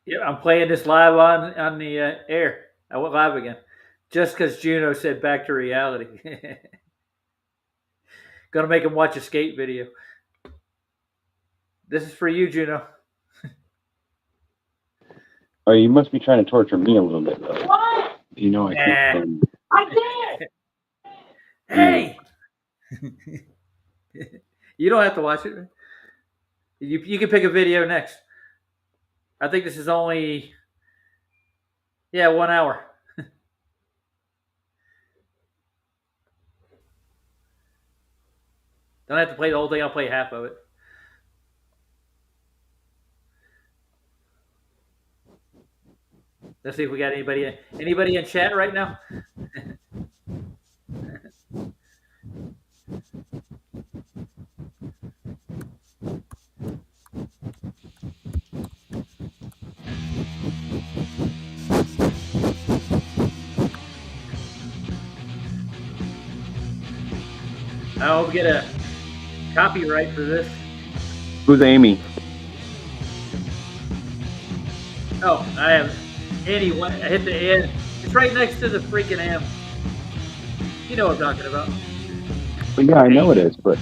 Yeah, I'm playing this live on the air. I went live again, just because Juno said back to reality. Gonna make him watch a skate video. This is for you, Juno. Oh, you must be trying to torture me a little bit, though. What? You know I can't Nah. stand I did. Hey, you don't have to watch it. You can pick a video next. I think this is only 1 hour. Don't have to play the whole thing. I'll play half of it. Let's see if we got anybody in chat right now. I hope we get a copyright for this. Who's Amy? Oh, I have Annie. I hit the N. It's right next to the freaking M. You know what I'm talking about. Well, yeah, I know it is, but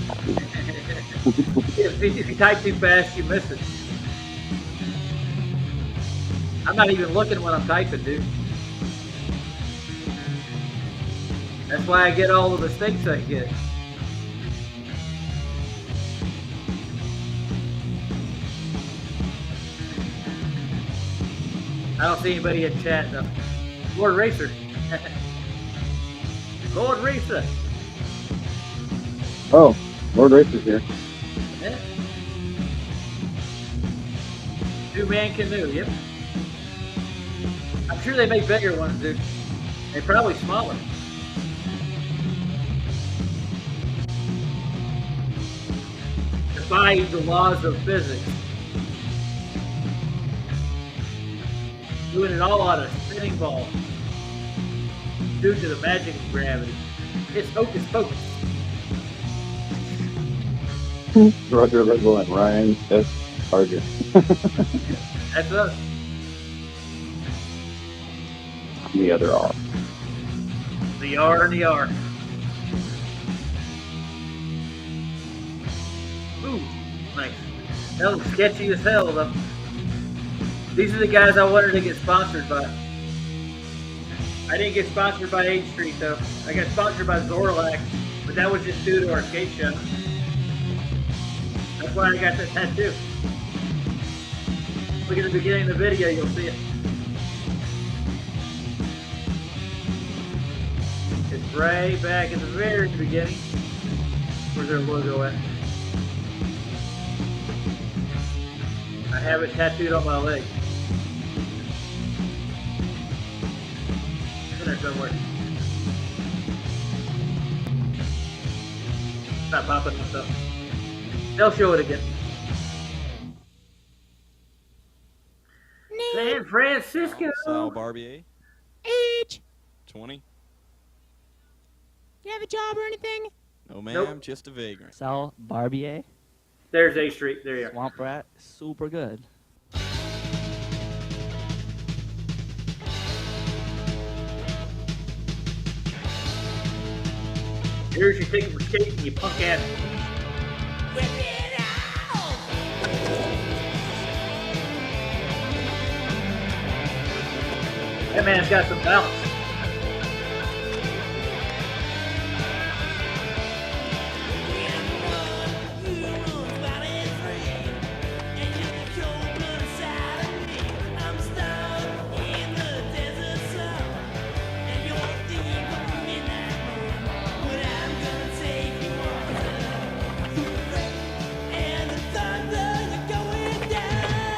If you type too fast, you miss it. I'm not even looking when I'm typing, dude. That's why I get all the mistakes I get. I don't see anybody in chat though. Lord Racer. Lord Racer. oh, Lord Racer's here. Yeah. Two-man canoe, yep. I'm sure they make bigger ones, dude. They're probably smaller. Defying the laws of physics. Doing it all on a spinning ball. Due to the magic of gravity. It's hocus pocus. Roger Ledwell and Ryan S. Harger. That's us. The other R. The R and the R. Ooh, nice. That was sketchy as hell, though. These are the guys I wanted to get sponsored by. I didn't get sponsored by H Street, though. I got sponsored by Zorlac, but that was just due to our skate show. That's why I got that tattoo. Look at the beginning of the video, you'll see it. It's right back at the very beginning. Where's their logo at? I have it tattooed on my leg. It's in there somewhere. It's not popping up though. They'll show it again. San Francisco. Sal Barbier, Age. 20. You have a job or anything? No, ma'am, Nope. just a vagrant. Sal Barbier, There's A Street. There you are. Swamp Rat, super good. Here's your ticket for skating, you punk ass. That man's got some bounce.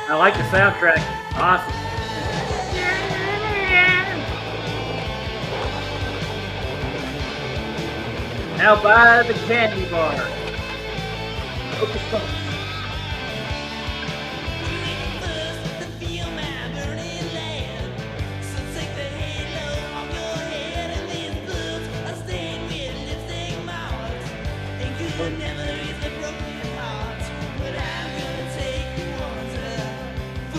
I like the soundtrack. Awesome. Now by the candy bar. Hocus pocus.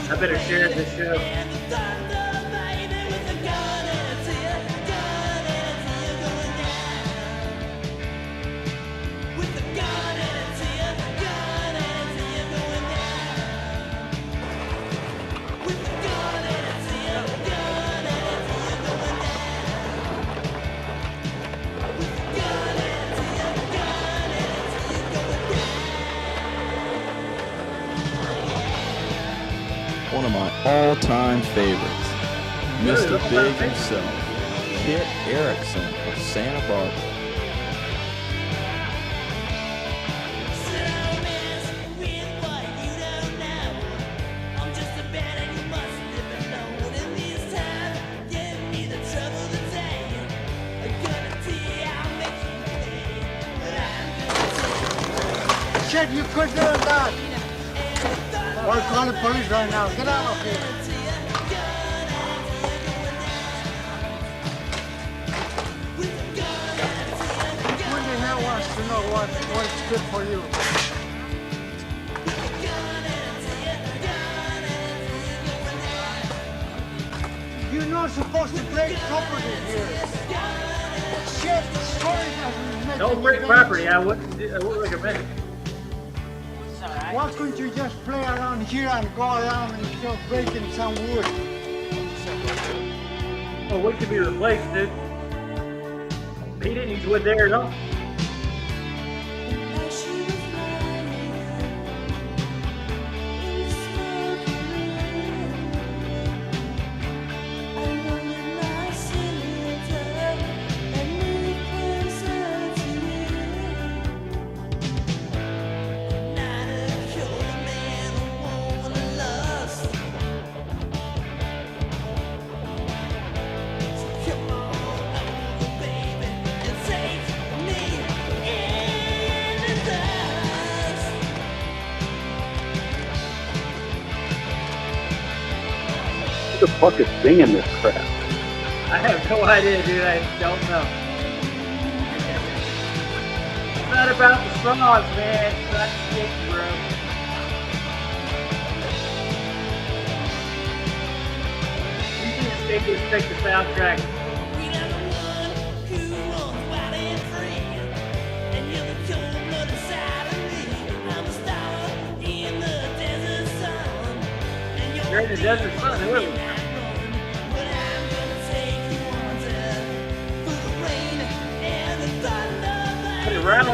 I better share this show. One of my all-time favorites, Mr. Big himself, Kit Erickson of Santa Barbara. Shit, you could do that. Or call the police right now. Get out of here. Who the hell wants to know what's good for you? You're not supposed to break property here. Shit, sorry doesn't make Don't any break sense. property. I wouldn't recommend it. Why couldn't you just play around here and go around and start breaking some wood? Oh, wood can be replaced, dude. He didn't use wood there at all. Who the fuck is singing this crap? I have no idea, dude. I don't know. It's not about the songs, man. It's not shit, bro. You can just take this, take the soundtrack. You're in the desert sun, who is it? Put it around.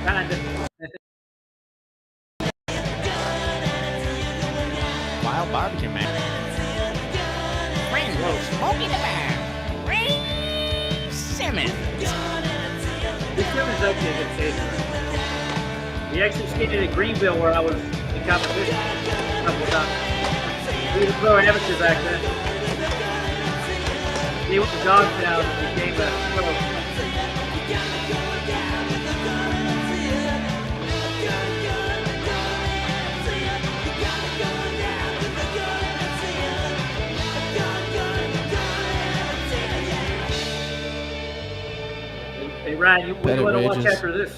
Kinda. Wild barbecue, man. Rainbow Smokey the Bear. Ray Simmons. This film is actually a good taste. He actually skated at Greenville where I was in competition a couple of times. We were pro amateur back then. He went to Dogtown and became a pro. Hey Ryan, what do you want to watch outrageous. after this?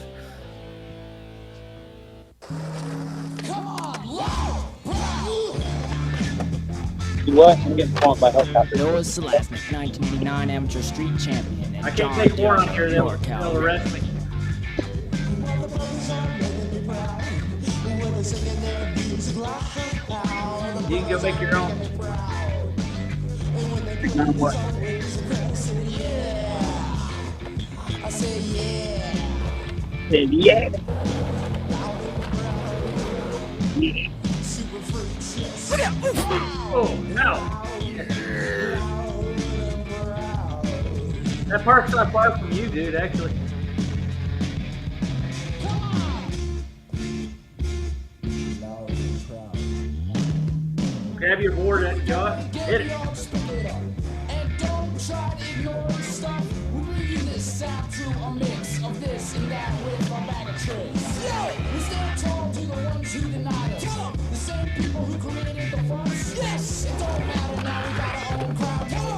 You what? I'm getting caught by helicopter. Noah Selesnik, 1989 amateur street champion. And I can't John take more on Derrick, here, they'll NorCal. arrest me. You can go make your own. Now what? Yeah. Oh, no. That park's not far from you, dude, actually. Grab your board, Josh. Hit it.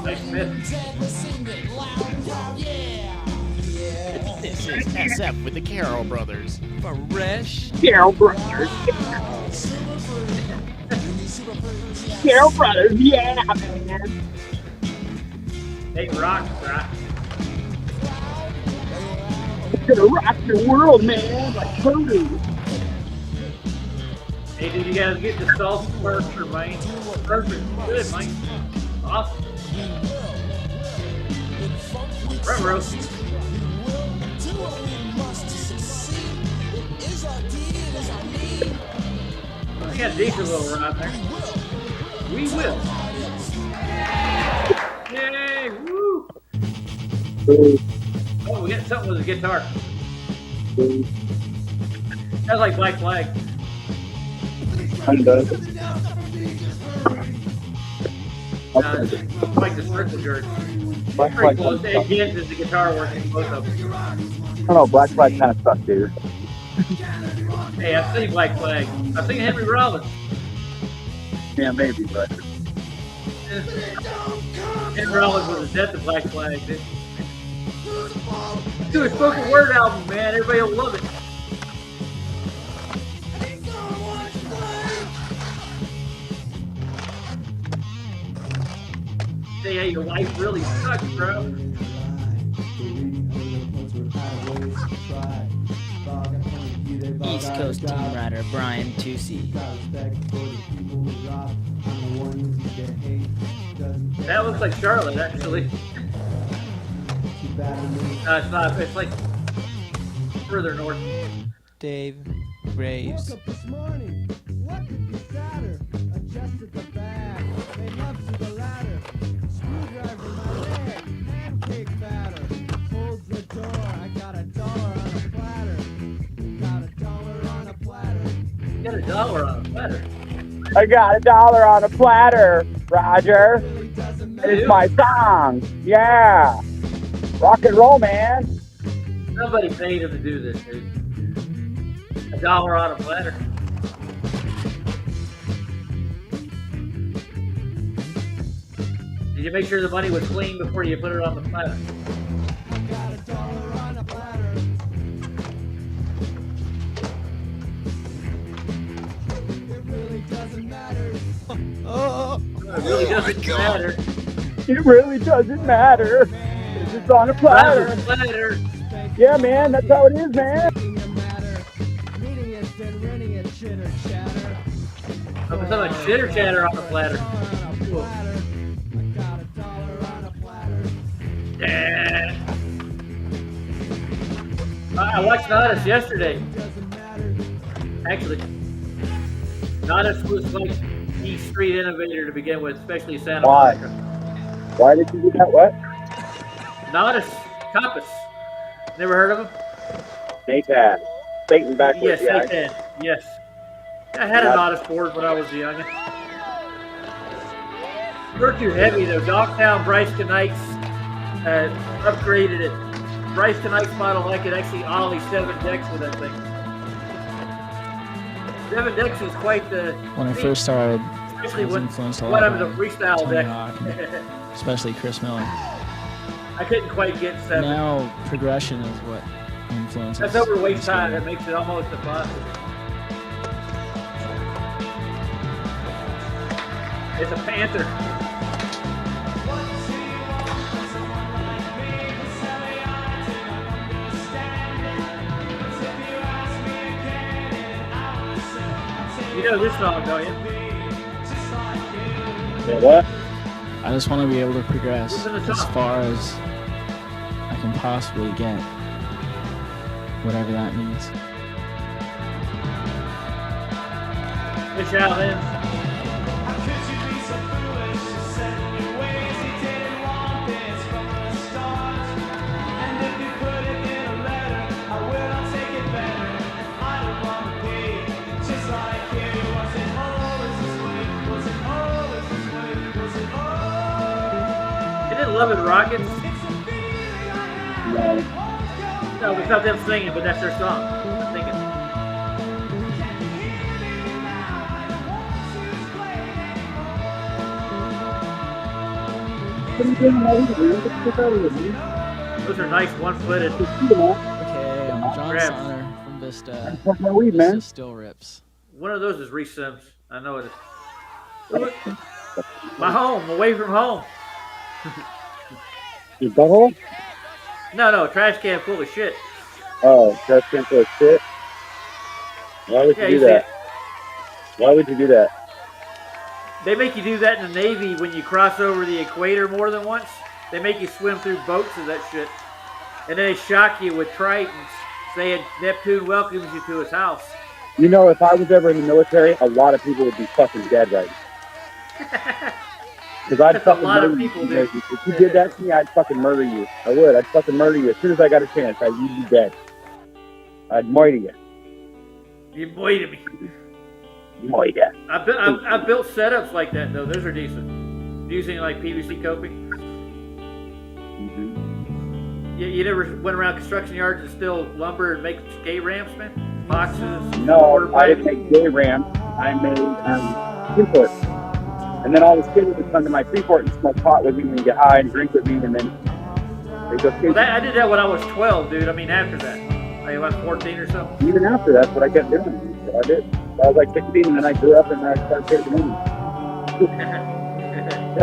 Nice miss. This is is SF with the Carroll Brothers. Fresh. Carol Brothers. Carol Brothers, yeah, man. Hey, rock, rock. Gonna rock the world, man, like Cody. Hey, did you guys get the salsa first for Mike? Perfect. Good, Mike. Awesome. Front row. We got a decent little run there. We will. Yay! Woo! Oh, we got something with a guitar. Sounds like Black Flag. Kinda. Like the circle jerk. Black Pretty Flag close. kinda sucks. Again, is the guitar working? Both of them. I don't know, Black Flag kind of sucks, dude. Hey, I've seen Black Flag. I've seen Henry Rollins. Yeah, maybe, but Henry Rollins was the death of Black Flag. Do a spoken word album, man. Everybody will love it. Say, hey, your life really sucks, bro. East Coast team rider Brian Tucci. That looks like Charlotte, actually. No, it's not. It's like further north. Dave Graves. Woke up this morning. What could be sadder? Adjusted the bag. Made love to the ladder. Screwdriver in my leg. Pancake batter. Holds the door. I got $1 on a platter. Got $1 on a platter. You got $1 on a platter. I got $1 on a platter, Roger. It's my song. Yeah. Rock and roll, man. Somebody paid him to do this, dude. $1 on a platter. Did you make sure the money was clean before you put it on the platter? I got $1 on a platter. It really doesn't matter. It really doesn't matter. It really doesn't matter. It's just on a platter. Platter. Yeah, man, that's how it is, man. Making a matter. Reading it, then renting it, chitter chatter. I'm put some chitter chatter on the platter. Yeah. I watched Nodis yesterday. Actually, Nodis was like the street innovator to begin with, especially Santa Why? Monica. Why did you do that? What? Nodis Compass. Never heard of him? Nathan. Satan backwards, Yes, yeah. Satan. Yes. I had a Nodis board when I was young. We're too heavy though. Dogtown Bryce Knights upgraded it. Bryce Knight's model, I could actually ollie 7 decks with that thing. 7 decks is quite the When I feat, first started, especially I was when influenced a one lot of them by is a freestyle Tony deck. Hawk, especially Chris Miller. I couldn't quite get 7. Now progression is what influences. That's overweight time. That makes it almost impossible. It's a Panther. You know this song, don't you? Yeah, what? I just want to be able to progress Listen to the as song. far as I can possibly get, whatever that means. Fish out in. You didn't love it, Rockets? No. No, it's not them singing, but that's their song. I'm thinking. Those are nice one-footed. Okay. grabs. Sonner from Vista. Smoke my weed, Vista man. still rips. One of those is Reese Sims. I know it is. My home, away from home. Your butthole? No, trash can full of shit. Oh, that's simple as shit. Why would Yeah, you you do see that? Why would you do that? They make you do that in the Navy when you cross over the equator more than once. They make you swim through boats of that shit. And then they shock you with tritons, saying Neptune welcomes you to his house. You know, if I was ever in the military, a lot of people would be fucking dead right now. Because I'd That's a fucking lot of murder you. people, dude. If you did that to me, I'd fucking murder you. I would. I'd fucking murder you as soon as I got a chance. You'd be dead. I'd murder you. You moited me. Murder. I built setups like that, though. Those are decent. Using, like, PVC coping. Mm-hmm. You never went around construction yards and steal lumber and make skate ramps, man? Boxes? No, quarter I pipe? didn't make day ramp. I made Freeport. And then all the kids would come to my Freeport and smoke pot with me and get high and drink with me, and then they go skate. Well, I did that when I was 12, dude. I mean, after that. Like, about 14 or something. Even after that's what I kept doing. So I did. I was like 16, and then I grew up and I started chasing women. I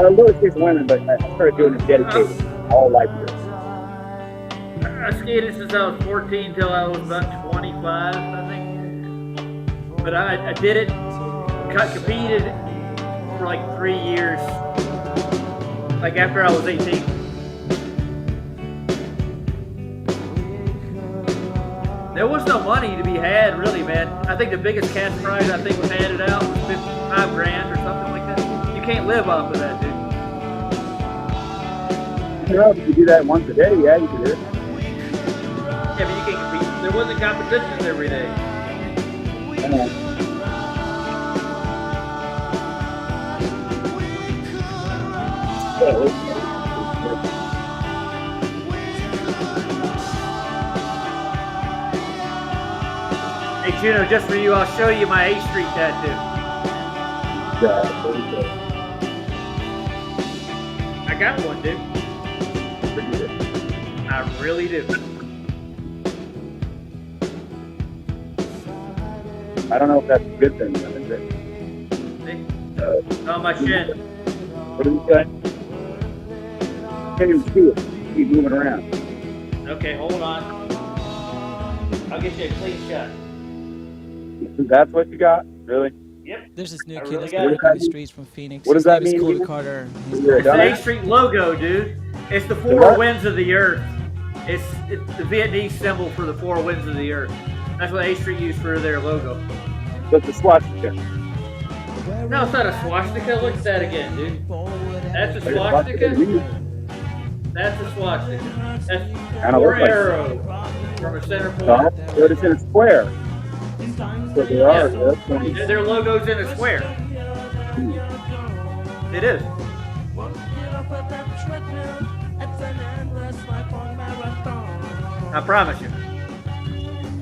was chasing women, but I started doing it dedicated all life years. I skated since I was 14 till I was about 25, I think. But I did it, competed for like 3 years. Like after I was 18. There was no money to be had, really, man. I think the biggest cash prize I think was handed out was 55 grand or something like that. You can't live off of that, dude. You know, if you do that once a day, yeah, you can do it. Yeah, but you can't compete. There wasn't competitions every day. Hey, Juno, just for you, I'll show you my A Street tattoo. I got one, dude. I really do. I don't know if that's a good thing, though, is it? See? It's on my shin. What did you say? Can't even see it. Keep moving around. Okay, hold on. I'll get you a clean shot. That's what you got? Really? Yep. There's this new I kid really that's got going it. through the streets from Phoenix. What does His that name is mean Colby again? Carter. You're a It's the A dumbass? Street logo, dude. It's the four what? winds of the earth. It's the Vietnamese symbol for the four winds of the earth. That's what A Street used for their logo. That's the swastika. No, it's not a swastika. Look at that again, dude. That's a Like a swastika. swastika. That's a swastika. That's Kinda four looks like it. arrows from a center No, point. but it's in a square. So they are. That's funny. Their logo's in a square. It is. I promise you.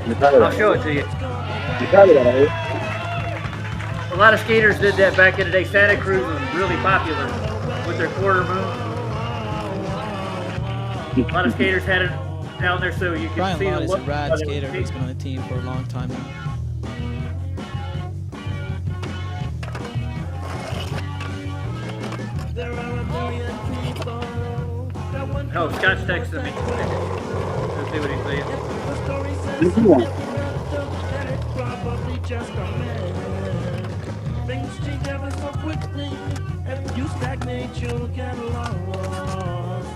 You're talking I'll about show it to you. You're talking about it. A lot of skaters did that back in the day. Santa Cruz was really popular with their quarter moon. A lot of skaters had it down there so you could Brian see Lott the is a look. rad skater. He's been on the team for a long time now. Oh, Scott's texting me. Let's see what he's saying. What do you want? Things change ever so quickly. If you stagnate, you'll get lost.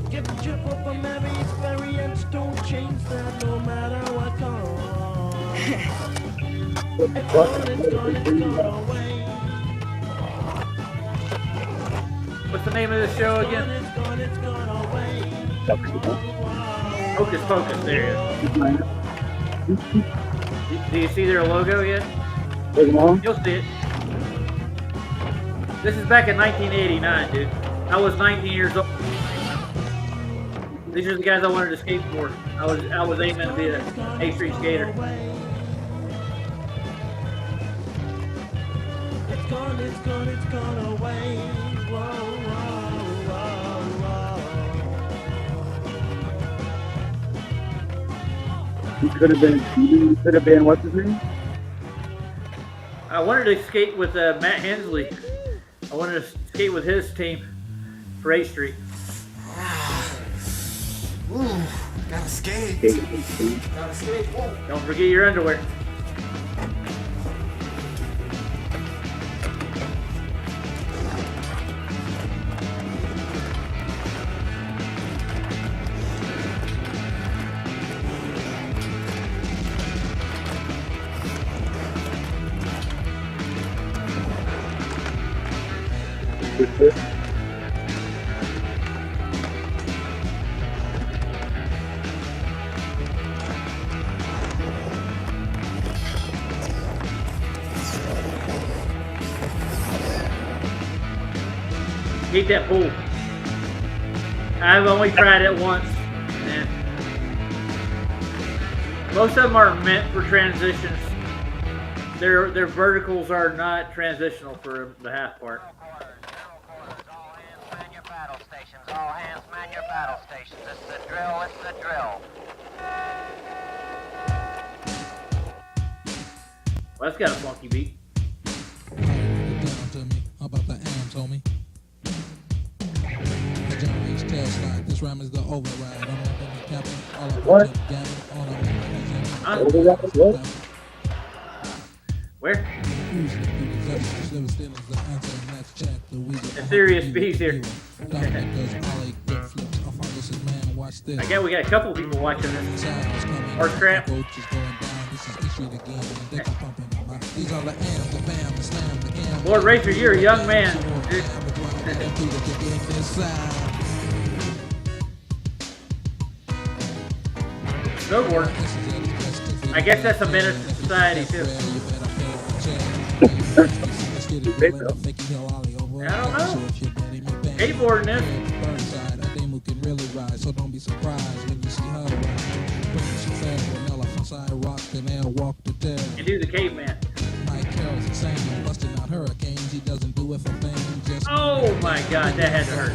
Get the chip up from every experience. Don't change that no matter what comes. It's gone away. What's the name of the show again? It's gone away. Hocus Pocus. There it is. Do you see their logo yet? Take them home? You'll see it. This is back in 1989, dude. I was 19 years old. These are the guys I wanted to skate for. I was aiming to be an A Street skater. It's gone away. Whoa, whoa, whoa, whoa. He could have been, what's his name? I wanted to skate with Matt Hensley. I wanted to skate with his team for 8th Street. Ooh, gotta skate. Gotta skate. Whoa. Don't forget your underwear. Hate that pool. I've only tried it once. And most of them are meant for transitions. Their verticals are not transitional for the half part. All hands man your battle stations. All hands man your battle stations. It's the drill. It's the drill. Well, that's got a funky beat. Get down to me. How about the amps, homie? The John H. tail slide. This rhyme is the override. I'm up in the captain. All up What? in the gabbing. All up in Huh? What? Where? The Serious B's here. I guess we got a couple people watching this. Horse crap. Lord Racer, you're a young man. Snowboard. I guess that's a menace to society too. I don't know. Skateboarding is. So don't be surprised when you see her around. She fed vanilla from side rock, then they'll walk the dead. You do the caveman. Mike Carroll's insane, busting out hurricanes. He doesn't do it for fame. Just Oh my God, that had to hurt.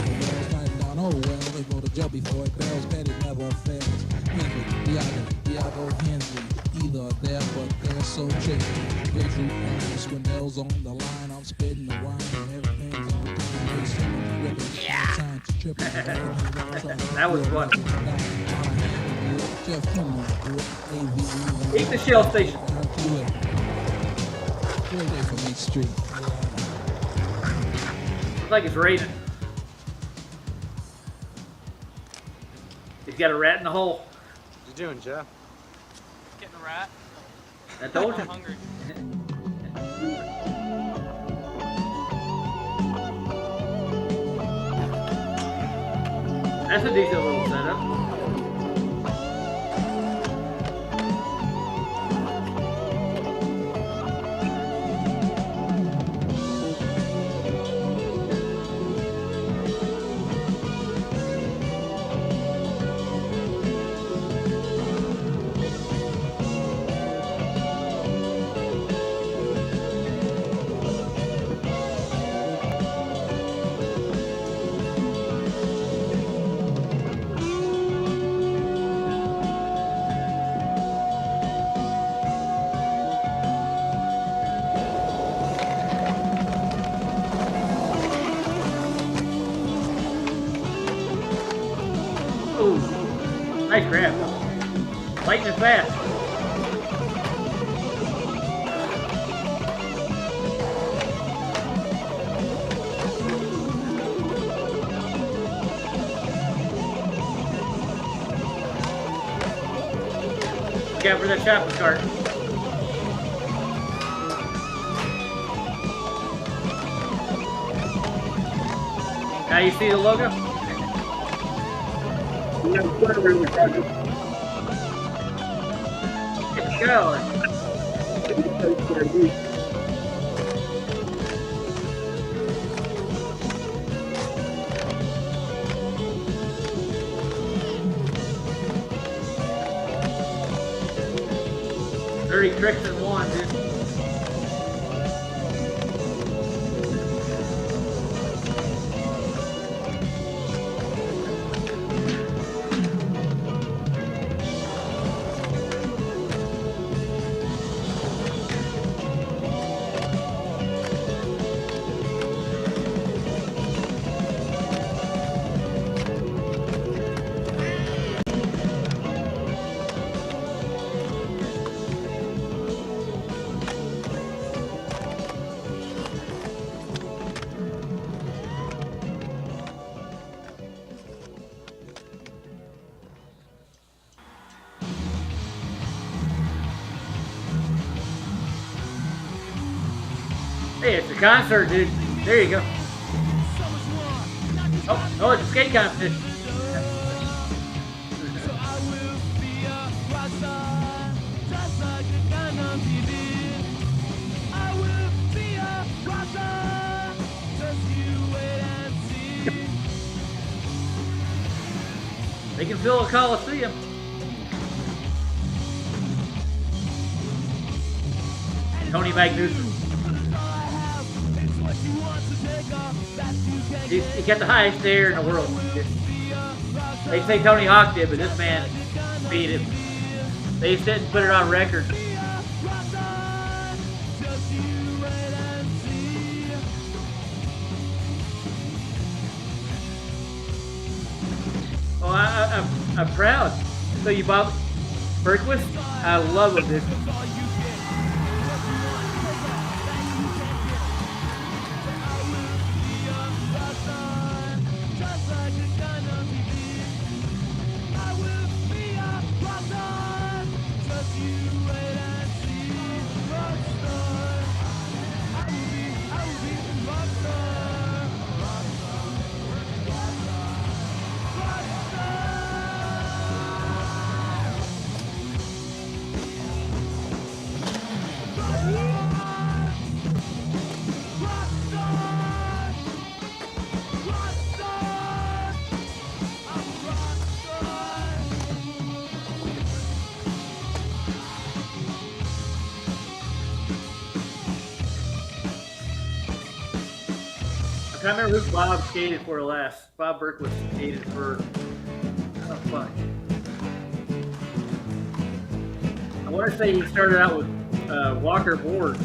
down, oh well, they go to jail before it bells, bet it never fails. Henry, Diago, Hensley, either there, but they're so tricky. Grapefruit orange, when nails on the line, I'm spitting the wine and everything's on time. Yeah. That was fun. Eat the Shell Station. Looks like it's raining. He's got a rat in the hole. What you doing, Jeff? Getting a rat. I told you. I'm hungry. That's a decent little setup. Ooh, nice grab. Lightning fast. Look out for that shopping cart. Now you see the logo? It's going. Dirty tricks in one, dude. Hey, it's a concert, dude. There you go. Oh, it's a skate competition. They can fill a Coliseum. Tony Magnuson. He got the highest air in the world. They say Tony Hawk did, but this man beat him. They just didn't put it on record. Oh, I'm proud. So you Bob Berquist? I love it, dude. I remember who Bob skated for last. Bob Berquist skated for, oh fuck. I want to say he started out with Walker Boards.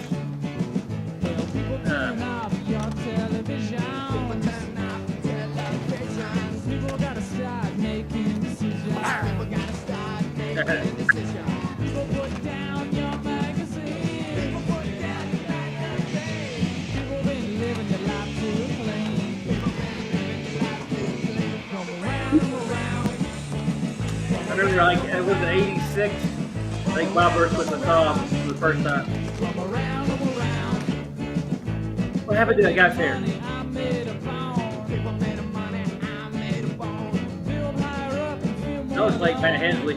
I remember, like, it was in '86. I think Bob Berquist was off for the first time. What happened to that guy's hair? That was like Matt Hensley.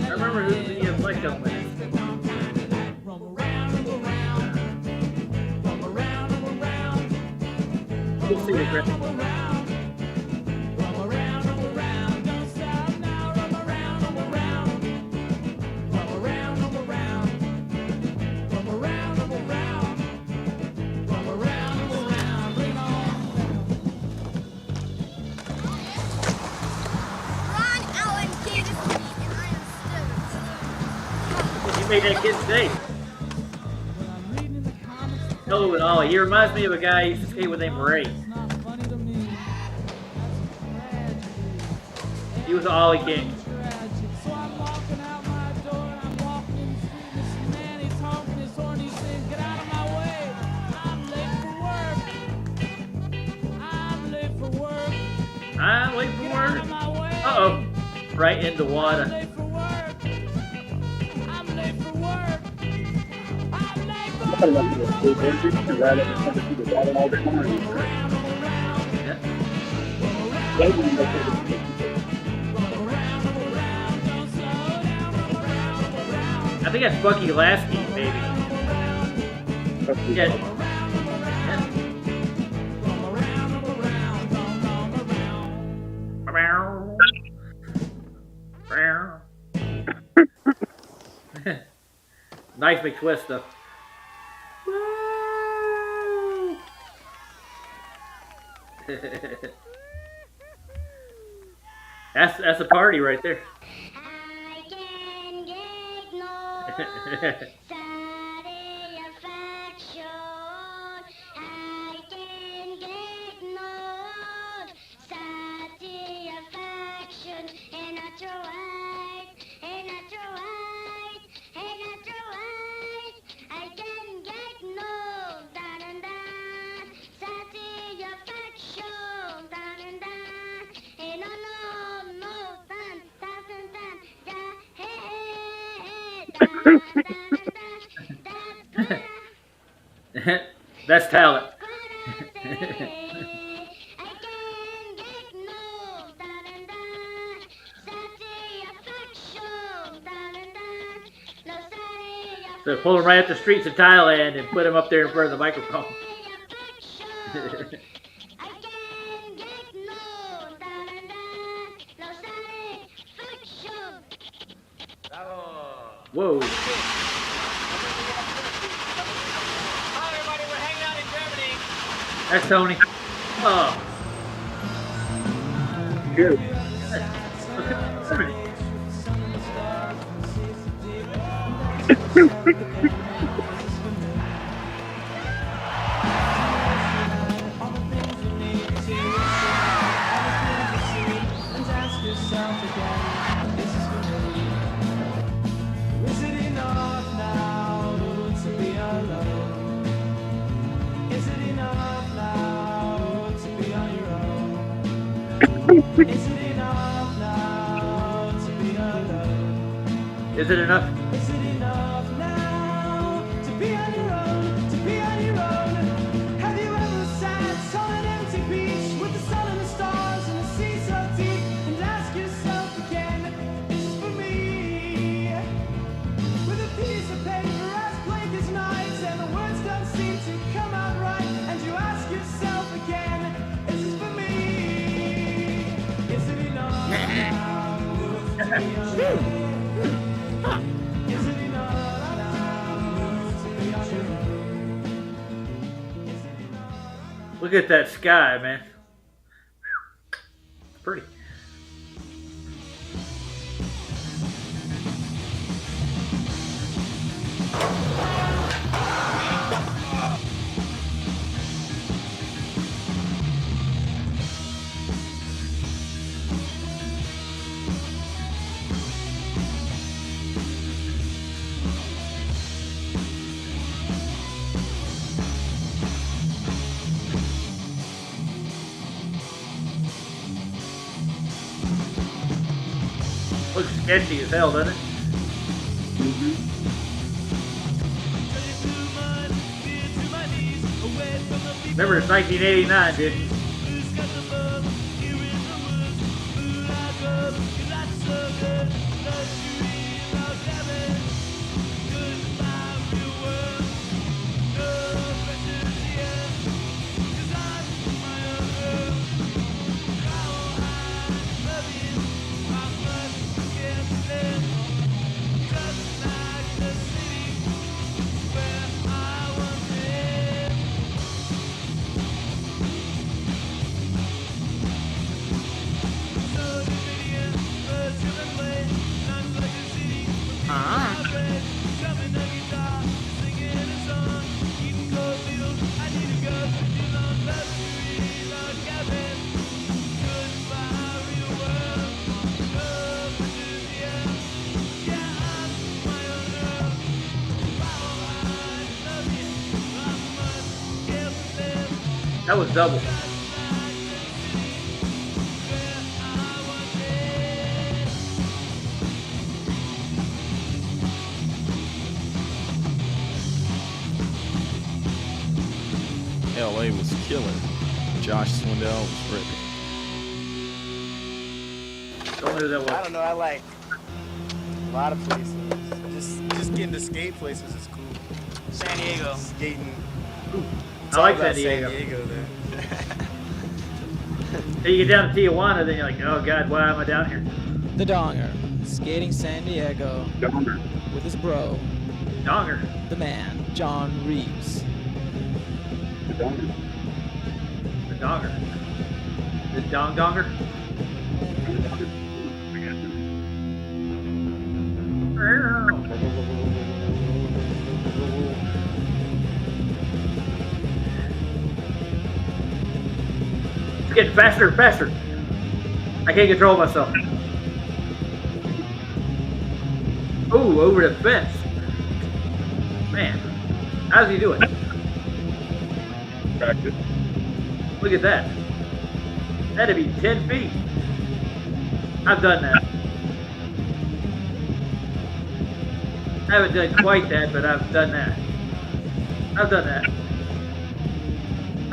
I remember who the black up with. We'll see the grip. You made that kid today. Hello and Ollie. He reminds me of a guy I used to skate with named Ray. He was an Ollie king. I'm late for work. Uh-oh. Right into water. I think that's Bucky Lasky, maybe. Yeah. Nice McTwist though. That's a party right there. I can get no satisfaction. I can get no satisfaction. And I try, and I try, and I try. I can get no satisfaction. And no, no, no. That's talent. So pull him right up the streets of Thailand and put him up there in front of the microphone. Whoa. Hi, everybody. We're hanging out in Germany. That's Tony. Oh. Good. Look at Germany. Is it enough? Look at that sky, man. It's pretty. Looks sketchy as hell, doesn't it? Remember, it's 1989, dude. That was double. LA was killing. Josh Swindell was ripping. Don't know who that was. I don't know. I like a lot of places. Just getting to skate places is cool. San Diego. Skating. I like San Diego. There. So you get down to Tijuana, then you're like, oh God, why am I down here? The Donger, skating San Diego Donger. with his bro, Donger. the man, John Reeves. The Donger. The Donger. The Donger. It's getting faster and faster. I can't control myself. Ooh, over the fence. Man, how's he doing? Practice. Look at that. That'd be 10 feet. I've done that. I haven't done quite that, but I've done that. I've done that.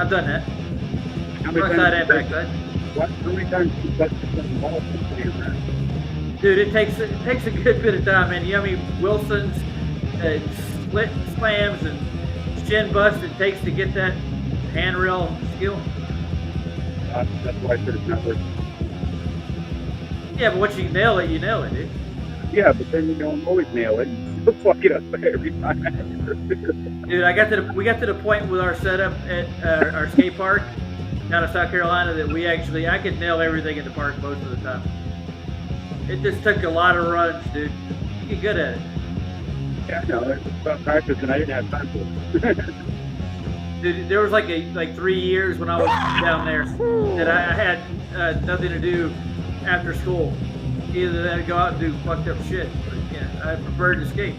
I've done that. How many Front side and times- back side. What? How many times do you touch the ball from your round? Dude, it takes a good bit of time, man. You know how many Wilsons, split slams, and shin busts it takes to get that handrail skill? That's why I said it's not working. Yeah, but once you nail it, dude. Yeah, but then you don't always nail it. You still fuck it up every time. Dude, we got to the point with our setup at our skate park down in South Carolina that I could nail everything in the park most of the time. It just took a lot of runs, dude. You get good at it. Yeah, no, it's about practice, and I didn't have time for it. Dude, there was like 3 years when I was down there that I had nothing to do after school. Either that or go out and do fucked up shit. But yeah, I preferred to skate.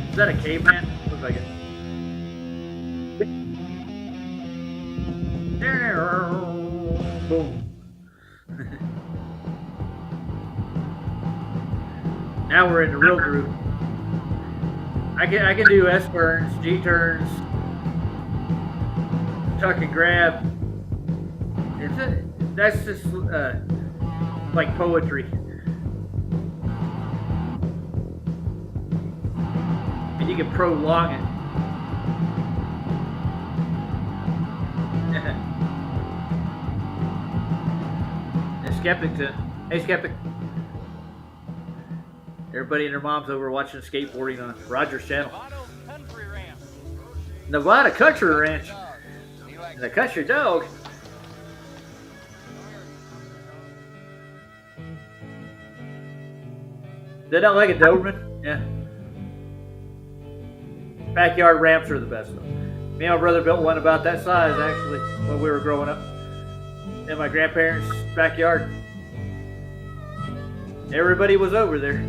Is that a caveman? Looks like it. Boom. Now we're in the real groove. I can do S turns, G turns, tuck and grab. That's just like poetry. And you can prolong it. And Skeptic's in. Hey, Skeptic. Everybody and their moms over watching skateboarding on Roger's channel. Nevada Country Ranch. The country dog. They don't like a Doberman? Yeah. Backyard ramps are the best though. Me and my brother built one about that size actually when we were growing up. In my grandparents' backyard. Everybody was over there.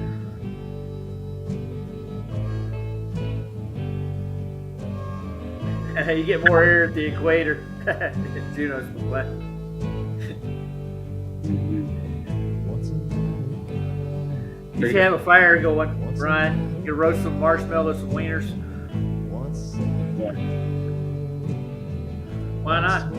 You get more air at the equator. Juno's wet. You should have a fire going, Brian. You can roast some marshmallows, some wieners. Why not?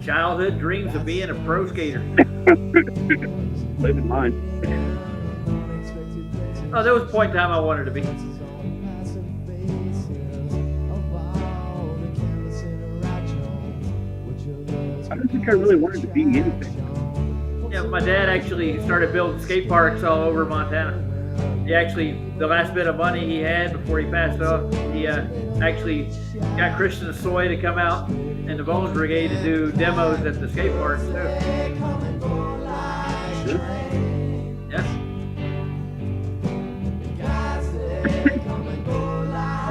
Childhood dreams of being a pro skater. Living mine. Oh, there was a point in time I wanted to be. I don't think I really wanted to be anything. Yeah, my dad actually started building skate parks all over Montana. He actually, the last bit of money he had before he passed off, he actually got Christian Soy to come out and the Bones Brigade to do demos at the skate parks too. Yeah.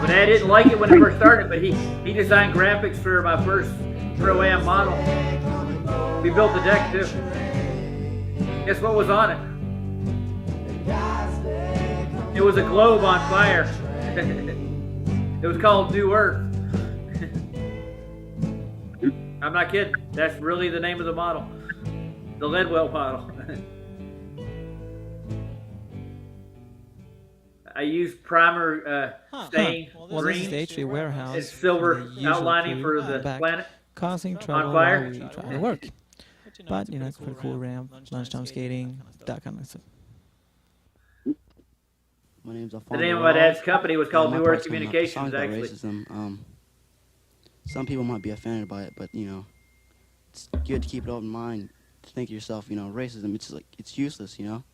My dad didn't like it when it first started, but he designed graphics for my first Pro-Am model. We built the deck too. Guess what was on it? It was a globe on fire. It was called New Earth. I'm not kidding. That's really the name of the model. The Leadwell model. I used primer stain, Well, this is green, the H3 warehouse. and silver where the usual outlining crew for are the back planet. causing trouble on fire. while we try to work. But, you know, it's pretty cool ramp, lunchtime skating, that kind of stuff. My name's The name of my dad's company was called New Earth Communications, actually. Racism. Some people might be offended by it, but, you know, it's good to keep it open mind. To think to yourself, you know, racism, it's like, it's useless, you know?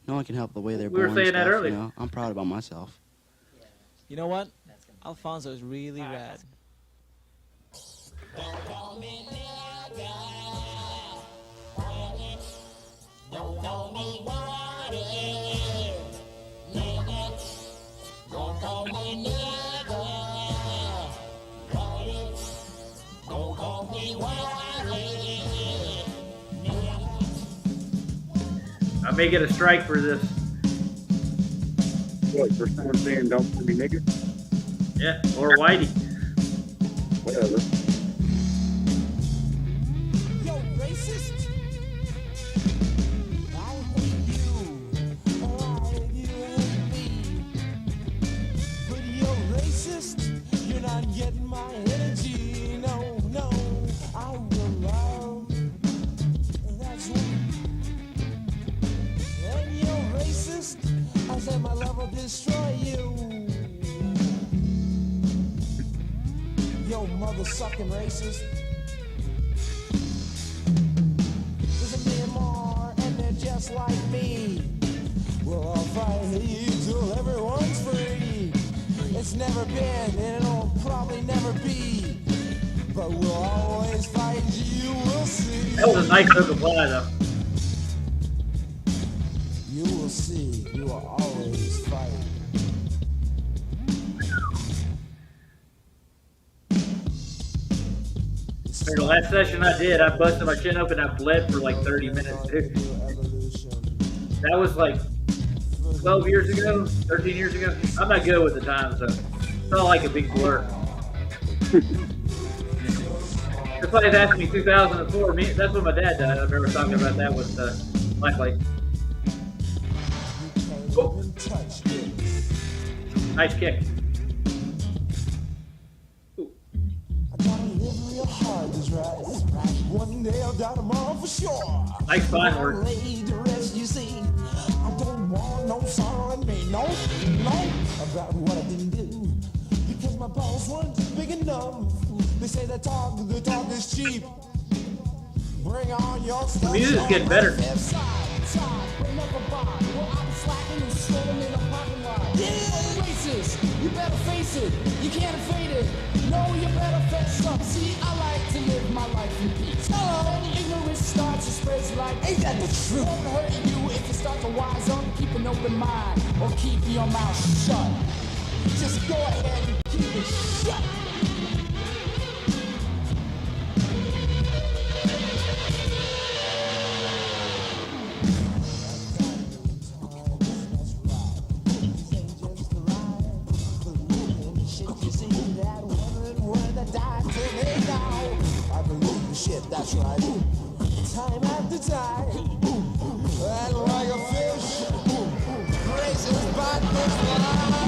No one can help the way they're born. We were saying and that stuff, earlier. You know? I'm proud about myself. You know what? Alfonso is really rad. Don't call me Waddy, nigga. Don't call me nigga, Waddy. Don't call me Waddy. may get a strike for this. What, for someone saying don't call me nigga? Yeah, or Whitey. Whatever. Yo, racist! I hate you, or I hate you hate me. But you're racist, you're not getting my energy. No, no, I will love. That's right. And you're racist, I said my love will destroy you. Yo, mother-sucking racist. There's a million more, and they're just like me. Well, I'll fight you till everyone's free. It's never been, and it'll probably never be. But we'll always fight you, we'll see. That was a nice hook of fly, though. You will see, you will always fight. For the last session I did, I busted my chin open and I bled for like 30 minutes, dude. That was like 12 years ago, 13 years ago. I'm not good with the time, so it's all like a big blur. If somebody's asked me 2004, that's when my dad died. I remember talking about that with Blacklight. Oh. Nice kick. One day I'll die tomorrow for sure. Nice fine work. Laid to rest, you see. I don't want no sorrow in me, no, about what I didn't do. Because my balls weren't big enough. They say the talk is cheap. Bring on your stuff. The music's getting better. Yeah, racist. You better face it. You can't evade it. No, you better fess up. See, I like to live my life in peace. Hello, and ignorance starts to spread like, ain't that the truth? Won't hurt you if you start to wise up, keep an open mind, or keep your mouth shut. Just go ahead and keep it shut. That's right. Time after time, and like a fish, races back this line.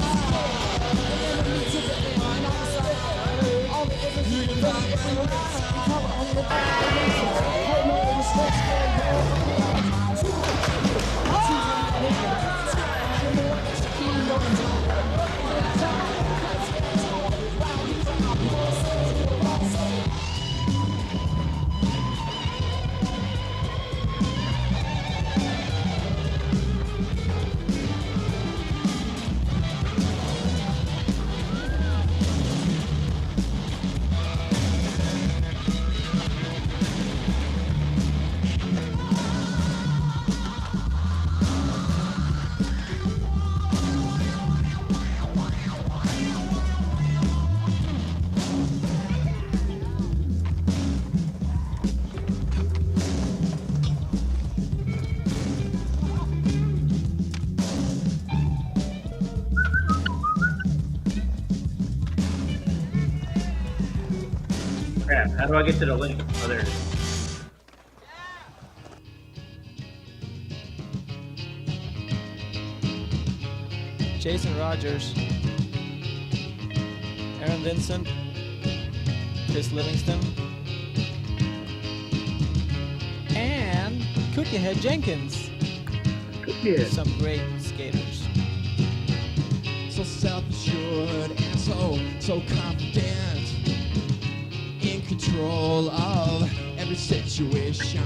You can find Crap, how do I get to the link? Oh, there it is. Jason Rogers, Aaron Vincent, Chris Livingston, and Cookiehead Jenkins. Cookiehead. Some great skaters. So self-assured and so confident, in control of every situation.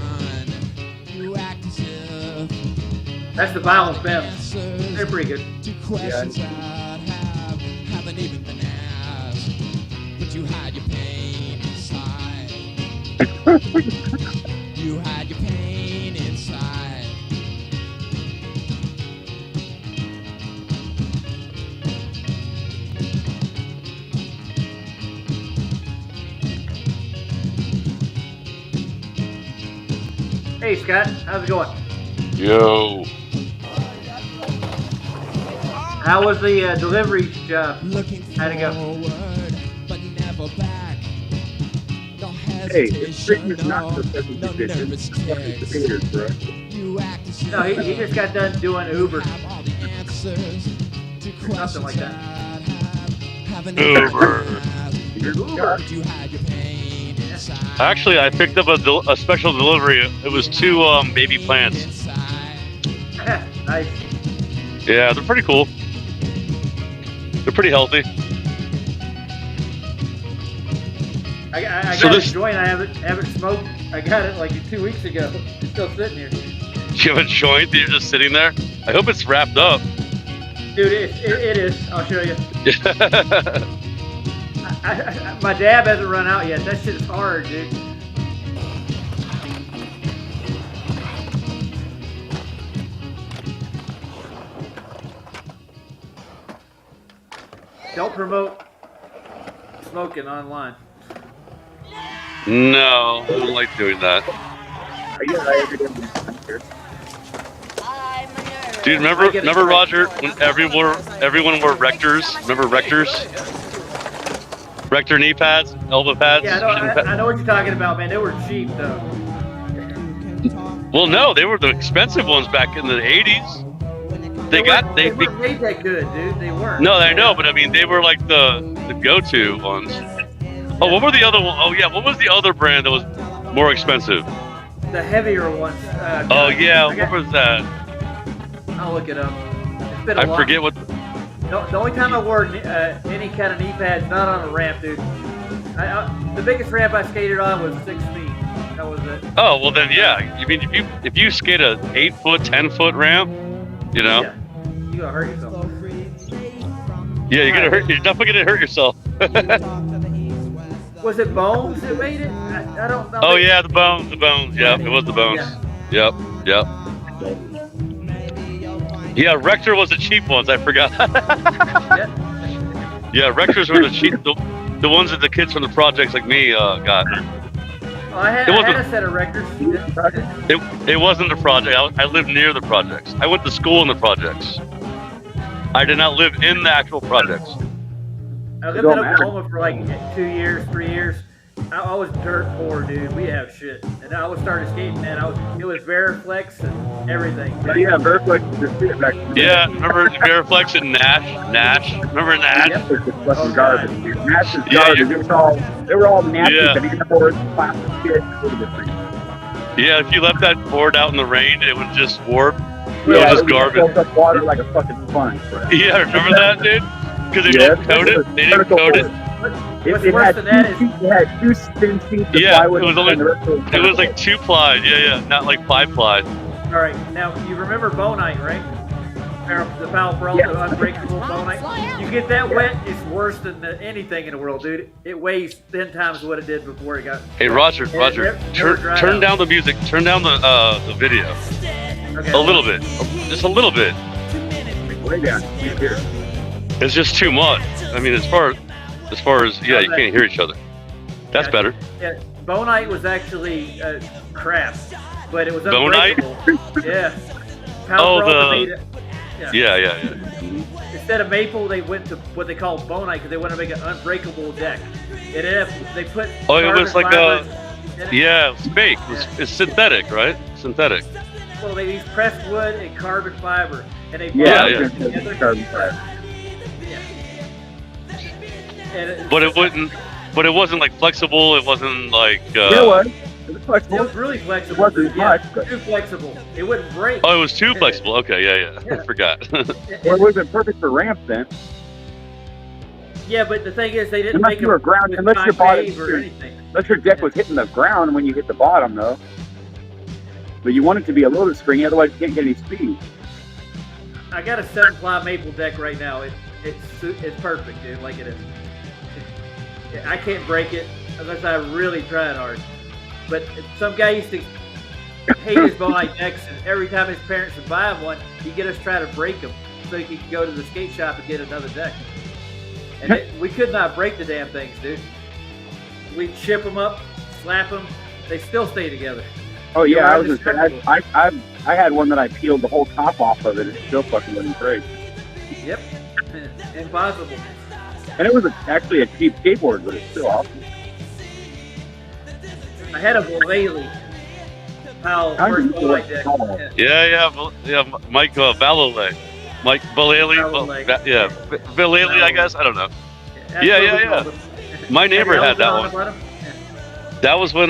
You act as if That's the violence band. They're pretty good. to questions that haven't even been asked, but you hide your pain inside. You hide your pain inside. Hey Scott, how's it going? Yo. How was the delivery job? How'd it go? But never back. No Hey, it's Christmas not for fucking conditions. It's fucking potatoes, bro. No, he just got done doing Uber. Something like that. Uber. Actually, I picked up a special delivery. It was 2 baby plants. Nice. Yeah, they're pretty cool. They're pretty healthy. I got a joint. I haven't smoked. I got it like 2 weeks ago. It's still sitting here. You have a joint that you're just sitting there? I hope it's wrapped up. Dude, it is. I'll show you. My dab hasn't run out yet. That shit is hard, dude. Don't promote smoking online. No, I don't like doing that. Dude, remember Roger, when everyone wore Rectors? Remember Rectors? Rector knee pads, elbow pads? Yeah, I know what you're talking about, man. They were cheap, though. Well, no, they were the expensive ones back in the 80s. They weren't made that good, dude. They weren't. No, I know, but I mean, they were like the go-to ones. Oh, what were the other one? Oh, yeah, what was the other brand that was more expensive? The heavier ones. Oh, yeah, what was that? I'll look it up. It's been a I while. forget what... The only time I wore any kind of knee pads, not on a ramp, dude. The biggest ramp I skated on was 6 feet. That was it. Oh, well then, yeah. You mean, if you skate a 8-foot, 10-foot ramp, you know? Yeah. You're gonna hurt yourself. Yeah, you're definitely gonna hurt yourself. Was it Bones that made it? I don't know. Oh yeah, the bones. Yeah, it was the bones. Yeah. Yep. Yeah, Rector was the cheap ones. I forgot. Yeah, Rectors were the cheap, the ones that the kids from the projects like me got. Oh, I had a set of Rectors. It wasn't the project. I lived near the projects. I went to school in the projects. I did not live in the actual projects. I lived in Oklahoma for like 2 years, 3 years. I was dirt poor, dude. We have shit. And I was started skating, man. It was Veriflex and everything. Yeah, Veriflex is just shit back then. Yeah, remember Veriflex and Nash? Remember Nash? Yep, it's just fucking garbage, dude. Nash is garbage. They were all nasty, banana boards, plastic shit. Yeah, if you left that board out in the rain, it would just warp. It was just garbage. It up water like a fucking sponge, bro. Yeah, remember that, dude? Because they didn't coat it. They didn't coat it. It had 2 spin sheets of plywood. It was like 2 ply. Yeah, not like 5 ply. All right, now you remember Bonite, right? The Powell Pro, the unbreakable Bonite. You get that wet, it's worse than anything in the world, dude. It weighs 10 times what it did before it got. Hey, Roger, turn down the music. Turn down the video. Okay. A little bit, just a little bit. Way down. It's just too much. I mean, as far as you can't hear each other. That's better. Yeah, Bonite was actually crap, but it was Bonite? unbreakable. Yeah. Yeah. Instead of maple, they went to what they call Bonite because they want to make an unbreakable deck. They put. Oh, it was like it's fake. It's synthetic, right? Synthetic. Well, they use pressed wood and carbon fiber, and they carbon fiber. But it wasn't like flexible. It wasn't like. It was. It was flexible. It was really flexible. It wasn't much, but too flexible. It wouldn't break. Oh, it was too flexible. Okay, yeah. I forgot. Well, it wasn't perfect for ramps then. Yeah, but the thing is, they didn't unless make you were ground, unless your bottom, anything. Unless your deck was hitting the ground when you hit the bottom, though. But you want it to be a little bit springy, otherwise you can't get any speed. I got a 7-ply maple deck right now. It's perfect, dude. Like it is. I can't break it unless I really tried hard. But some guy used to hate his Bonite decks, and every time his parents would buy him one, he'd get us try to break them so he could go to the skate shop and get another deck. And we could not break the damn things, dude. We'd chip them up, slap them, they still stay together. Oh yeah, I was just I had one that I peeled the whole top off of it, and it still fucking wouldn't break. Yep. Impossible. And it was actually a cheap skateboard, but it's still awesome. I had a Bolelli. How How first do you like that. call Yeah. Yeah, Mike Vallely. Mike Vallely. Yeah, Vallely, I guess. I don't know. That's Yeah, what yeah, we yeah. called it. My neighbor Have you had that ever one. gone about 'em? That was when,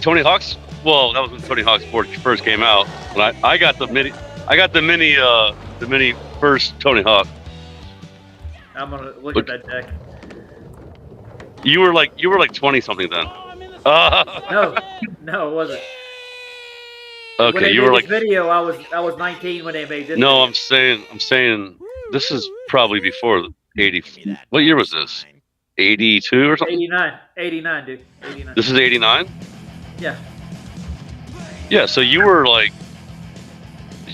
Tony Hawk's. Well, that was when Tony Hawk's Sport first came out. When I got the mini. I got the mini first Tony Hawk. I'm gonna look at that deck. You were like 20 something then. No, it wasn't. When Okay, they you made were this like. video. I was 19 when they made this. No, video. I'm saying this is probably before 80. What year was this? 82 or something? 89, dude. 89. This is 89? Yeah. Yeah, so you were like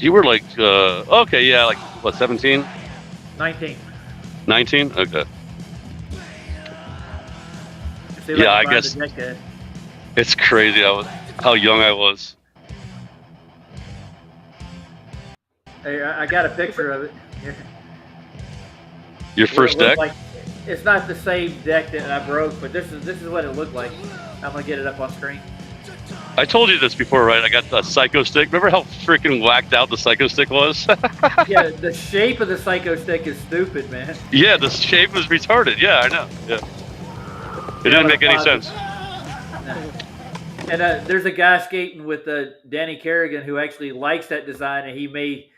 okay, yeah, like what, 17? 19. 19? Okay. See, Yeah, like, I guess the deck there. it's crazy how young I was. Hey, I got a picture of it. Here. Your first What it deck? looked like. It's not the same deck that I broke, but this is what it looked like. I'm gonna get it up on screen. I told you this before, right? I got the Psycho Stick. Remember how freaking whacked out the Psycho Stick was? Yeah, the shape of the Psycho Stick is stupid, man. Yeah, the shape was retarded. Yeah, I know. Yeah. It didn't make any sense. And there's a guy skating with Danny Kerrigan who actually likes that design, and he made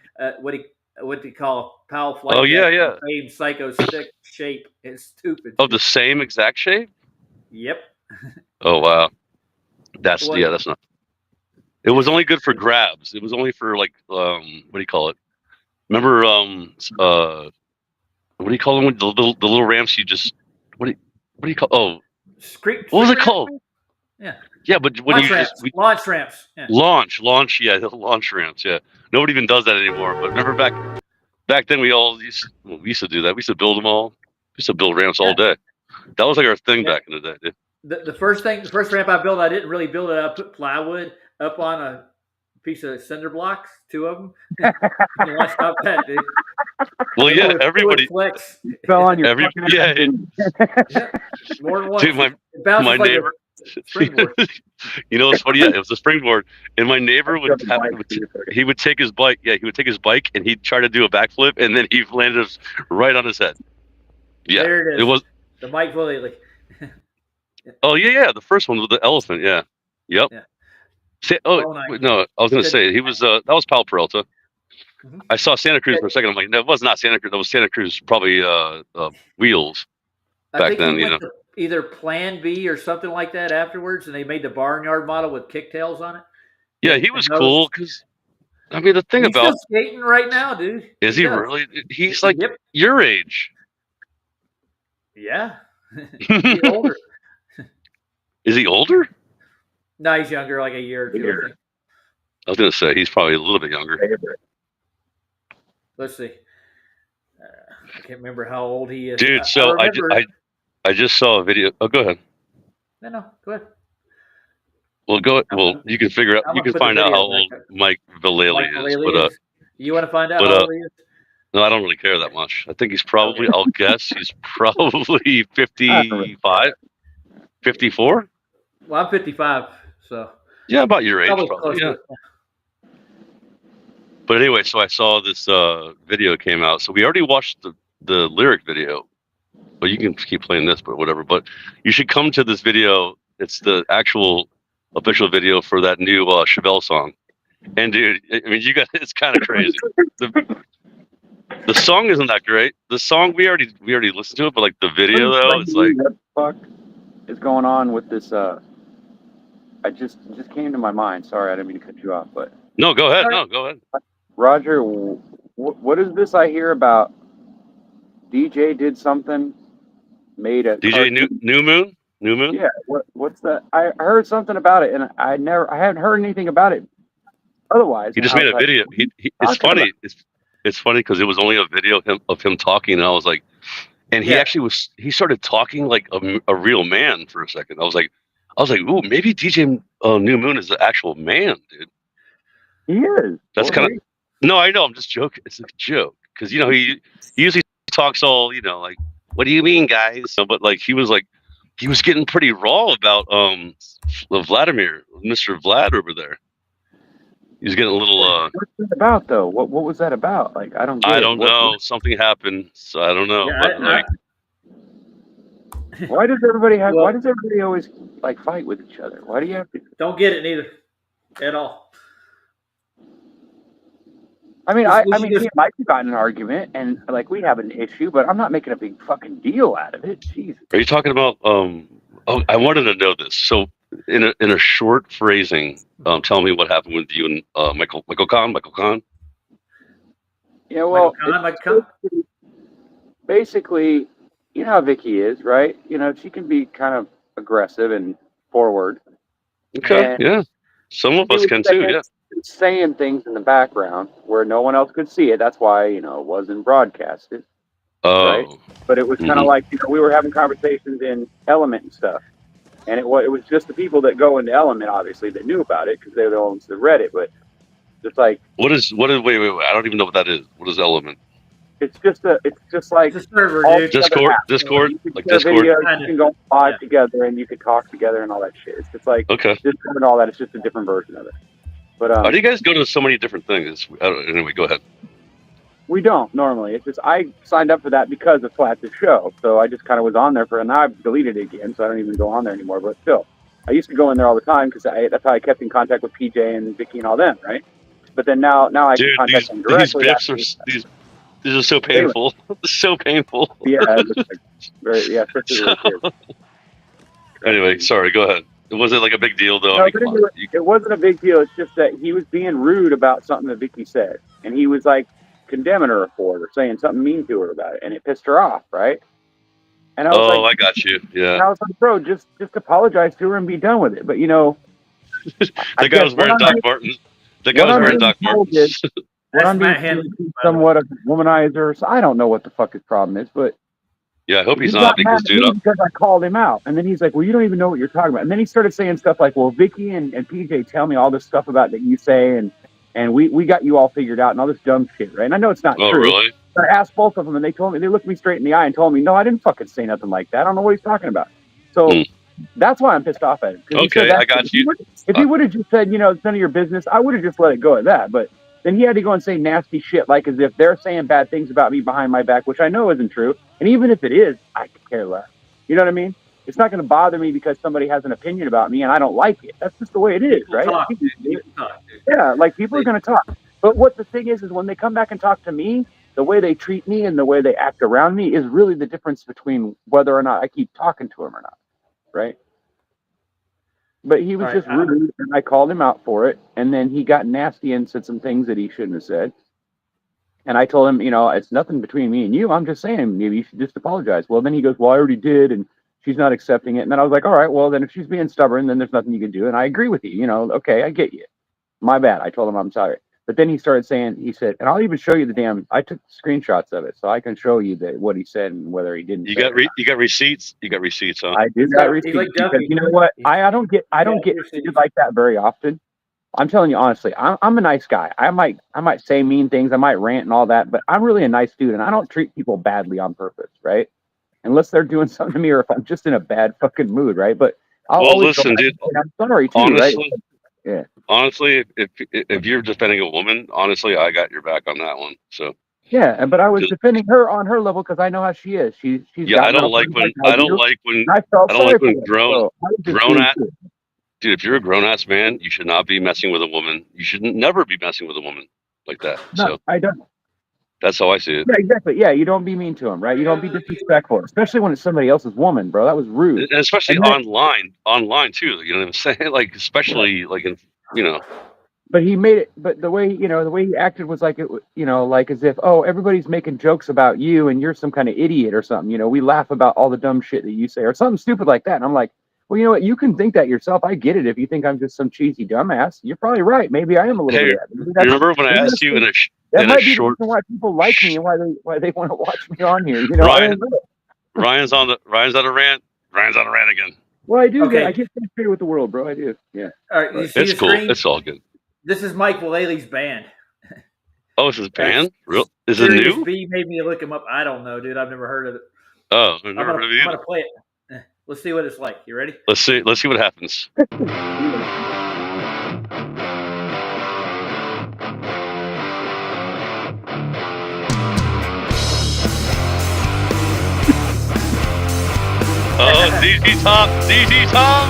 what they call Powell Flight. Oh, yeah, yeah. The same Psycho Stick shape. It's stupid. Oh, the same exact shape? Yep. Oh, wow. That's Well, that's not. It was only good for grabs. It was only for like what do you call it? Remember what do you call them with the little ramps? You just what do you call? Oh, what was it called? Yeah. Yeah, but when Launch you ramps. just Launch ramps. Yeah. launch, yeah, the launch ramps, yeah. Nobody even does that anymore. But remember back then we used to do that. We used to build them all. We used to build ramps all day. That was like our thing back in the day, dude. The first ramp I built, I didn't really build it. I put plywood up on a piece of cinder blocks, 2 of them. You want to stop that, dude? Well, yeah, It would everybody flex. Fell on your More than once. Dude, It bounces my like a neighbor. springboard. You know what's funny? Yeah, it was a springboard, and my neighbor he would take his bike. Yeah, he would take his bike and he'd try to do a backflip, and then he landed us right on his head. Yeah, There it is. it was. The Mike Foley. Oh yeah, the first one with the elephant. Yeah, yep. Yeah. Wait, no, I was gonna say he was. That was Powell Peralta. Mhm. I saw Santa Cruz for a second. I'm like, no, it was not Santa Cruz. That was Santa Cruz, probably Wheels I back think then. he You know. went to either Plan B or something like that afterwards, and they made the barnyard model with kicktails on it. Yeah, he was those- cool because. I mean, the thing He's about still skating right now, dude. is he does. really? He's like Yep. your age. Yeah. He's older. Is he older? No, he's younger, like a year or 2. I think. I was gonna say he's probably a little bit younger. Let's see. I can't remember how old he is. Dude, so I just saw a video. Oh, go ahead. No, go ahead. Well, you can figure out. I'm You gonna can put find the out video how old back up. Mike Vallely Mike is. Vallely But is. You want to find out but, how old he is? no, I don't really care that much. I think he's probably. I'll guess he's probably 55, 54. Well, I'm 55, so Yeah, about your age, probably probably. close Yeah. to it. But anyway, so I saw this video came out. So we already watched the lyric video. Well, you can keep playing this, but whatever. But you should come to this video. It's the actual official video for that new Chevelle song. And dude, I mean, it's kind of crazy. The song isn't that great. The song we already listened to it, but like the video though, it's like what the fuck is going on with this? I just came to my mind. Sorry, I didn't mean to cut you off, but no, go ahead. No, go ahead. Roger, what is this I hear about? DJ did something, made a DJ New Moon. Yeah, what's that? I heard something about it, and I hadn't heard anything about it. Otherwise, He just made a video. It's funny. It's funny because it was only a video of him talking, and I was like, and he actually was. He started talking like a real man for a second. I was like, ooh, maybe DJ New Moon is the actual man, dude. He is. That's kind of. No, I know. I'm just joking. It's a joke. because he usually talks all like, what do you mean, guys? But like he was getting pretty raw about Vladimir, Mr. Vlad over there. He was getting a little. What's that about though? What was that about? Like I don't get I it. don't know. Something happened, so I don't know. Yeah, but like, why does everybody have? Why does everybody always like fight with each other? Why do you have to? Don't get it neither, at all. I mean, me and Mike got in an argument, and like we have an issue, but I'm not making a big fucking deal out of it. Jesus. are you talking about? Oh, I wanted to know this. So, in a short phrasing, tell me what happened with you and Michael Kahn. Yeah, well, Michael Kahn? Basically, you know how Vicky is, right? She can be kind of aggressive and forward. Okay, yeah. Some of us can too, yeah. Saying things in the background where no one else could see it. That's why, it wasn't broadcasted. Oh. Right? But it was kind of like, we were having conversations in Element and stuff. And it was just the people that go into Element, obviously, that knew about it because they're the ones that read it. But just like. Wait, I don't even know what that is. What is Element? It's just like it's a server, dude. Discord, like Discord. Discord. You can go live together and you can talk together and all that shit. It's just like Discord and all that. It's just a different version of it. But how do you guys go to so many different things? Anyway, go ahead. We don't normally. It's just I signed up for that because of Flats' show, so I just kind of was on there and now I've deleted it again, so I don't even go on there anymore. But still, I used to go in there all the time because that's how I kept in contact with PJ and Vicky and all them, right? But then now I can contact them directly. These are so painful. So painful. Yeah, especially anyway, sorry. Go ahead. Was it like a big deal though? No, it wasn't a big deal. It's just that he was being rude about something that Vicky said, and he was like condemning her for it or saying something mean to her about it, and it pissed her off, right? And I was I got you. Yeah. And I was like, bro, just apologize to her and be done with it. But the guy was wearing Doc Martens. The guy was wearing Doc Martens. What I'm being somewhat of a womanizer, so I don't know what the fuck his problem is, but yeah, I hope he's not because because I called him out, and then he's like, "Well, you don't even know what you're talking about." And then he started saying stuff like, "Well, Vicky and PJ tell me all this stuff about that you say, and we got you all figured out, and all this dumb shit, right?" And I know it's not true. Really? But I asked both of them, and they looked me straight in the eye and told me, "No, I didn't fucking say nothing like that. I don't know what he's talking about." So that's why I'm pissed off at him. Okay, I got you. If he would have just said, it's none of your business, I would have just let it go at that. But then he had to go and say nasty shit, like as if they're saying bad things about me behind my back, which I know isn't true. And even if it is, I could care less. You know what I mean? It's not going to bother me because somebody has an opinion about me and I don't like it. That's just the way it is, right? Yeah, like people are going to talk. But what the thing is when they come back and talk to me, the way they treat me and the way they act around me is really the difference between whether or not I keep talking to him or not, right? But he was just rude, and I called him out for it, and then he got nasty and said some things that he shouldn't have said. And I told him, it's nothing between me and you. I'm just saying, maybe you should just apologize. Well, then he goes, well, I already did, and she's not accepting it. And then I was like, all right, well, then if she's being stubborn, then there's nothing you can do. And I agree with you, okay, I get you. My bad. I told him I'm sorry. But then he started saying, he said, and I'll even show you I took screenshots of it, so I can show you what he said and whether he didn't. You got receipts? You got receipts, huh? I did got receipts because you know what? I don't get treated like that very often. I'm telling you honestly, I'm a nice guy. I might say mean things, I might rant and all that, but I'm really a nice dude, and I don't treat people badly on purpose, right? Unless they're doing something to me or if I'm just in a bad fucking mood, right? But listen, dude. I'm sorry too, honestly, right? Yeah. Honestly, if you're defending a woman, honestly, I got your back on that one. So. Yeah, but I was defending her on her level because I know how she is. She's. Yeah, I don't like when grown ass. Dude, if you're a grown ass man, you should not be messing with a woman. You should never be messing with a woman like that. No, so I don't. That's how I see it. Yeah, exactly. Yeah, you don't be mean to him, right? You don't be disrespectful, especially when it's somebody else's woman, bro. That was rude. And especially online too. You know what I'm saying? Like, especially like in, But he made it. But the way he acted was like like as if, oh, everybody's making jokes about you and you're some kind of idiot or something. We laugh about all the dumb shit that you say or something stupid like that. And I'm like, well, you know what? You can think that yourself. I get it. If you think I'm just some cheesy dumbass, you're probably right. Maybe I am a little bit. You remember when I asked you that might be the reason why people like me and why they want to watch me on here. Ryan's on a rant. Ryan's on a rant again. Well, I do. Okay. I get frustrated with the world, bro. I do. Yeah. All right. You see it's the cool. screen? It's all good. This is Mike Wallaley's band. Oh, it's his band? Real? Is it Sirius new? B made me look him up. I don't know, dude. I've never heard of it. Oh, I've I'm never gonna, heard of I'm it gonna either. play it. Let's see what it's like. You ready? Let's see what happens. Oh, ZZ Top, ZZ Top.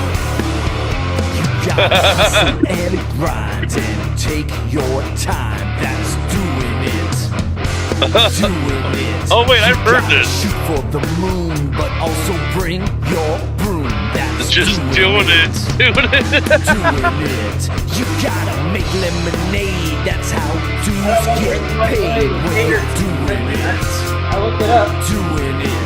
Hustle and grind and take your time. That's doing it. Doing it. Oh wait, I've heard this. Shoot for the moon, but also bring your broom. That's just doing it. Doing it. Doing it. You gotta make lemonade. That's how dudes get paid when you're doing it. I looked it up. Doing it.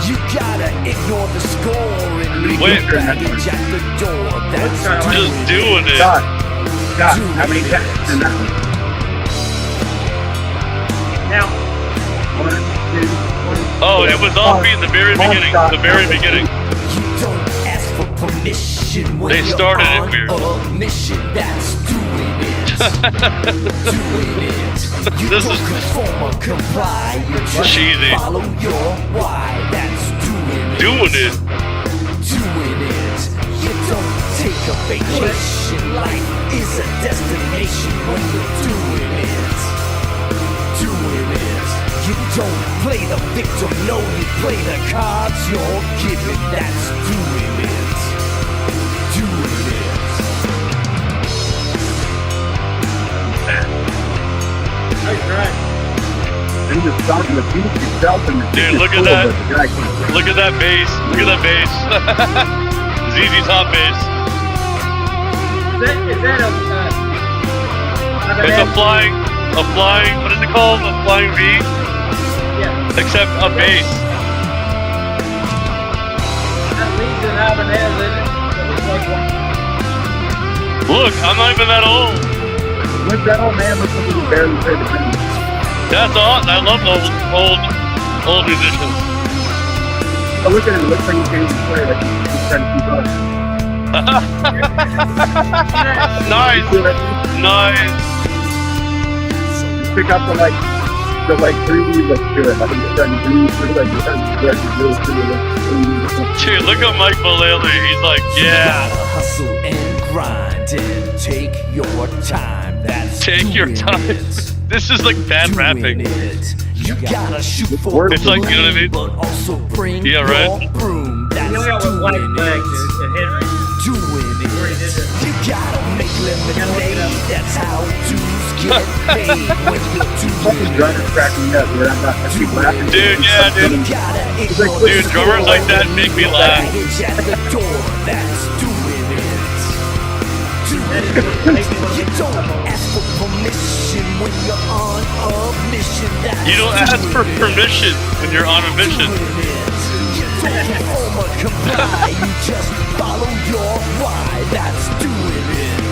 You gotta ignore the score and leave Wait. your baggage at the door. That's Just doing it. Scott, how many texts in that one? Now, Oh, it was off beat in the very beginning. The very beginning. You don't ask for permission when They you're started it on weird. a mission. That's doing it. Doing it. You This don't is conform or comply. You just cheesy. follow your why. That's doing it. Doing it. Doing it. You don't take a vacation. Life is a destination when you're doing it. Doing it. You don't play the victim, no, you play the cards you're given. That's doing it. Doing it. nice try. And just talking to people yourself and Dude, look at that. Look at that bass. Look at that bass. ZZ Top bass. Is that It's a flying, what is it called? A flying V? Yeah. Except a bass. That leads an Ibanez in it. It looks like one. Look, I'm not even that old. Look, that old man looks like he can barely play the drums. That's awesome. I love old musicians. Oh, look at him. It looks like he can't even play. Like he's trying to keep up. Nice. Nice. Pick up the 3D look to it. I think it's starting to breathe. It's like it's starting to really Dude, look at Mike Mullally. He's like, yeah. Hustle and grind and take your time. That's Take your doing time. it. This is like bad rapping. You gotta shoot for It's like, you know what I mean? but also bring Yeah, right? your broom. That's You only got one white flag, dude. And Henry. doing it. You gotta make lemonade. That's how dudes get paid when you're fucking drummer's cracking me up, dude. I'm not keep laughing. Dude, yeah, dude. Dude, drummers like that make me laugh. at the door. That's doing it. You don't ask for permission when you're on a mission. That's You don't ask for doing it. permission when you're on a mission. You don't conform or comply. You just follow your why. That's doing it.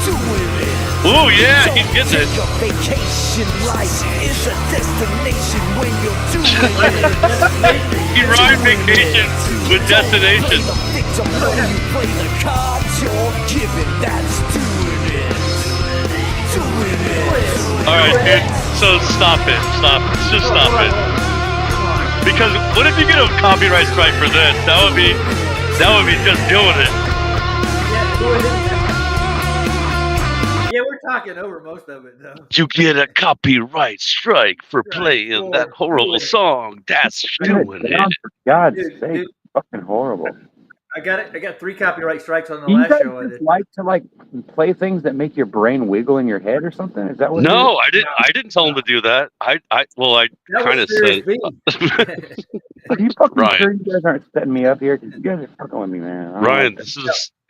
Doing it. Ooh, yeah, he's getting it. Take a vacation. Life is a destination when you're doing it. He rhymed vacation with destination. Play the victim, no, you play the cards you're given. That's doing it. Doing it. Alright, dude. So stop it. Stop it. Just stop it. Because what if you get a copyright strike for this? That would be just doing it. Yeah, we're talking over most of it, though. You get a copyright strike for playing that horrible song. That's doing it. For God's Dude, sake, dude. fucking horrible. I got 3 copyright strikes on the Do you last guys show I just did. like to play things that make your brain wiggle in your head or something? Is that what? No, I didn't tell him to do that. I That kind of was Sirius said. B. Are you fucking Ryan. sure you guys aren't setting me up here? 'Cause you guys are fucking with me, man. I don't Ryan, like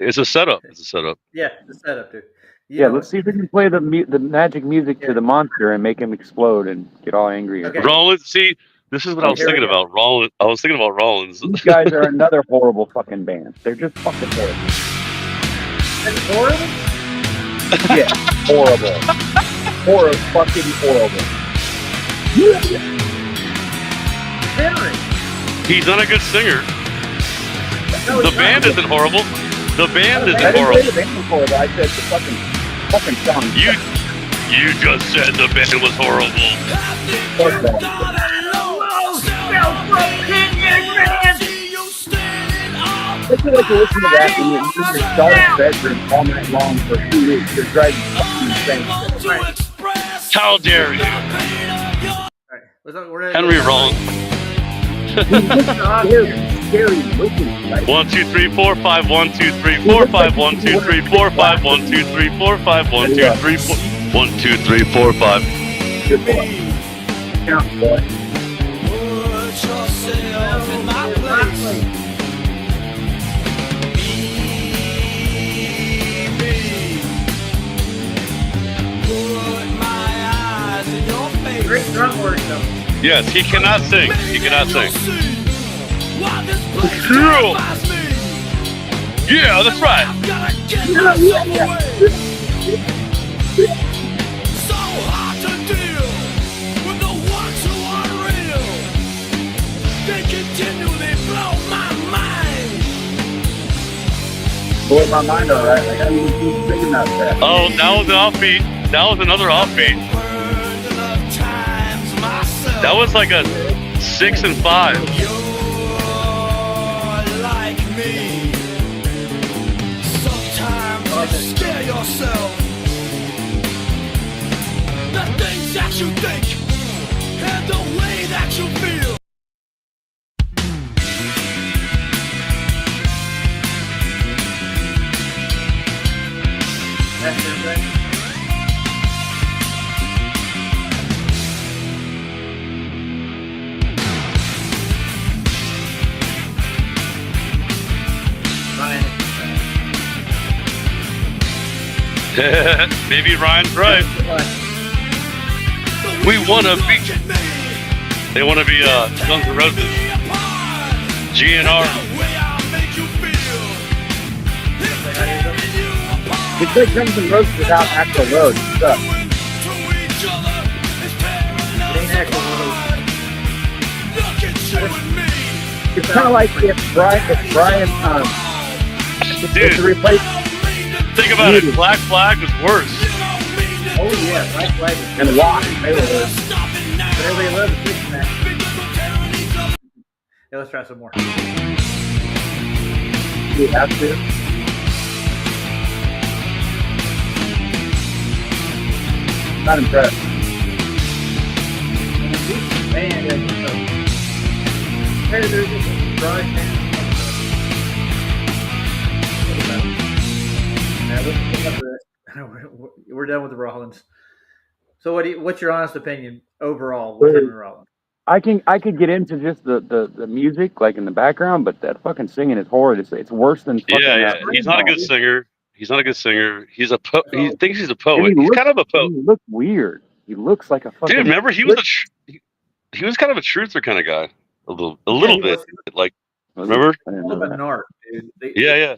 it's a setup. It's a setup. Yeah, the setup, dude. Yeah, let's see if we can play the magic music to the monster and make him explode and get all angry. Okay. Rollins, see, this is what I was Here we thinking go. about. Rollins. I was thinking about Rollins. These guys are another horrible fucking band. They're just fucking horrible. That's horrible? Yeah, horrible. Fucking horrible. Henry. He's not a good singer. No, The it's band not. isn't horrible. The band I isn't didn't say horrible. the band was horrible. I said the fucking song. You just said the band was horrible. Fuck that. I feel like you listen to that and you're in your daughter's bedroom all night long for 2 weeks. You're driving fucking insane. How dare you? We're Henry wrong. Scary looking. Like, 1, 2, 3, 4, 5, 1, 2, 3, 4, 5, 1, 2, 3, 4, 5, 1, 2, 3, 4, 5, 1, 2, 3, 4, 1, 2, 3, 4, 5. good boy. Count, boy. Put yourself in my place. Great drum work, though. Yes, he cannot sing. He cannot sing. Yeah, that's right. So hard to deal with the ones who are real. They continually blow my mind. Blow my mind, all right. Like, I didn't even keep thinking about that. Oh, that was an offbeat. That was another offbeat. That was like a 6 and 5. You're like me. Sometimes you scare yourself. The things that you think and the way that you feel. That's your thing. Maybe Ryan's right. We wanna be. They wanna be Guns N' Roses. GNR. It's like Guns N' Roses without actual roads. It sucks. It's kind of like if Brian Dude, to replace. think about it. Black Flag was worse. Oh yeah, Black Flag. And why? But everybody loves the Six Man. Yeah, let's try some more. You have to. Not impressed. Man, there's a broadcast. We're done with the Rollins. So what's your honest opinion overall with Henry Rollins? I could get into just the music like in the background, but that fucking singing is horrid. It's worse than fucking Yeah. He's not a good singer. He's not a good singer. He's a he thinks he's a poet. He's kind of a poet. He looks weird. He looks like a fucking. Dude, remember he was he was kind of a truther kind of guy. A little bit. Like, remember? An art, dude. Yeah.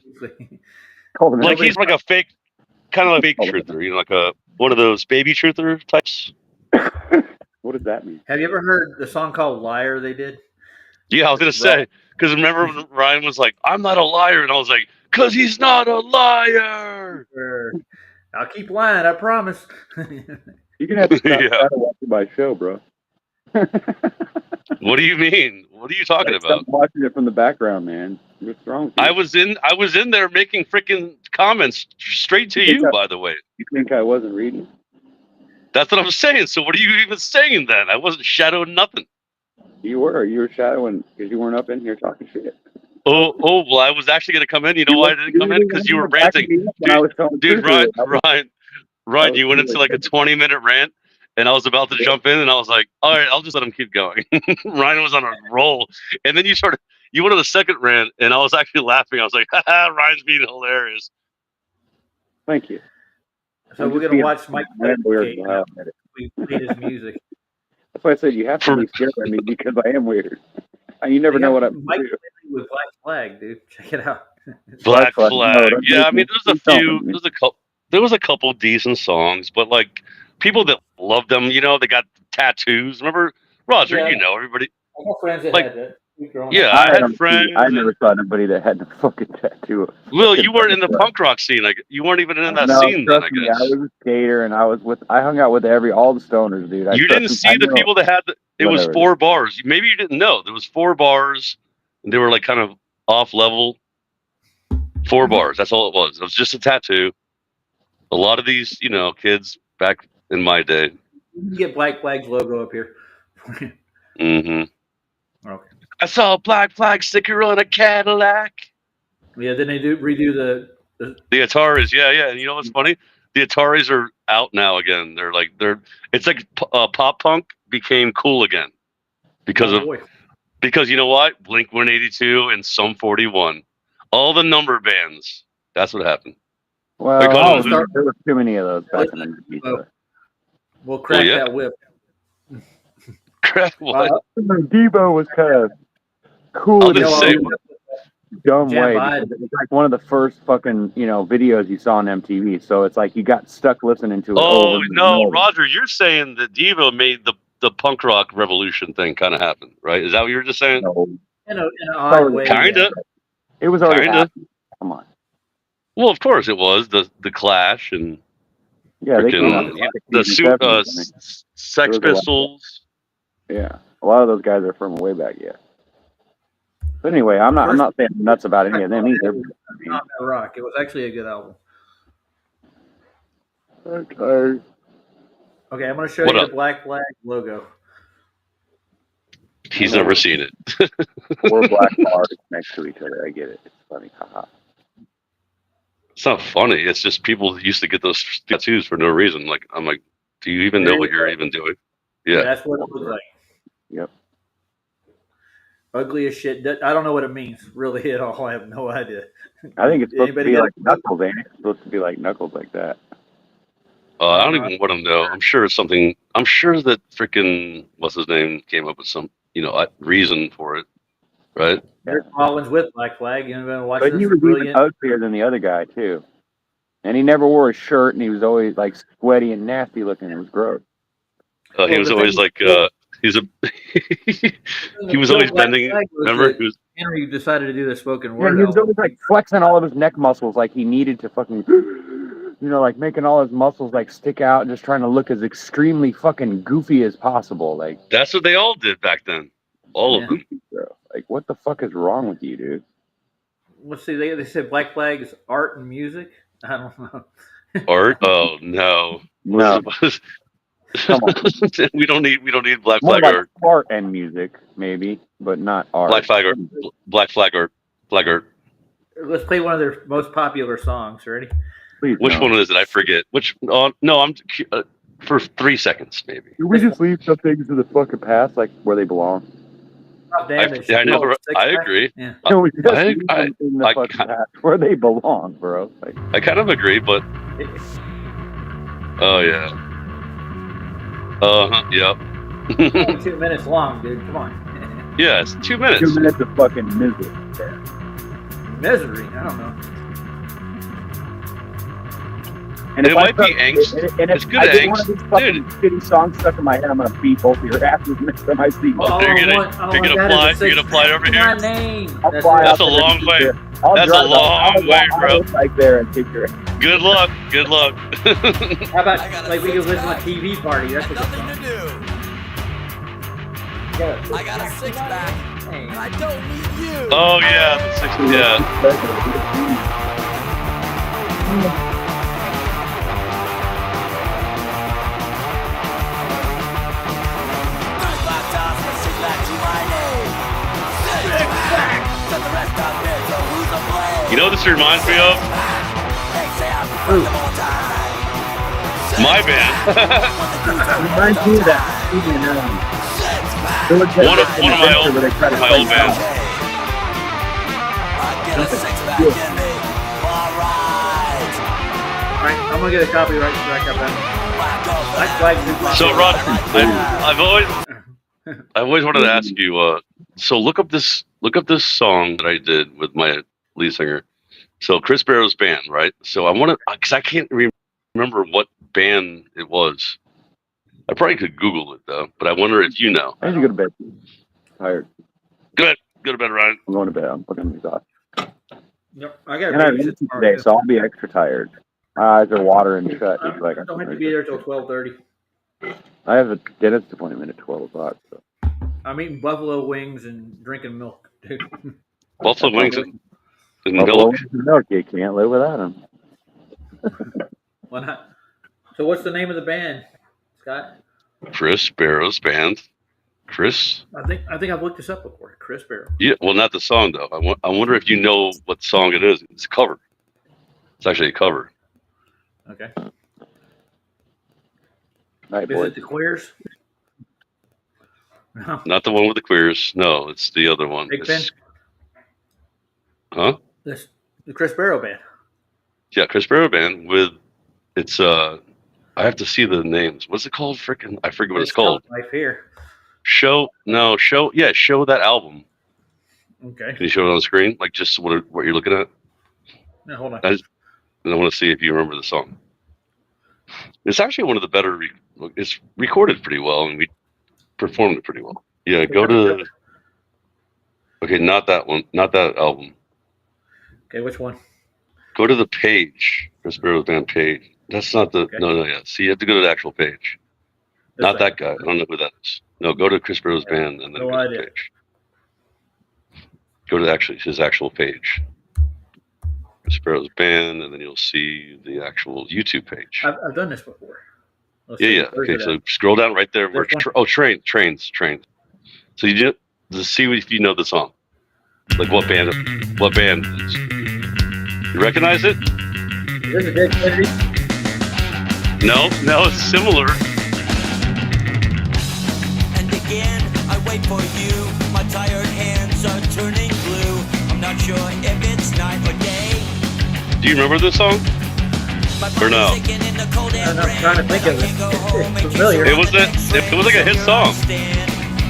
Like he's like a fake, kind of a fake truther. You know, like one of those baby truther types. What does that mean? Have you ever heard the song called "Liar"? They did. Yeah, I was gonna say, because remember Ryan was like, "I'm not a liar," and I was like, "Cause he's not a liar." I'll keep lying, I promise. You're gonna have to stop watching my show, bro. What do you mean? What are you talking about? Stop watching it from the background, man. What's wrong with you? I was in there making freaking comments straight to you, by the way. You think I wasn't reading? That's what I'm saying. So what are you even saying then? I wasn't shadowing nothing. You were shadowing because you weren't up in here talking shit. Oh, well, I was actually going to come in. You know why I didn't come in? Because you were ranting. Dude, Ryan, you went into like a 20-minute rant, and I was about to jump in, and I was like, all right, I'll just let him keep going. Ryan was on a roll. And then you went on the second rant, and I was actually laughing. I was like, haha, Ryan's being hilarious. Thank you. So we're going to watch Mike play his music. That's why I said you have to be scared of me because I am weird. You never know what I'm Mike with Black Flag, dude. Check it out. Black Flag. No, yeah, I mean, there was a couple decent songs, but like people that loved them, you know, they got tattoos. Remember, Roger? Yeah. You know, everybody. I got friends that like, had that. growing Yeah, up. I had never- friends. I never saw anybody that had a fucking tattoo. Will, you weren't in the punk rock scene. Like, you weren't even in that No, scene then, I trust me, guess. I was a skater, and I hung out with all the stoners, dude. You didn't see the people that had it was Whatever. 4 bars. Maybe you didn't know. There was 4 bars, and they were like kind of off level. 4 bars. That's all it was. It was just a tattoo. A lot of these, kids back in my day. You can get Black Flag's logo up here. Mm-hmm. Okay. I saw a Black Flag sticker on a Cadillac. Yeah, then they redo the The Ataris, yeah. And you know what's funny? The Ataris are out now again. It's like pop punk became cool again because you know what? Blink 182 and Sum 41, all the number bands. That's what happened. Well, there were too many of those back in the day. We'll crack that whip. Crack what? Devo was kind of cool I'll in just a say, dumb way. Vibe. Because it's like one of the first fucking videos you saw on MTV. So it's like you got stuck listening to it. oh over and no, over. Roger, you're saying that Devo made the punk rock revolution thing kind of happen, right? Is that what you were just saying? No. In an odd way. Kinda. It was already Kinda. happening. Come on. Well, of course it was the Clash and Yeah, they came frickin' out with the the 70s, Sex There was a lot. Pistols. Yeah, a lot of those guys are from way back yet. But anyway, I'm not saying nuts about any of them either. Not that rock. It was actually a good album. Okay. Okay, I'm going to show What you up? the Black Flag logo. He's never seen it. We're black bars next to each other. I get it. It's funny. Haha. It's not funny. It's just people used to get those tattoos for no reason. Like, I'm like, do you even know what you're even doing? Yeah. That's what it looks like. Yep. Ugly as shit. I don't know what it means, really, at all. I have no idea. I think it's supposed Anybody to be got like knuckles, ain't it? It's supposed to be like knuckles like that. I don't even want to know. I'm sure it's something. I'm sure that freaking what's his name came up with some reason for it, right? Rick Rollins with Black Flag. You know, watch But this he was even brilliant. uglier than the other guy too, and he never wore a shirt, and he was always like sweaty and nasty looking. It was gross. He was always like he's a he was always Black bending. Flag was Remember? that He was, Henry decided to do the spoken Yeah, word. he was album. always like flexing all of his neck muscles, like he needed to fucking, like making all his muscles like stick out, and just trying to look as extremely fucking goofy as possible. Like that's what they all did back then. All of them. bro, like what the fuck is wrong with you, dude? Let's see. They said Black Flag is art and music. I don't know. Art? Oh no. No. Come on. we don't need Black More Flag like art. art and music, maybe, but not art. Black Flag art. Black Flag art. Flag art. Let's play one of their most popular songs. Ready? Please, Which no. one is it? I forget. Which? No, I'm for 3 seconds maybe. Can we just leave some things in the fucking past, like where they belong? I know. I agree. Yeah. Can we just I- leave I- them in the I fucking ki- past where they belong, bro? Like, I kind of agree, but oh yeah. Yep. It's only 2 minutes long, dude. Come on. Yeah, it's 2 minutes. 2 minutes of fucking misery. Misery. I don't know. And It if I might be start- angst. And It's if good I get one of angst. these fucking shitty songs stuck in my head, I'm gonna beat both of your asses next time I see you. All You're I gonna- want- all you're I gonna want fly- is a you're gonna fly over six- here? My name. I'll That's fly it. That's out a there long and way. take your- I'll That's a drive long way, bro. Like there and take your. Good luck. Good luck. How about like we could listen to a TV party? That's a good song. I got a six pack. I don't need you. Oh yeah, the 60, yeah. You know what this reminds me of? My band. Reminds me of that. one of my old bands. All right, I'm gonna get a copyright strike up that. Black Flag is popular. So Roger, I've always wanted to ask you. So look up this song that I did with my lead singer. So Chris Barrow's band, right? So I want to, because I can't remember what band it was. I probably could Google it though, but I wonder if you know. I need to go to bed. Tired. Good. Go to bed, Ryan. I'm going to bed. I'm fucking exhausted. Yep, I got And I to raced today, so I'll be extra tired. My eyes are watering shut. I Like, don't have to be there till 12:30. I have a dentist appointment at 12 o'clock. So. I'm eating buffalo wings and drinking milk, dude. Buffalo wings and Buffalo milk. wings and milk. You can't live without them. Why not? So what's the name of the band, Scott? Chris Barrow's band. Chris. I think I've looked this up before. Chris Barrow. Yeah, well, not the song though. I wonder if you know what song it is. It's a cover. It's actually a cover. Okay. Night, Is boys. it the Queers? No. Not the one with the queers. No, it's the other one. Big Ben? Huh? This the Chris Barrow band. Yeah, Chris Barrow band with it's I have to see the names. What's it called? Freaking I forget what it's called. Life here. Show that album. Okay. Can you show it on the screen? Like just what you're looking at? No, hold on. I want to see if you remember the song. It's actually one of the better. It's recorded pretty well, and we performed it pretty well. Yeah, go to. Okay, not that one. Not that album. Okay, which one? Go to the page. Chris Barrow's band page. That's not the. Okay. No. Yeah. See, you have to go to the actual page. Not that guy. I don't know who that is. No, go to Chris Barrow's band and then No go to the idea. page. Go to his actual page. Chris Barrow's band, and then you'll see the actual YouTube page. I've done this before. Let's Yeah, see, yeah. where's Okay, it so at? scroll down right there. Where This one? trains. So you just see if you know the song. Like what band it is. You recognize it? Is this a Dead Kennedy? No, it's similar. And again, I wait for you. My tired hands are turning blue. I'm not sure if it's night or day. Do you remember this song? Or no? I'm trying to think of it. It's familiar. It was like a hit song.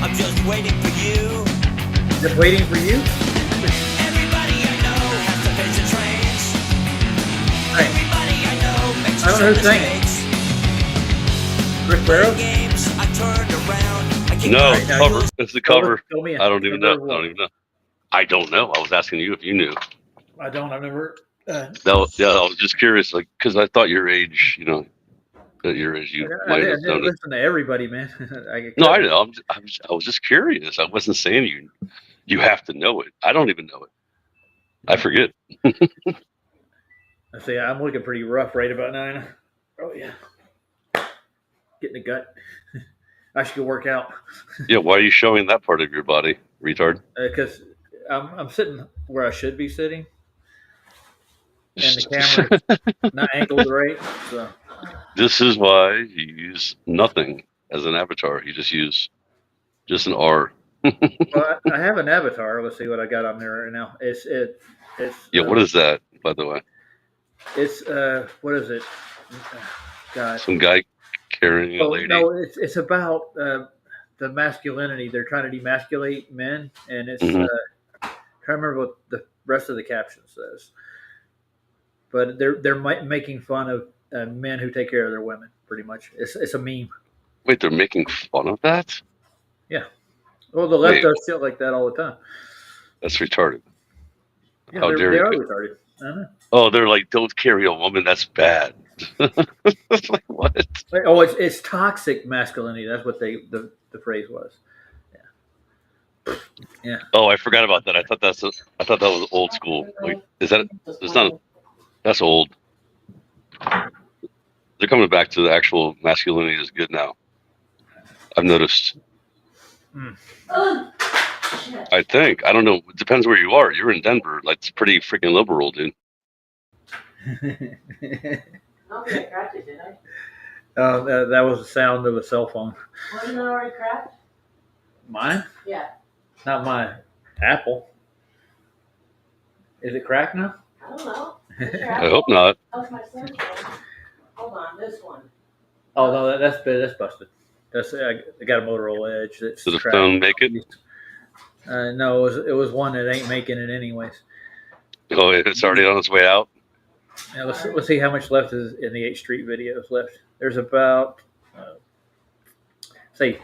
I'm just waiting for you. Just waiting for you? Everybody I know has to face the trains. Right. Everybody I know makes I don't know who's some singing. mistakes. Chris Barrow? Games, I turned around. I can't No, find cover. It's the cover. Fill me in. I don't even know. Remember what? I don't know. I was asking you if you knew. I've never. I was just curious, like, because I thought your age, at your age you I might have didn't done it. listen to everybody, man. No, I know. I was just curious. I wasn't saying you have to know it. I don't even know it. I forget. I say I'm looking pretty rough right about now. Oh yeah, getting the gut. I should go work out Yeah, why are you showing that part of your body, retard? because I'm sitting where I should be sitting, and the camera not angled right. So This is why you use nothing as an avatar. You just use just an R. well, I have an avatar. Let's see what I got on there right now. It's Yeah, what is that, by the way? It's what is it? God. Some guy carrying a lady. No, it's about the masculinity. They're trying to demasculate men, and it's Mhm. trying to remember what the rest of the caption says. But they're making fun of men who take care of their women. Pretty much, it's a meme. Wait, they're making fun of that? Yeah. Well, the left Wait. does shit like that all the time. That's retarded. Yeah, How they dare are you? retarded. I know. Oh, they're like, don't carry a woman. That's bad. It's like, what? Oh, it's toxic masculinity. That's what the phrase was. Yeah. Oh, I forgot about that. I thought that was old school. Wait, is that? It's not. That's old. They're coming back to the actual masculinity is good now. I've noticed. I think. I don't know. It depends where you are. You're in Denver. Like, it's pretty freaking liberal, dude. I don't think I cracked it, did I? That was the sound of a cell phone. Wasn't it already cracked? Mine? Yeah. Not my Apple. Is it cracked now? I don't know. I hope not. How's my Samsung? Hold on, this one. Oh no, that's busted. That's I got a Motorola Edge. That's Does the cracked. phone make it? No, it was one that ain't making it anyways. Oh, it's already on its way out. Now let's see how much left is in the 8th Street videos left. There's about say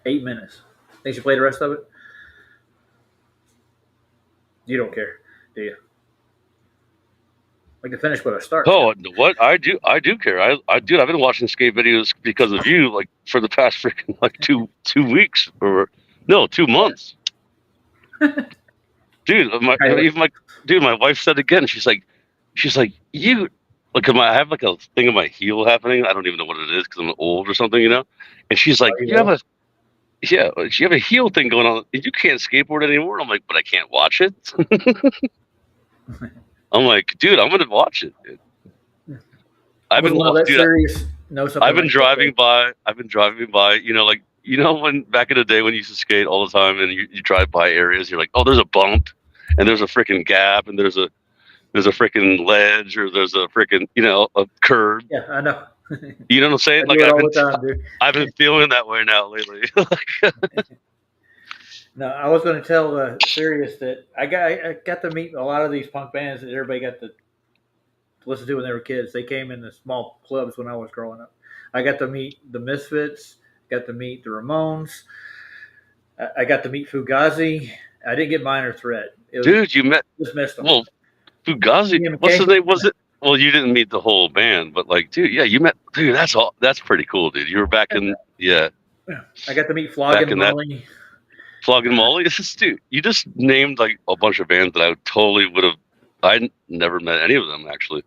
8 minutes. Think you play the rest of it? You don't care, do you? Like to finish with a start. Oh, what? I do care. Dude, I've been watching skate videos because of you, like for the past freaking like two weeks or no, 2 months. Dude, my wife said again. She's like, you. Look, I have like a thing in my heel happening. I don't even know what it is because I'm old or something, you know. And she's like, you have a heel thing going on. You can't skateboard anymore. I'm like, but I can't watch it. I'm like, dude, I'm gonna watch it. Dude. I've been driving by. You know, like when back in the day when you used to skate all the time, and you drive by areas, you're like, oh, there's a bump, and there's a freaking gap, and there's a freaking ledge, or there's a freaking a curb. Yeah, I know. You know what I'm saying? Like I've been feeling that way now lately. No, I was going to tell Sirius that I got to meet a lot of these punk bands that everybody got to listen to when they were kids. They came in the small clubs when I was growing up. I got to meet the Misfits, got to meet the Ramones. I got to meet Fugazi. I didn't get Minor Threat. Dude, you met. Just missed them. Well, Fugazi. What's his name? Was it? Well, you didn't meet the whole band, but like, dude, yeah, you met. Dude, that's all. That's pretty cool, dude. You were back in. Yeah. I got to meet Flogging Molly. Flogging Molly. Dude, you just named like a bunch of bands that I totally would have. I never met any of them actually.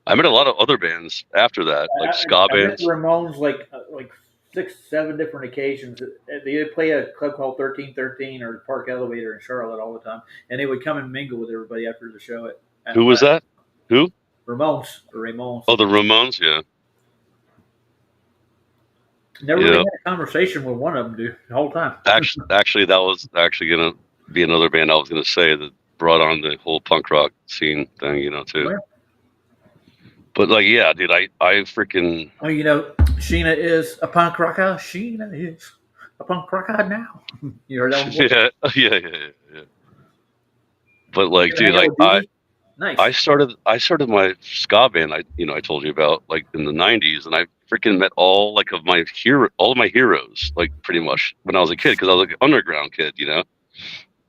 I met a lot of other bands after that, like ska bands. I met Ramones like 6-7 different occasions. They play a club called 1313 or Park Elevator in Charlotte all the time, and they would come and mingle with everybody after the show. Who was that? Who? Ramones. Oh, the Ramones, yeah. Never really had a conversation with one of them, dude, the whole time. Actually, that was actually going to be another band I was going to say that brought on the whole punk rock scene thing, too. Oh, yeah. But, like, yeah, dude, I freaking... Oh, Sheena is a punk rocker. Sheena is a punk rocker now. You heard that one? Yeah. But, like, dude, like, nice. I started my ska band. I told you about like in the '90s, and I freaking met all of my heroes, like pretty much when I was a kid, because I was like an underground kid, I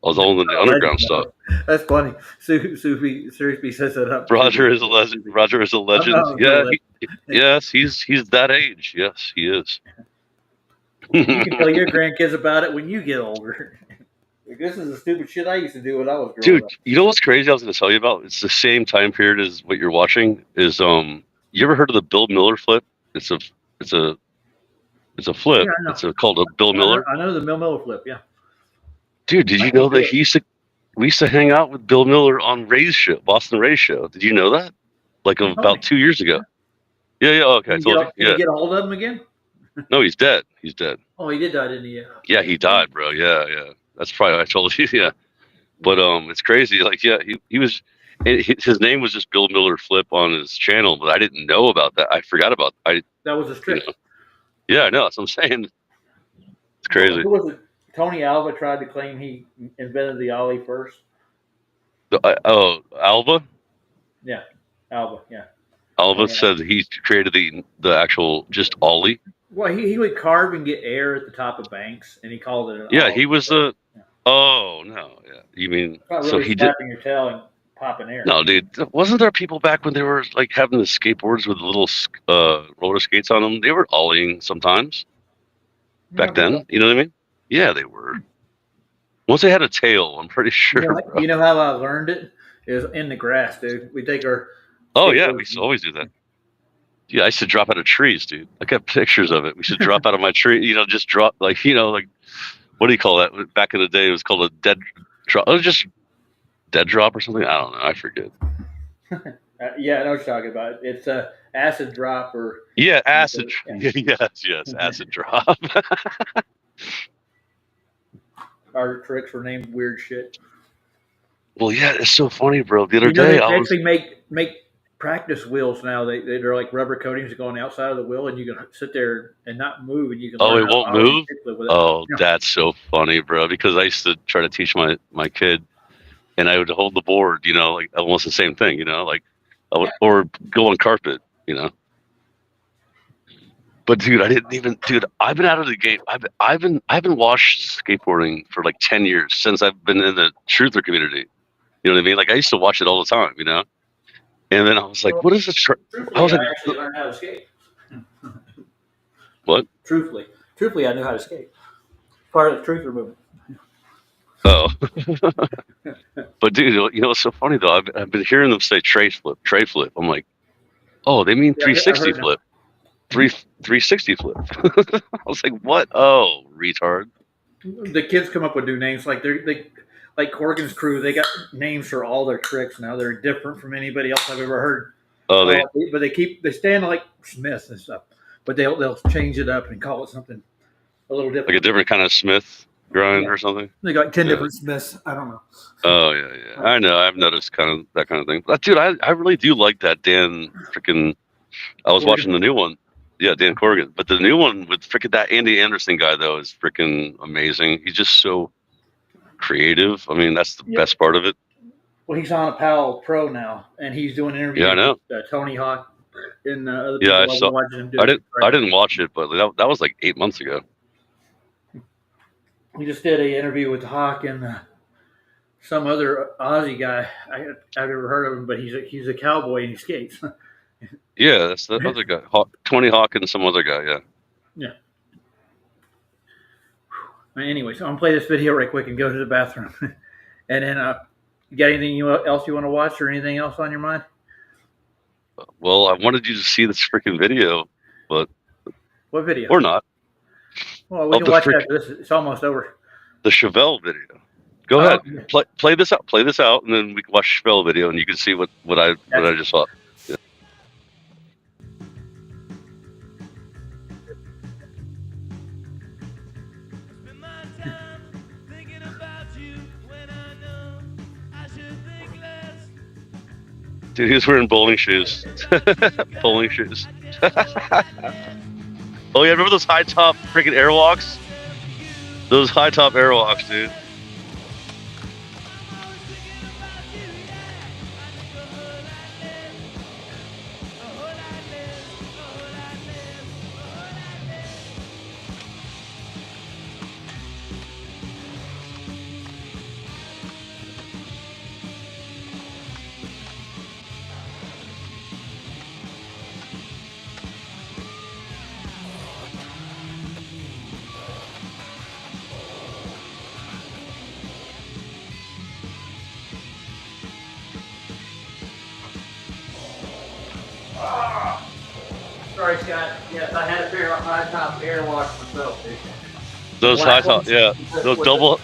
was all in the underground stuff. That's funny. Seriously says that up. Roger is a legend. Yes, he's that age. Yes, he is. You can tell your grandkids about it when you get older. This is the stupid shit I used to do when I was growing up. Dude, you know what's crazy I was going to tell you about? It's the same time period as what you're watching. Is you ever heard of the Bill Miller flip? It's a flip. Yeah, it's called a Bill Miller. I know the Bill Miller flip, yeah. Dude, did you know that we used to hang out with Bill Miller on Ray's show, Boston Ray's show? Did you know that? Like about 2 years ago. Yeah, okay. I told you. Did you get a hold of him again? No, he's dead. Oh, he did die, didn't he? Yeah, he died, bro. Yeah. That's probably what I told you, yeah. But it's crazy. Like, yeah, he was. His name was just Bill Miller Flip on his channel, but I didn't know about that. I forgot about that. That was a trick. Yeah, I know. That's what I'm saying. It's crazy. Who was it? Tony Alva tried to claim he invented the ollie first. Alva? Yeah, Alva. Yeah. Alva said he created the actual just ollie. Well, he would carve and get air at the top of banks, and he called it an ollie. He was the. Yeah. Oh no! Yeah, you mean really so he did your tail and popping air? No, dude. Wasn't there people back when they were like having the skateboards with little roller skates on them? They were ollieing sometimes. Back then, you know what I mean? Yeah, they were. Once they had a tail, I'm pretty sure. You know how I learned it? It was in the grass, dude. We take our. Oh yeah, we used to always do that. Yeah, I used to drop out of trees, dude. I got pictures of it. We should drop out of my tree, just drop like what do you call that? Back in the day, it was called a dead drop. It was just dead drop or something. I don't know. I forget. Yeah, I know what you're talking about. It's a acid drop or. Yeah, acid. Yes, acid drop. Our tricks were named weird shit. Well, yeah, it's so funny, bro. The other day, they actually make practice wheels now. They're like rubber coatings that go on the outside of the wheel, and you can sit there and not move, and you can. Oh, it won't move. Oh, that's so funny, bro. Because I used to try to teach my kid, and I would hold the board, like almost the same thing, like, or go on carpet, But dude, I didn't even. Dude, I've been out of the game. I haven't watched skateboarding for like 10 years since I've been in the truther community. You know what I mean? Like I used to watch it all the time. You know. And then I was like, "What is this?" I was I like, actually learned how to skate. "What?" Truthfully, I knew how to skate. Part of the truther movement. Oh. But dude, you know what's so funny though? I've been hearing them say tray flip. I'm like, oh, they mean 360 flip. 360 flip. I was like, what? Oh, retard. The kids come up with new names like like Corgan's crew. They got names for all their tricks now. They're different from anybody else I've ever heard. Oh, but they stand like Smith and stuff, but they'll change it up and call it something a little different. Like a different kind of Smith grind or something. They got 10 different Smiths. I don't know. Oh yeah. I know. I've noticed that kind of thing. But dude, I really do like that Dan freaking. I was watching the new one. Yeah, Dan Corgan. But the new one with freaking that Andy Anderson guy though is freaking amazing. He's just so creative. I mean, that's the best part of it. Well, he's on a Powell Pro now, and he's doing interviews. Yeah, I know. With Tony Hawk and other people. Yeah, I've been watching him do I didn't watch it, but that was like 8 months ago. He just did an interview with Hawk and some other Aussie guy. I've never heard of him, but he's a cowboy and he skates. Yeah, that's the other guy, Tony Hawk and some other guy. Yeah. Yeah. Anyway, so I'm gonna play this video right quick and go to the bathroom, and then you got anything else you want to watch or anything else on your mind? Well, I wanted you to see this freaking video, but what video? Or not. Well, we can watch that. It's almost over. The Chevelle video. Go ahead, play this out. Play this out, and then we can watch Chevelle video, and you can see what I just saw. Yeah. Dude, he was wearing bowling shoes. Bowling shoes. Oh yeah, remember those high top freaking airwalks? Those high top airwalks, dude. Sorry, Scott. Yes, I had a pair of high top airwalks myself, dude. Those high top, yeah. Those double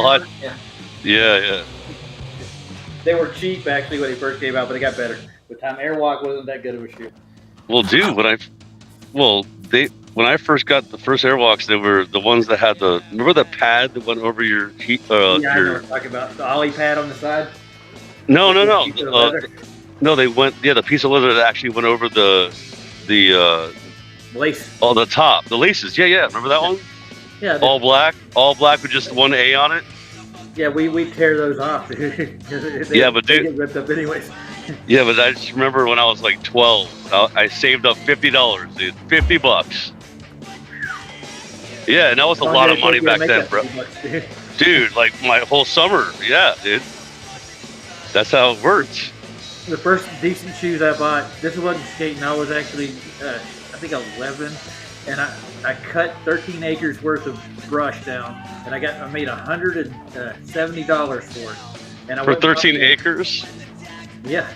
high. Yeah. Yeah. They were cheap actually when they first came out, but they got better. But time Airwalk wasn't that good of a shoe. Well, dude, when I first got the first Airwalks, they were the ones that had remember the pad that went over your heat? Yeah, I know what you're talking about. The ollie pad on the side? No. No, they went. Yeah, the piece of leather that actually went over the lace. Oh, the top, the laces. Yeah. Remember that one? Yeah. All black with just one A on it. Yeah, we tear those off. They get ripped up anyways. Yeah, but I just remember when I was like 12, I saved up $50, dude. $50. Yeah, and that was a lot of money back then, bro. Dude, like my whole summer. Yeah, dude. That's how it works. The first decent shoes I bought, this wasn't skating. I was actually, I think 11, and I cut 13 acres worth of brush down, and I made $170 for it. And I for 13 acres? Yeah.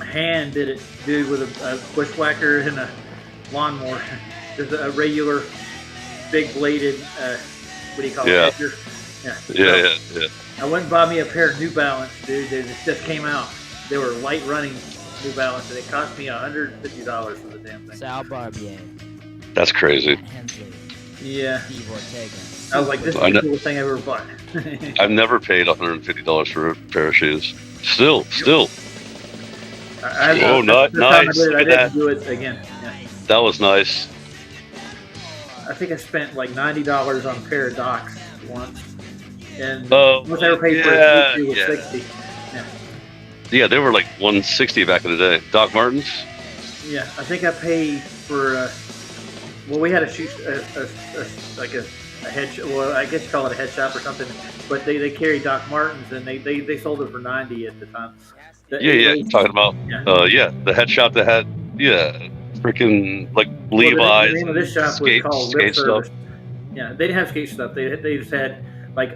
Hand did it, dude, with a bushwhacker and a lawnmower. There's a regular big bladed, what do you call it? Edger. Yeah. I went and bought me a pair of New Balance, dude. They just came out. They were light running New Balance, and it cost me $150 for the damn thing. Sal Barbier. That's crazy. Hensley. Yeah. Steve Ortega. I was like, this is the coolest thing I ever bought. I've never paid $150 for a pair of shoes. Still. Nice. I didn't do it again. Yeah. That was nice. I think I spent like $90 on a pair of Docs once. And once I ever paid for a shoe was $60. Yeah, they were like $160 back in the day. Doc Martens? Yeah, I think I paid for. Well, we had a shoot, like a head. Well, I guess you call it a head shop or something. But they carried Doc Martens, and they sold it for $90 at the time. Yeah, you're talking about the head shop that had freaking like Levi's. The name of this shop was called Lip skate Service. stuff. Yeah, they didn't have skate stuff. They just had like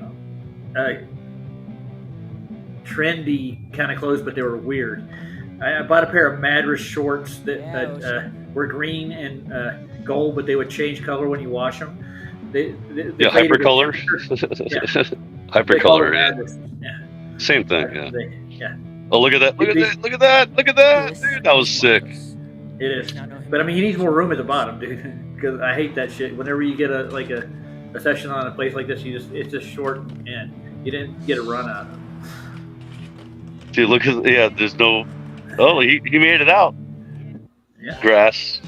trendy kind of clothes, but they were weird. I bought a pair of Madras shorts that were green and gold, but they would change color when you wash them. They Hypercolor. Hypercolor. Yeah. Same thing. Yeah. Yeah. Oh, look at that! Look at that! Look at that! Look at that! Dude, that was sick. It is. But I mean, he needs more room at the bottom, dude. Because I hate that shit. Whenever you get a session on a place like this, it's just short and you didn't get a run out of it. Dude, look at there's no. Oh, he made it out. Yeah. Grass.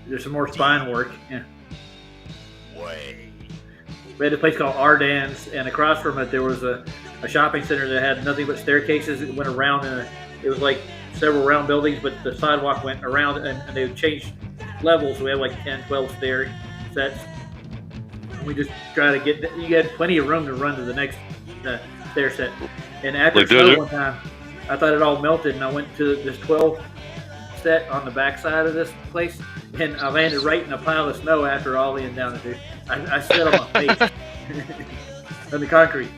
There's some more spine work. Yeah. We had a place called Ardennes, and across from it there was a shopping center that had nothing but staircases that went around, and it was like several round buildings, but the sidewalk went around, and they would change levels. We had like 10, 12 stair sets. And we just try to get. You had plenty of room to run to the next stair set. And after snow one time, I thought it all melted, and I went to this 12 set on the back side of this place, and I landed right in a pile of snow after ollieing down the dude. I sat on my face on the concrete.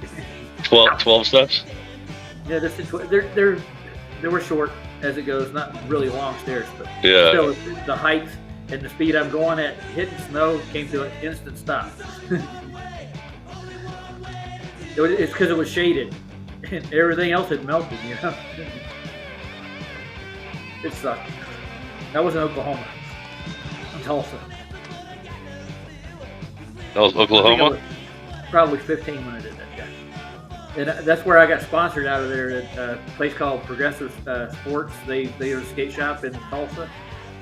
12 steps? Yeah, they were short as it goes, not really long stairs, but still the height and the speed I'm going at hitting snow came to an instant stop. It's because it was shaded and everything else had melted, you know. It sucked. That was in Oklahoma. In Tulsa. That was Oklahoma? I was probably 15 when I did that, yeah. And that's where I got sponsored out of there at a place called Progressive Sports. They are a skate shop in Tulsa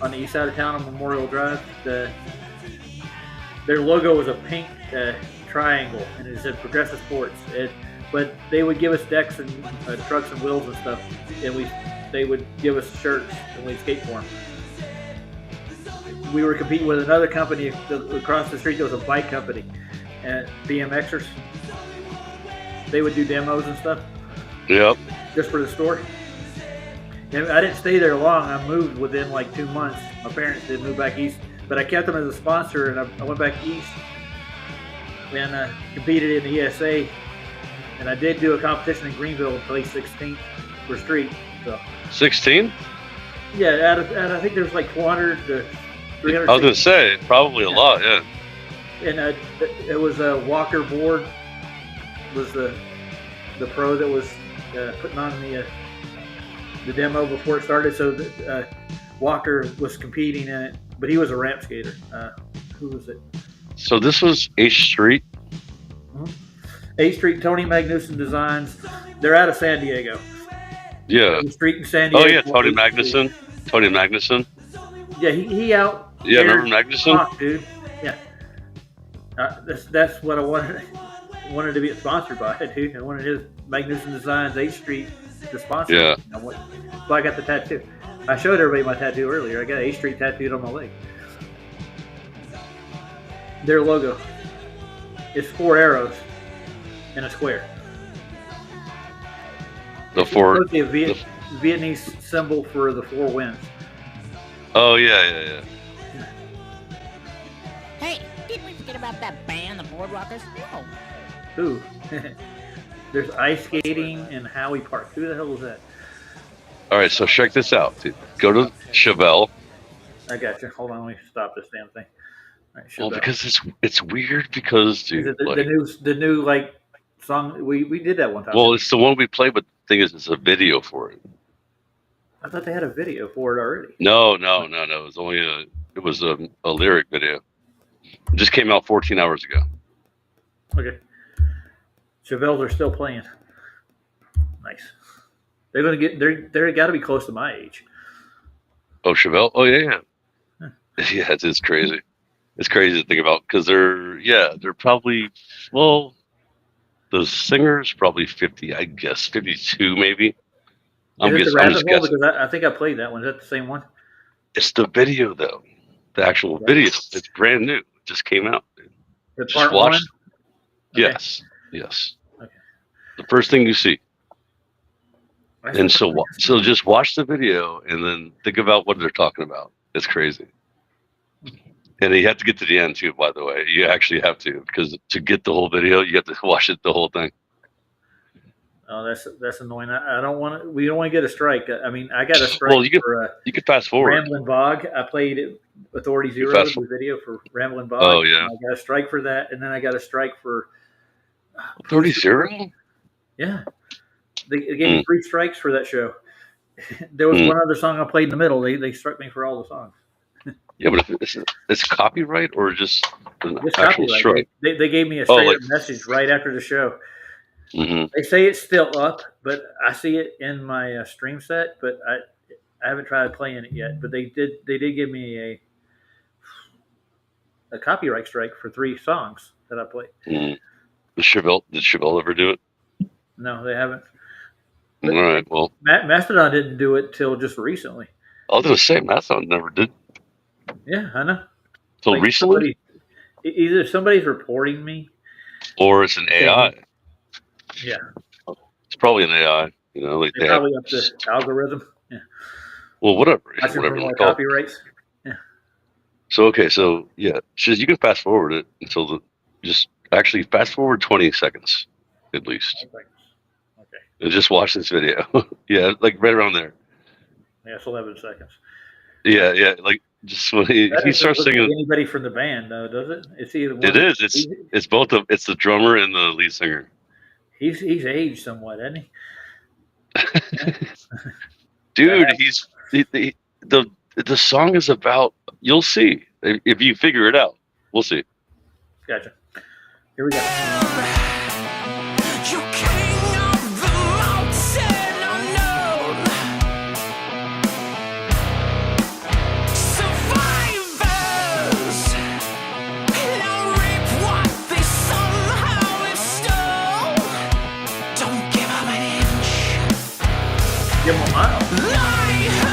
on the east side of town on Memorial Drive. Their logo was a pink triangle, and it said Progressive Sports. But they would give us decks and trucks and wheels and stuff, and they would give us shirts and we'd skate for them. We were competing with another company across the street. There was a bike company, and BMXers. They would do demos and stuff. Yep. Just for the store. And I didn't stay there long. I moved within like 2 months. My parents did move back east, but I kept them as a sponsor, and I went back east and competed in the ESA. And I did do a competition in Greenville and placed 16th for street. So 16? Yeah, out of I think there was like 400 to 300. I was gonna say probably a lot, yeah. And it was Walker Board was the pro that was putting on the demo before it started. So Walker was competing in it, but he was a ramp skater. Who was it? So this was H Street. Mm-hmm. 8th Street, Tony Magnuson Designs. They're out of San Diego. Yeah. 8th Street in San Diego. Oh yeah, Tony Magnuson. Tony Magnuson. Yeah, he out. Yeah, remember Magnuson? Talk, dude. Yeah. That's what I wanted to be sponsored by, dude. I wanted his Magnuson Designs 8th Street to sponsor. Yeah. So I got the tattoo. I showed everybody my tattoo earlier. I got 8th Street tattooed on my leg. Their logo is 4 arrows in a square. The Vietnamese symbol for the 4 winds. Oh yeah. Hey, did we forget about that band, the Boardwalkers? No. Who? There's ice skating in Howie Park. Who the hell is that? All right, so check this out, dude. Go to Chevelle. I got you. Hold on, let me stop this damn thing. All right, well, because it's weird because, dude, the new like song we did that one time. Well, it's the one we played, but the thing is, it's a video for it. I thought they had a video for it already. No. It was only a lyric video. It just came out 14 hours ago. Okay. Chevelle's are still playing. Nice. They're gonna get. They're got to be close to my age. Oh, Chevelle. Oh yeah. Yeah, it's crazy. It's crazy to think about because they're probably the singer's probably 50, I guess 52 maybe. I'm just guessing. Because I think I played that one. Is that the same one? It's the video though. The actual video. It's brand new. It just came out. The Just part watch. one? Okay. Yes. Yes. Okay. The first thing you see. That's And the so, first so just watch the video and then think about what they're talking about. It's crazy. And you have to get to the end too, by the way. You actually have to, because to get the whole video, you have to watch it the whole thing. Oh, that's annoying. I don't want to. We don't want to get a strike. I mean, I got a strike Well, you could for you could fast forward. Ramblin' Bog. I played Authority You Zero, fast the video for Ramblin' Bog. Oh, yeah. And I got a strike for that, and then I got a strike for 30-0? Yeah, they gave me 3 strikes for that show. There was one other song I played in the middle. They struck me for all the songs. Yeah, but it's copyright or just an Just actual copyright. strike? They gave me a Oh, straight like- up message right after the show. hmm They say it's still up, but I see it in my stream set. But I haven't tried playing it yet. But they did give me a copyright strike for 3 songs that I played. Did Chevelle ever do it? No, they haven't. All right. Well, Mastodon didn't do it till just recently. I was gonna say Mastodon never did Yeah, I know. till Like recently, either somebody's reporting me. or it's an AI. Yeah, It's probably an AI. You know, like they're they have. probably up to algorithm. Yeah, Well, whatever. watching for Whatever more they call it. copyrights. So okay, so yeah, you can fast forward it until just actually fast forward 20 seconds at least, Okay. and just watch this video. Yeah, like right around there. Yeah, it's 11 seconds. Yeah, yeah, like just when he That doesn't starts look like singing. anybody from the band, though, does it? It's either one. It is. It's both of it's the drummer and the lead singer. He's aged somewhat, hasn't he? Dude, the song is about. You'll see if you figure it out. We'll see. Gotcha. Here we go. Give him a mile.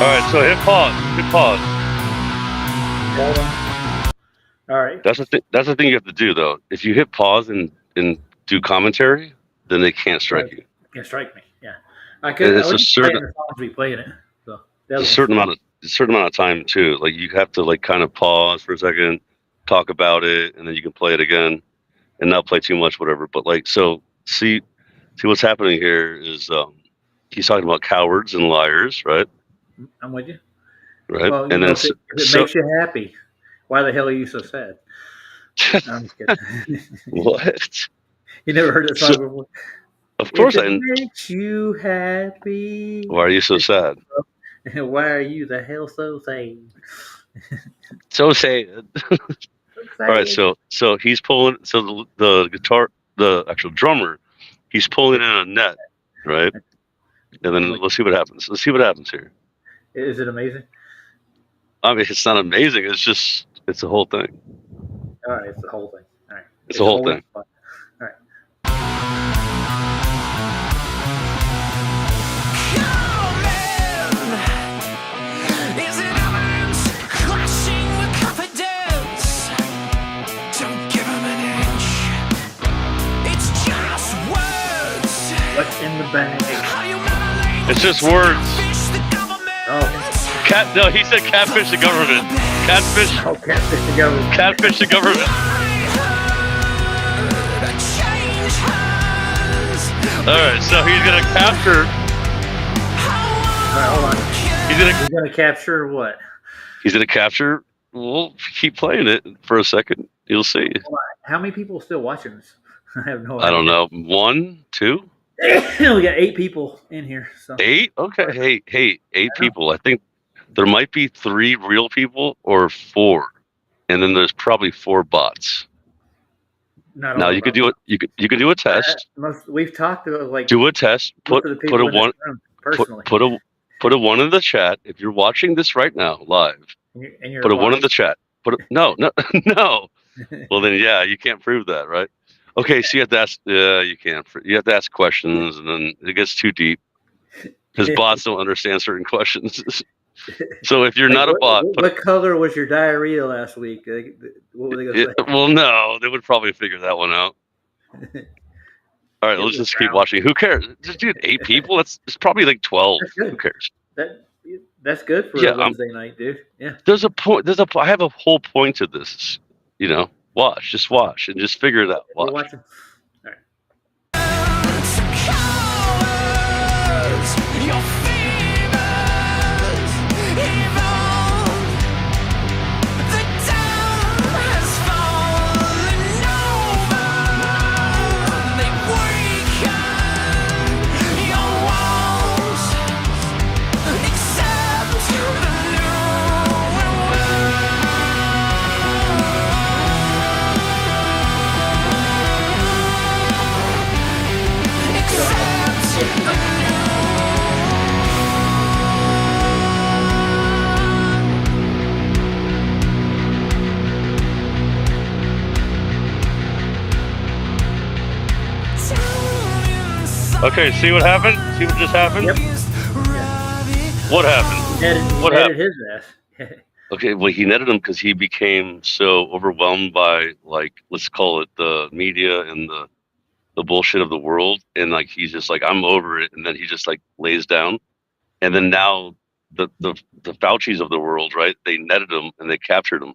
All right, so hit pause. Hit pause. Hold on. All right. That's the thing you have to do though. If you hit pause and do commentary, then they can't strike you. Can't strike me. Yeah. I could. It's I a was certain- playing the songs we playing it. So that It's was a certain amount of time too. Like you have to like kind of pause for a second, talk about it, and then you can play it again, and not play too much, whatever. But like, so see what's happening here is he's talking about cowards and liars, right? I'm with you. Right, Well, and then if it makes you happy, why the hell are you so sad? No, I'm just kidding. what? You never heard that song before? Of course, If it makes you happy. Why are you so sad? Why are you the hell so sad? So sad. All right, so he's pulling. So the guitar, the actual drummer, he's pulling in a net, right? And then let's see what happens. Let's see what happens here. Is it amazing? I mean, it's not amazing. It's just it's the whole thing. All right, it's the whole thing. All right, It's the whole thing. All right. What's in the bag? It's just words. Oh, Cat. No, he said catfish the government. Catfish. oh, catfish the government. Catfish the government. All right, so he's gonna capture. All right, hold on. He's gonna capture what? He's gonna capture. We'll keep playing it for a second. You'll see. Hold on. How many people are still watching this? I have no idea. I don't know. 1, 2, We got 8 people in here. So 8. Okay. Hey, 8 people. I think there might be 3 real people or 4, and then there's probably 4 bots. Not Now all you of could them. do it. You could do a test. We've talked to like Do a test. most Put of the put people a in this one. room personally. Put a one in the chat if you're watching this right now live. And you're Put a one in lying. the chat. No. No. Well then, yeah, you can't prove that, right? Okay, so you have to ask. You can't. You have to ask questions, and then it gets too deep because bots don't understand certain questions. So if you're Like, not a bot, what color was your diarrhea last week? What were they gonna say? well, no, they would probably figure that one out. All right, let's just keep watching. Who cares, dude? 8 people? It's probably like 12. Who cares? That's good for Yeah, a Wednesday night, dude. Yeah. There's a point. I have a whole point to this. You know, just watch, and just figure it out. We're Watch. watching. All right. Your fevers evolve. The dawn has fallen over. They weaken your walls, except the Okay, see what happened? See what just happened? Yep. What happened? What happened? His ass. Okay, well, he netted him because he became so overwhelmed by, like, let's call it the media and the bullshit of the world, and like he's just like, I'm over it, and then he just like lays down, and then now the Faucis of the world, right? They netted him and they captured him.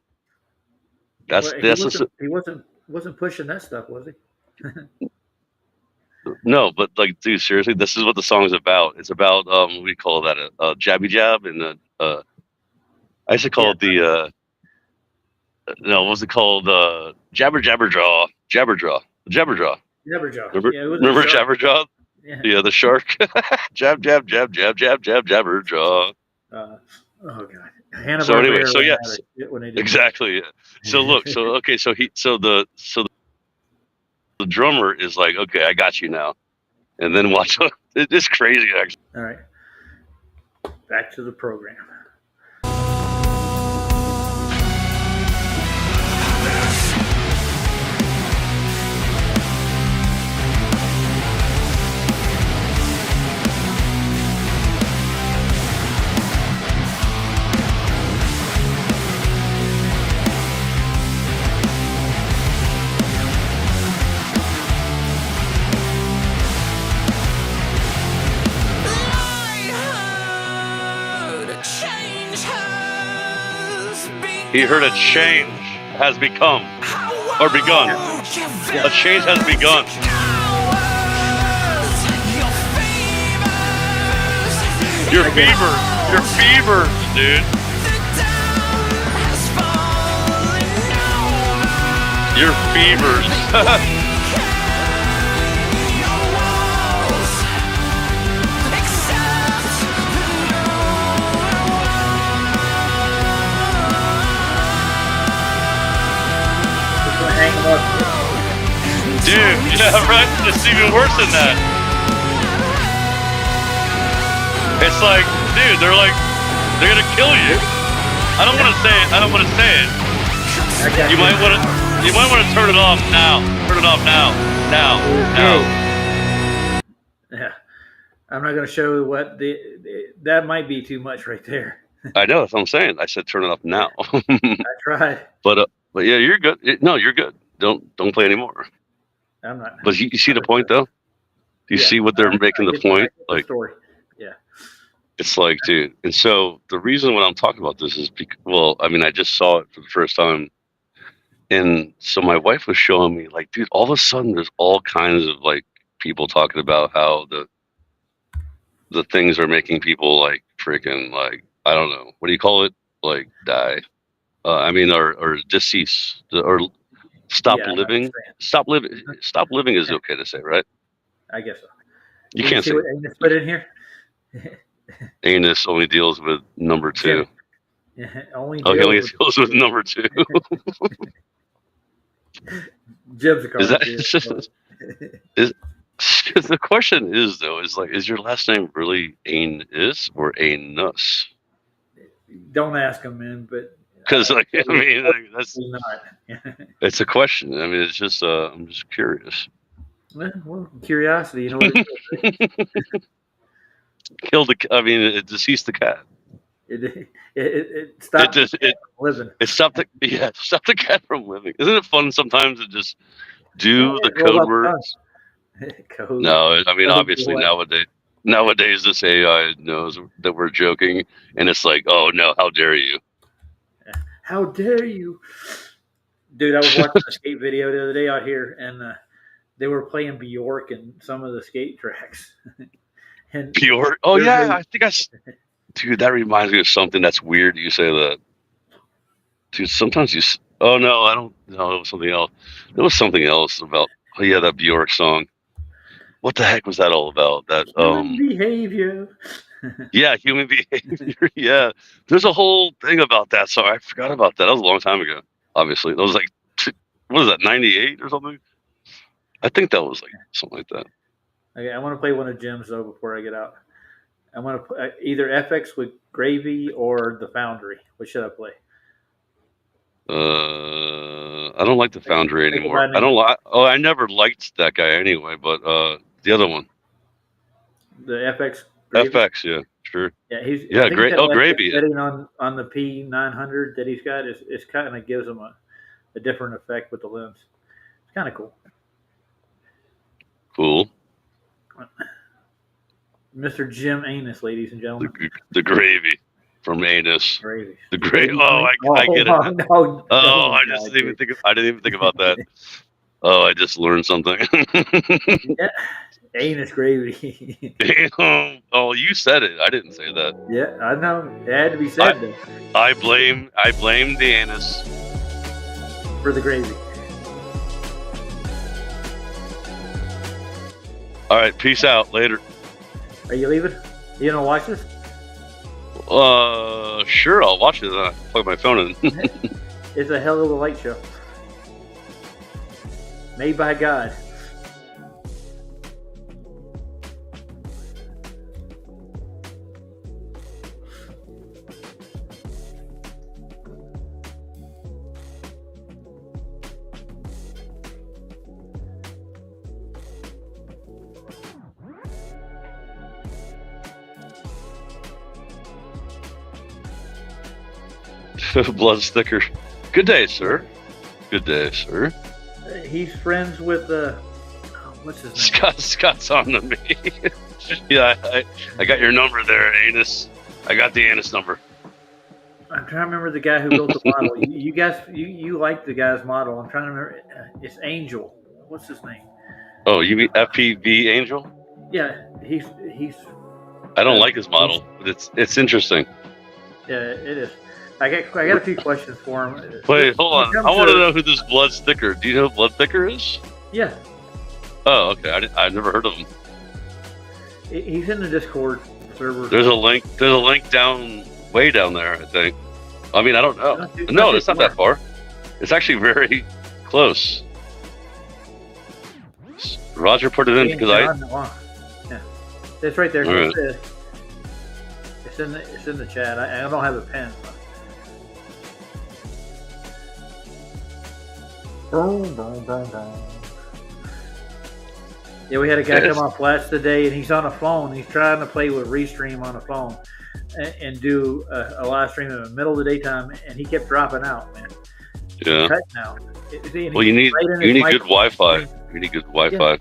Well, he wasn't pushing that stuff, was he? No, but like, dude, seriously, this is what the song's about. It's about we call that a jabby jab, and I used to call it the no, what was it called? Jabber jaw. Remember Jabberjaw. Jabberjaw? Yeah, the shark. jab, Jabberjaw. Oh god. Hanna So anyway, so Barbera yes, exactly. Yeah. So look, so the drummer is like, okay, I got you now, and then watch. It's crazy, actually. All right. Back to the program. He heard a change has become, or begun. A change has begun. Your fever, dude. Your fevers. Dude, yeah, right? It's even worse than that. It's like, dude, they're gonna kill you. I don't want to say it. You might want to turn it off now. Turn it off now. Now. Yeah. I'm not gonna show what that might be too much right there. I know, that's what I'm saying. I said turn it off now. I tried. But yeah, you're good. No, you're good. Don't play anymore. I'm not. But you see the point, though? Do you see what they're making the point? Like, story. Yeah. It's like, dude. And so the reason when I'm talking about this is because, well, I mean, I just saw it for the first time. And so my wife was showing me, like, dude, all of a sudden there's all kinds of like people talking about how the things are making people like freaking, like, I don't know, what do you call it? Like die. I mean, or decease, or stop living. Stop living is okay to say, right? I guess so. You can't say what Anus put in here. Anus only deals with number 2. Yeah, he only deals with number 2. Jim's a car. Is that is the question is though is your last name really Anus or Anus? Don't ask him, man. But Because like I mean like, that's not. it's a question. I mean it's just I'm just curious. Well, curiosity, you know what it is. Right? Killed the. I mean it deceased the cat. It stopped the cat from living. It stopped the stopped the cat from living. Isn't it fun sometimes to just do the code words? Code. No, I mean Code obviously what? nowadays this AI knows that we're joking, and it's like, oh no, how dare you? How dare you, dude? I was watching a skate video the other day out here, and they were playing Bjork in some of the skate tracks. And Bjork. Oh yeah, I think dude, that reminds me of something that's weird. You say that, dude. Sometimes you. Oh no, I don't. No, it was something else. It was something else about. Oh yeah, that Bjork song. What the heck was that all about? That human behavior. Yeah, human behavior. Yeah, there's a whole thing about that song. I forgot about that. That was a long time ago. Obviously, that was like, what is that? 98 or something. I think that was like something like that. Okay, I want to play one of Jim's though before I get out. I want to play either FX with Gravy or The Foundry. What should I play? I don't like the Foundry anymore. I don't like. Oh, I never liked that guy anyway. But the other one, the FX. Gravy? FX, yeah, sure. Yeah, he's great. Oh, Gravy. Setting on the P900 that he's got is kind of gives him a different effect with the lens. It's kind of cool. Cool. Mr. Jim Anus, ladies and gentlemen. The Gravy from Anus. Gravy. The Gravy. Oh, I get it. I didn't even think about that. Oh, I just learned something. Yeah. Anus Gravy. Oh, you said it. I didn't say that. Yeah, I know. It had to be said. Though. I blame the anus for the gravy. All right, peace out. Later. Are you leaving? You gonna watch this? Sure. I'll watch it. I plug my phone in. It's a hell of a light show. Made by God. Blood sticker. Good day, sir. Good day, sir. He's friends with what's his name? Scott's on to me. Yeah, I got your number there, Anus. I got the Anus number. I'm trying to remember the guy who built the model. You guys, you like the guy's model. I'm trying to remember. It's Angel. What's his name? Oh, you mean FPV Angel? Yeah, he's. I don't like his model, but it's interesting. Yeah, it is. I got a few questions for him. Wait, hold on. I want to know who this Blood Sticker. Do you know who Blood Sticker is? Yeah. Oh, okay. I've never heard of him. He's in the Discord server. There's a link way down there, I think. I mean, I don't know. No, it's not that far. It's actually very close. Roger put it in because Yeah, it's right there. Right. It's in the chat. I don't have a pen. Yeah, we had a guy come on Flats today, and he's on a phone. He's trying to play with Restream on a phone and do a live stream in the middle of the daytime, and he kept dropping out, man. Yeah. Now. Well, you need good Wi-Fi. You need good Wi-Fi.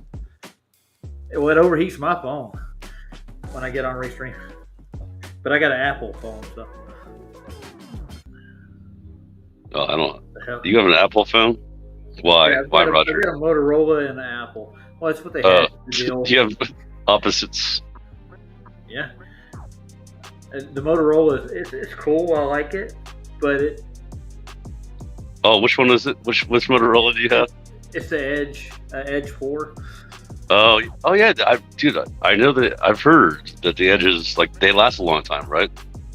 Yeah. Well, it overheats my phone when I get on Restream. But I got an Apple phone, so. Oh, I don't. Do you have an Apple phone? Why? Yeah, Why, Roger? I got a Motorola and an Apple. Well, that's what they had. You have opposites. Yeah. And the Motorola it's cool. I like it, but it. Oh, which one is it? Which Motorola do you have? It's the Edge, Edge 4. Oh yeah, I know that I've heard that the Edges they last a long time, right?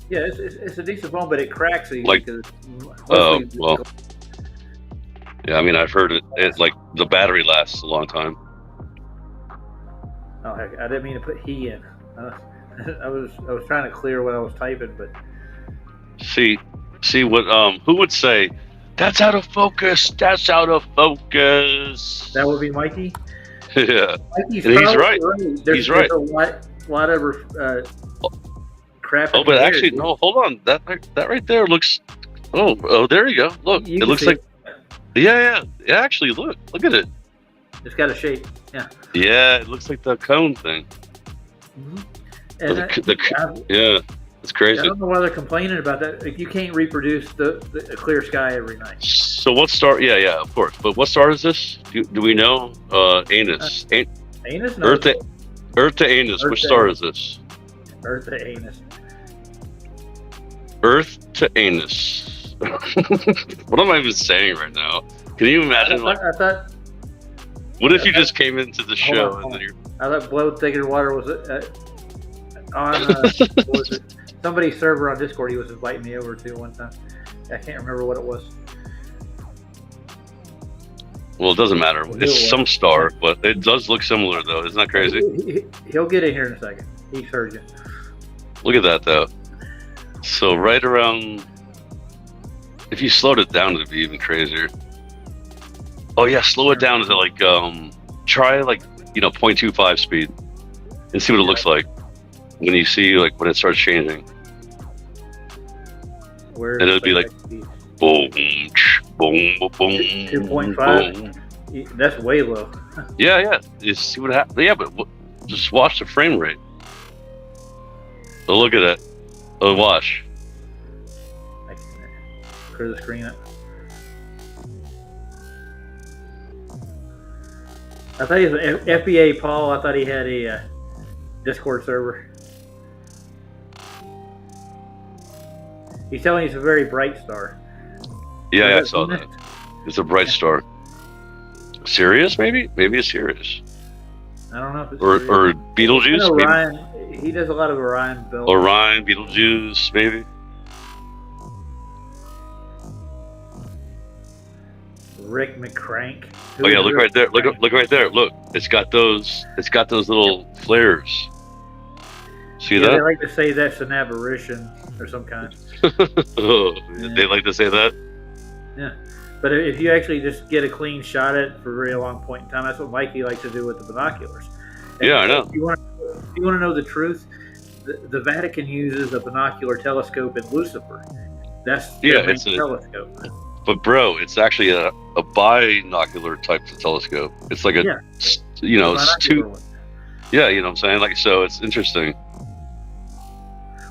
Yeah, it's a decent phone, but it cracks easy. Well. Yeah, I mean, I've heard it. it like the battery lasts a long time. Oh heck, I didn't mean to put he in. I was trying to clear what I was typing, but See what who would say that's out of focus? That's out of focus. that would be Mikey. Yeah, Mikey's and he's probably right. There's, He's right. There's a lot of crap. Oh, in but the air, actually, dude. no. Hold on. That right there looks. Oh, there you go. Look, You it can looks see like. Yeah. Actually, look at it. It's got a shape. Yeah. Yeah, it looks like the cone thing. And Yeah, it's crazy. I don't know why they're complaining about that. Like, you can't reproduce the clear sky every night. So what star? Yeah, of course. But what star is this? Do we know? Anus. Anus? No, Earth to Anus. Earth Which to star Anus. is this? Earth to Anus. Earth to Anus. What am I even saying right now? Can you imagine? Like, I thought. what if you just came into the show Hold and then on. you're I thought Blow Thicker Water was on what was it? Somebody's server on Discord. He was inviting me over to one time. I can't remember what it was. Well, it doesn't matter. It's some star, but it does look similar, though. Isn't that crazy? He'll get in here in a second. He's heard you. Look at that, though. So right around, if you slowed it down, it'd be even crazier. Oh yeah, slow it down to like try like 0.25 speed and see what it looks like when you see like when it starts changing. And it'll be like boom, boom, boom, boom. 2.5. That's way low. Yeah. You see what happens. Yeah, but just watch the frame rate. So look at it. Oh, watch. I can clear the screen up. I thought he was an FBA Paul. I thought he had a Discord server. He's telling you it's a very bright star. Yeah, I saw that. It's a bright star. Sirius, maybe? Maybe it's Sirius. I don't know if it's Or Beetlejuice? Maybe? Orion. He does a lot of Orion builds. Orion, Beetlejuice, maybe. Rick McCrank. Oh yeah, look right there. Look right there. Look, it's got those little flares. See Yeah, that? they like to say that's an apparition or some kind. Oh, they like to say that. Yeah. But if you actually just get a clean shot at it for a very long point in time, that's what Mikey likes to do with the binoculars. And Yeah, I know. If you want to know the truth, the Vatican uses a binocular telescope in Lucifer. That's their main it's a telescope. But bro, it's actually a binocular type of telescope. It's like a, it's Binocular two. one. Yeah, you know what I'm saying? Like, so it's interesting.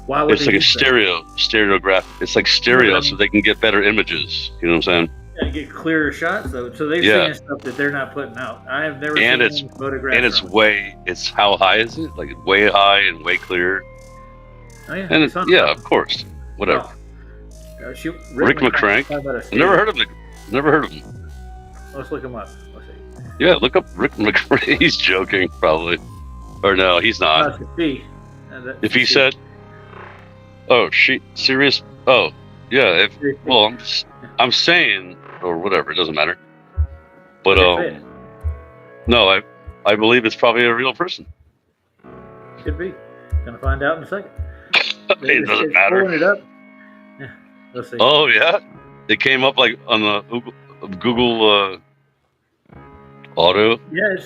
Why would It's they like a use that? stereograph. It's like stereo, so they can get better images. You know what I'm saying? And get clearer shots though. So they're Yeah. seeing stuff that they're not putting out. I have never And seen it's any photographs. and it's from it. way. It's how high is it? Like way high and way clear. Oh, yeah, And it's on- yeah, of course, whatever. Rick McCrank. Never heard of him. Never heard of him. Let's look him up. Let's see. Yeah, look up Rick McCrank. He's joking, probably. Or no, he's not. That's a she. If he said, "Oh, she serious," oh, yeah. Well, I'm saying, or whatever. It doesn't matter. But no, I believe it's probably a real person. Could be. Gonna find out in a second. It doesn't It's matter. pulling it up. Yeah. Let's see. Oh yeah, it came up like on the Google Auto. Yeah,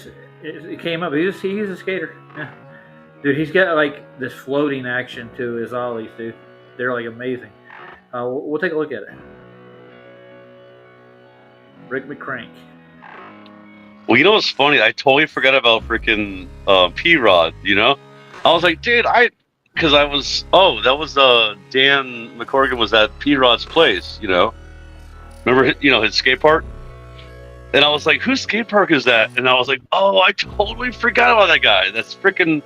it came up. He's a skater. Yeah. Dude, he's got like this floating action to his ollies, dude. They're like amazing. We'll take a look at it. Rick McCrank. Well, you know what's funny? I totally forgot about freaking P-Rod. You know, I was like, dude, because I was that was Dan McCorrigan was at P-Rod's place. You know, remember his skate park? And I was like, whose skate park is that? And I was like, oh, I totally forgot about that guy. That's freaking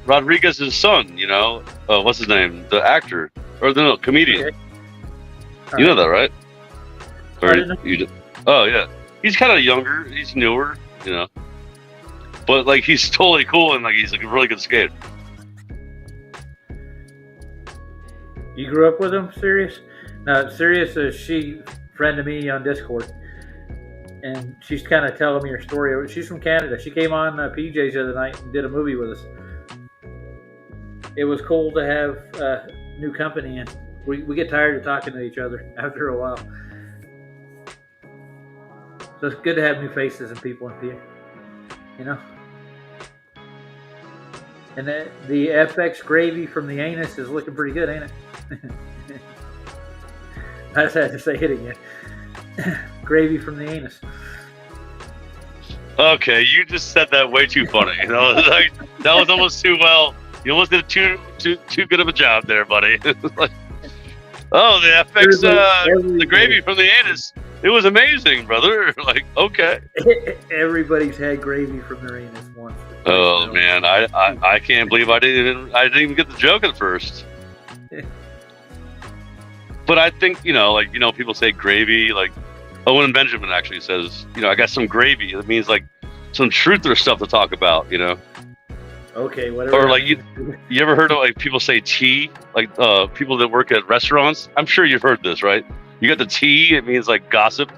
Rodriguez's son. You know, what's his name? The actor or no comedian. Okay. You know that, right? I Or didn't know. you? Oh yeah, he's kind of younger. He's newer, you know. But like, he's totally cool and like he's like a really good skater. You grew up with him, Sirius? No, Sirius is she friend of me on Discord. and she's kind of telling me her story. She's from Canada. She came on PJ's the other night and did a movie with us. It was cool to have new company, and we get tired of talking to each other after a while. So it's good to have new faces and people in here, you know. And the FX gravy from the anus is looking pretty good, ain't it? I just had to say it again. Gravy from the anus. Okay, you just said that way too funny. You know, like, that was almost too well. You almost did too good of a job there, buddy. Like, oh, the FX, the gravy from the anus. It was amazing, brother. Like, okay. Everybody's had gravy from their anus once. Oh man, I can't believe I didn't even get the joke at first. But I think, like, people say gravy, like Owen Benjamin actually says, I got some gravy. It means like some truth or stuff to talk about, Okay, whatever. Or like you ever heard of like people say tea, like people that work at restaurants? I'm sure you've heard this, right? You got the tea, it means like gossip.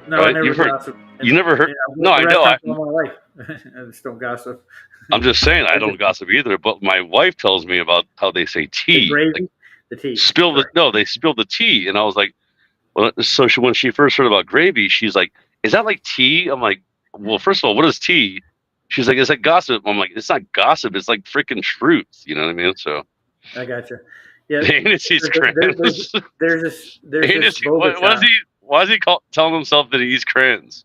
No, right? I never gossip. You never heard? Yeah, No, I know. all my life. I just don't gossip. I'm just saying I don't gossip either. But my wife tells me about how they say tea. The gravy, like, the tea. They spilled the tea, and I was like, well. So when she first heard about gravy, she's like, "Is that like tea?" I'm like, "Well, first of all, what is tea?" She's like, "Is that gossip?" I'm like, "It's not gossip. It's like freaking truth." You know what I mean? So. I got you. Yeah. Anus crayons. There's this boba Why is he telling himself that he eats crayons?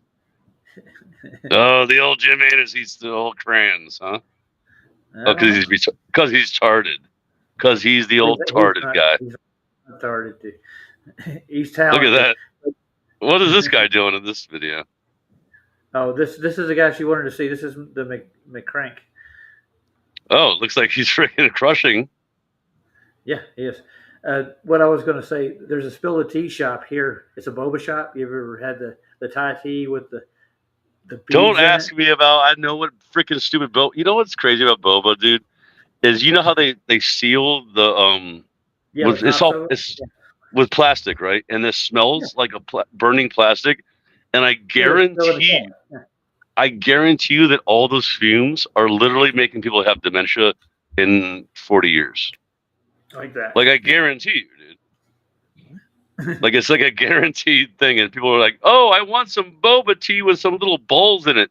Oh, the old Jim Anus eats the old crayons, huh? Oh, because he's tarded. Because he's the old tarded guy. He's not tarded, dude. He's talented. Look at that. What is this guy doing in this video? Oh, this is the guy she wanted to see. This is the McCrank. Oh, it looks like he's freaking crushing. Yeah, he is. What I was going to say, there's a Spill the Tea shop here. It's a boba shop. You ever had the Thai tea with the beads? Don't ask me about. I know what freaking stupid boba. You know what's crazy about boba, dude? Is how they seal the it's with plastic, right? And this smells like a burning plastic. And I guarantee you that all those fumes are literally making people have dementia in 40 years. Like that. Like I guarantee you, dude. Like it's like a guaranteed thing, and people are like, "Oh, I want some boba tea with some little bowls in it."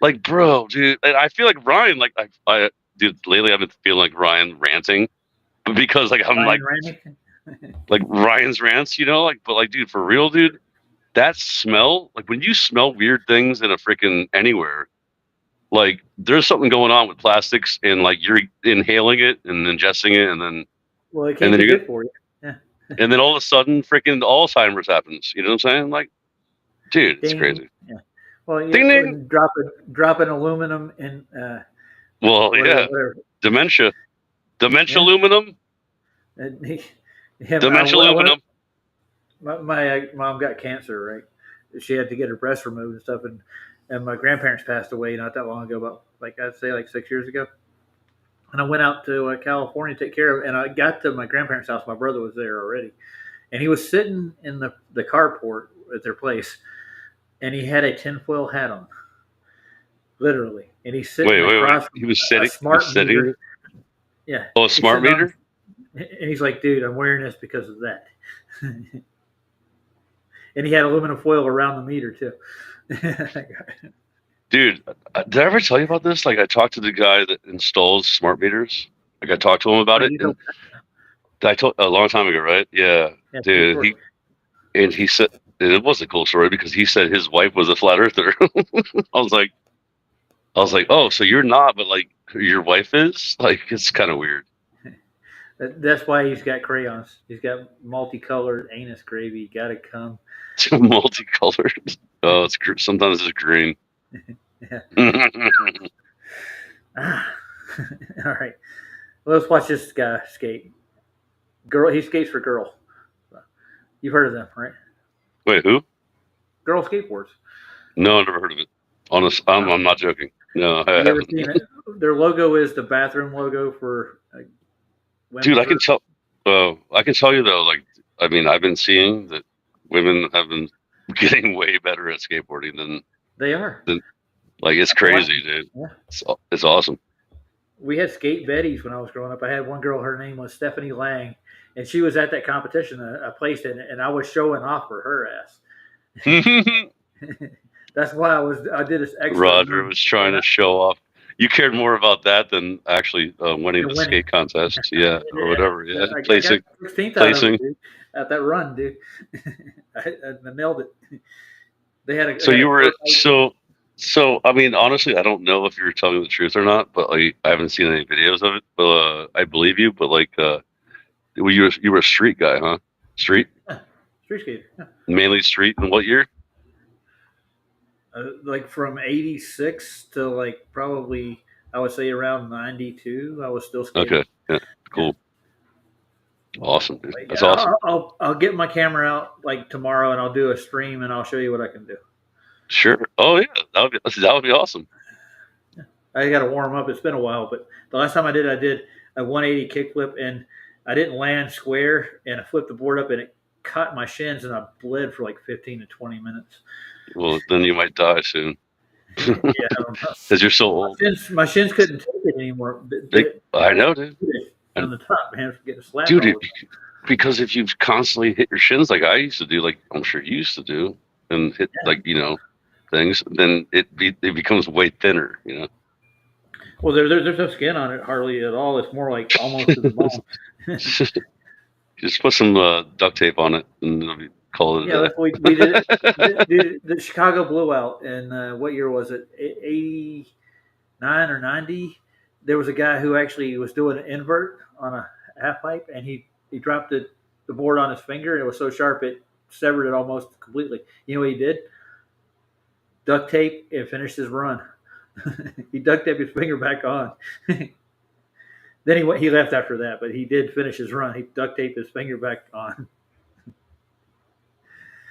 Like, bro, dude, and I feel like Ryan. Like, dude, lately I've been feeling like Ryan ranting, but because like I'm like Ryan's rants, but like, dude, for real, dude, that smell, like when you smell weird things in a freaking anywhere. Like there's something going on with plastics, and like you're inhaling it and ingesting it, and then it can't be good for you. Yeah. And then all of a sudden, freaking Alzheimer's happens. You know what I'm saying? Like, dude, it's crazy. Yeah. Well, ding, ding. Drop an aluminum in. Whatever. Dementia aluminum. Dementia aluminum. My mom got cancer, right? She had to get her breast removed and stuff, and my grandparents passed away not that long ago, about I'd say 6 years ago. And I went out to California to take care of it. And I got to my grandparents' house. My brother was there already. And he was sitting in the carport at their place. And he had a tinfoil hat on. Literally. And he's sitting across He was sitting? Smart meter. Yeah. Oh, a smart meter? And he's like, dude, I'm wearing this because of that. And he had aluminum foil around the meter, too. Dude, did I ever tell you about this? Like, I talked to the guy that installs smart meters. Like, I talked to him about it. And I told a long time ago, right? Yeah, dude. He said, and it was a cool story because he said his wife was a flat earther. I was like, oh, so you're not, but like your wife is? Like, it's kind of weird. That's why he's got crayons. He's got multicolored anus gravy. Got to come. Multicolored. Oh, sometimes it's green. Yeah. All right. Well, let's watch this guy skate. He skates for Girl. You've heard of them, right? Wait, who? Girl Skateboards. No, I've never heard of it. Honest, I'm not joking. No, I haven't. Seen it? Their logo is the bathroom logo for women. Dude, I can tell you though. Like, I mean, I've been seeing that women have been getting way better at skateboarding than They are. like it's crazy, dude. Yeah. It's awesome. We had skate Betties when I was growing up. I had one girl, her name was Stephanie Lang, and she was at that competition I placed in, and I was showing off for her ass. That's why I did this extra. Roger was trying to show off. You cared more about that than actually winning the skate contest, yeah, or whatever. Yeah, I placing. got 16th out of it, dude, at that run, dude. I nailed it. They had a. So you were so. I mean, honestly, I don't know if you're telling the truth or not, but like, I haven't seen any videos of it. But I believe you. But like, you were a street guy, huh? Street. Street skater. Yeah. Mainly street. In what year? Like from '86 to like probably I would say around '92. I was still skating. Okay. Yeah. Cool. Awesome, dude. That's Yeah, awesome. I'll get my camera out like tomorrow and I'll do a stream and I'll show you what I can do. Sure. Oh yeah, that would be awesome. I got to warm up. It's been a while, but the last time I did a 180 kickflip and I didn't land square and I flipped the board up and it caught my shins and I bled for like 15 to 20 minutes. Well, then you might die soon. Yeah, I don't know. Because you're so old. My shins couldn't take it anymore. I know, dude. On the top, man, for getting slapped. Dude, because if you constantly hit your shins like I used to do, like I'm sure you used to do, and hit like things, then it becomes way thinner, you know. Well, there's no skin on it hardly at all. It's more like almost to the bone. Just put some duct tape on it and it'll be called it. Yeah, that's what we did. The Chicago blew out, and what year was it? 89 or 90. There was a guy who actually was doing an invert on a half pipe, and he dropped the board on his finger, and it was so sharp it severed it almost completely. You know what he did? Duct tape and finished his run. He duct taped his finger back on. Then he left after that, but he did finish his run. He duct taped his finger back on.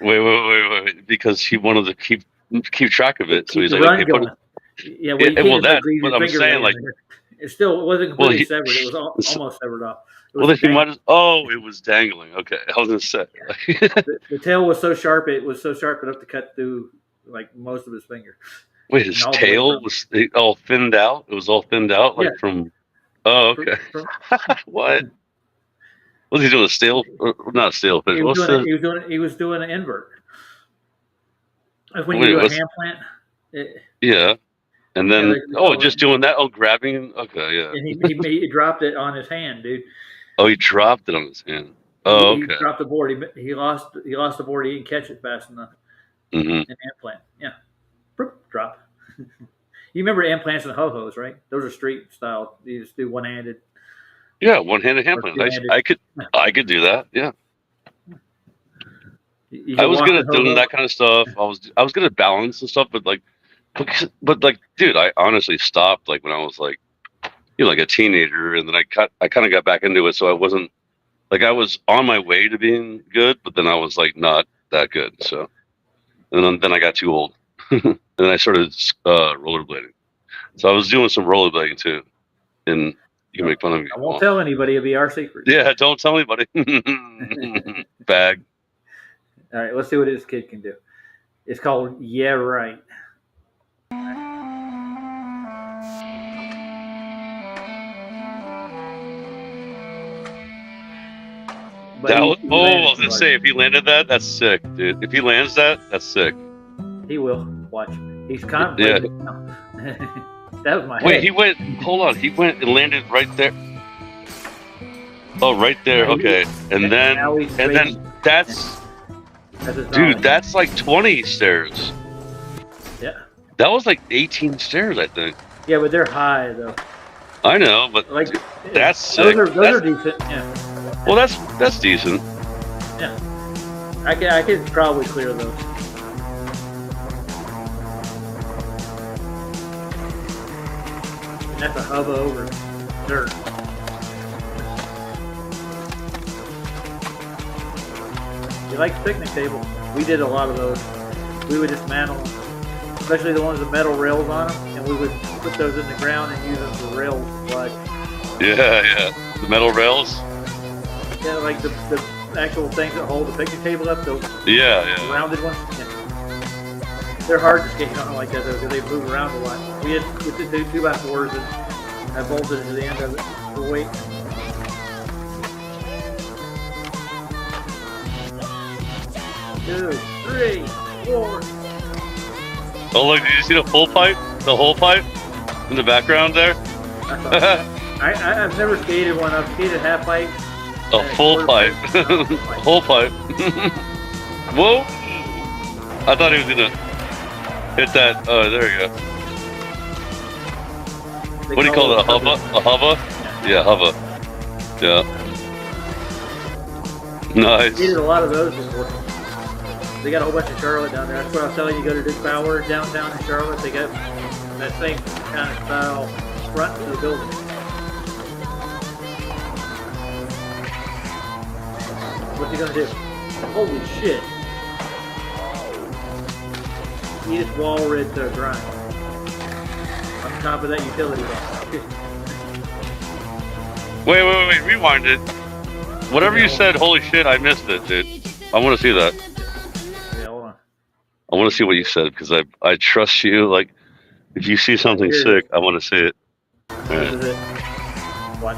Wait, because he wanted to keep track of it. So he's like, okay, put it. Yeah, well, but I'm saying like. It still wasn't completely severed. It was almost severed off. Well, then he might have. Oh, it was dangling. Okay, I was gonna say. The tail was so sharp. It was so sharp enough to cut through like most of his finger. Wait, his tail was all thinned out. It was all thinned out, like from. Oh, okay. What? Was he doing a stale? Not a stale fish. He was doing an invert. Like when you do a hand plant. Yeah. And then, just doing that. Oh, grabbing. Okay, yeah. And he dropped it on his hand, dude. Oh, he dropped it on his hand. Oh, okay. He dropped the board. He lost the board. He didn't catch it fast enough. Mm-hmm. An implant, yeah. Drop. You remember implants and ho-hos, right? Those are street style. You just do one-handed. Yeah, one-handed hand plant. I could do that. Yeah. I was good at doing that kind of stuff. I was good at balance and stuff, but like, dude, I honestly stopped like when I was like, like a teenager, and then I kind of got back into it. So I wasn't like I was on my way to being good, but then I was like not that good. So, and then I got too old, and then I started rollerblading. So I was doing some rollerblading too, and you can make fun of me. I won't tell anybody. It'll be our secret. Yeah, don't tell anybody. Bag. All right, let's see what this kid can do. It's called Yeah Right. I was gonna say, if he landed that, that's sick, dude. If he lands that, that's sick. He will. Watch. He's contemplating. Yeah. That was my head. Wait, he went. Hold on. He went and landed right there. Oh, right there. Okay, and then that's. Dude, that's like 20 stairs. Yeah. That was like 18 stairs, I think. Yeah, but they're high though. I know, but like that's sick. Those are decent. Yeah. Well, that's decent. Yeah. I could probably clear those. And that's a hub over dirt. You like the picnic table? We did a lot of those. We would dismantle them, especially the ones with metal rails on them, and we would put those in the ground and use them for rails. Like the metal rails. Yeah, like the actual things that hold the picnic table up. Those yeah. rounded ones. Yeah. They're hard to skate on like that though because they move around a lot. We had to do 2x4s and I bolted to the end of it for weight. 2, 3, 4. Oh look, did you see the full pipe? The whole pipe in the background there? I've never skated one. I've skated half pipe. A full pipe. Whole pipe. Whoa! I thought he was gonna hit that. Oh, there you go. What do you call it? A hubba? A hubba? Yeah, hubba. Yeah. Nice. I needed a lot of those before. They got a whole bunch of Charlotte down there. That's what I was telling you. Go to Duke Power downtown in Charlotte. They got that same kind of style front to the building. What's he gonna do? Holy shit! He just wall rid to a grind. On top of that utility box. Wait, rewind it. Whatever you said, holy shit, I missed it, dude. I want to see that. Yeah, hold on. I want to see what you said because I trust you. Like, if you see something sick, I want to see it. All right. This is it. Watch.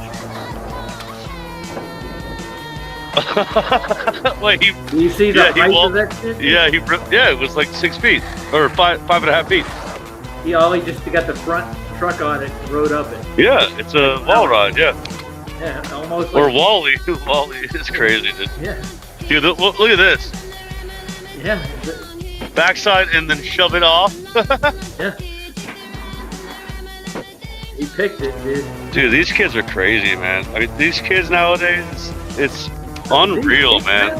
Wait, Do you see the height of that shit? Yeah, it was like 6 feet or 5.5 feet. He only just got the front truck on it and rode up it. Yeah, it's a wall ride. Yeah. Yeah, almost. Or like, Wally. Wally is crazy, dude. Yeah. Dude, look at this. Yeah. Backside and then shove it off. Yeah. He picked it, dude. Dude, these kids are crazy, man. I mean, these kids nowadays, it's unreal, man.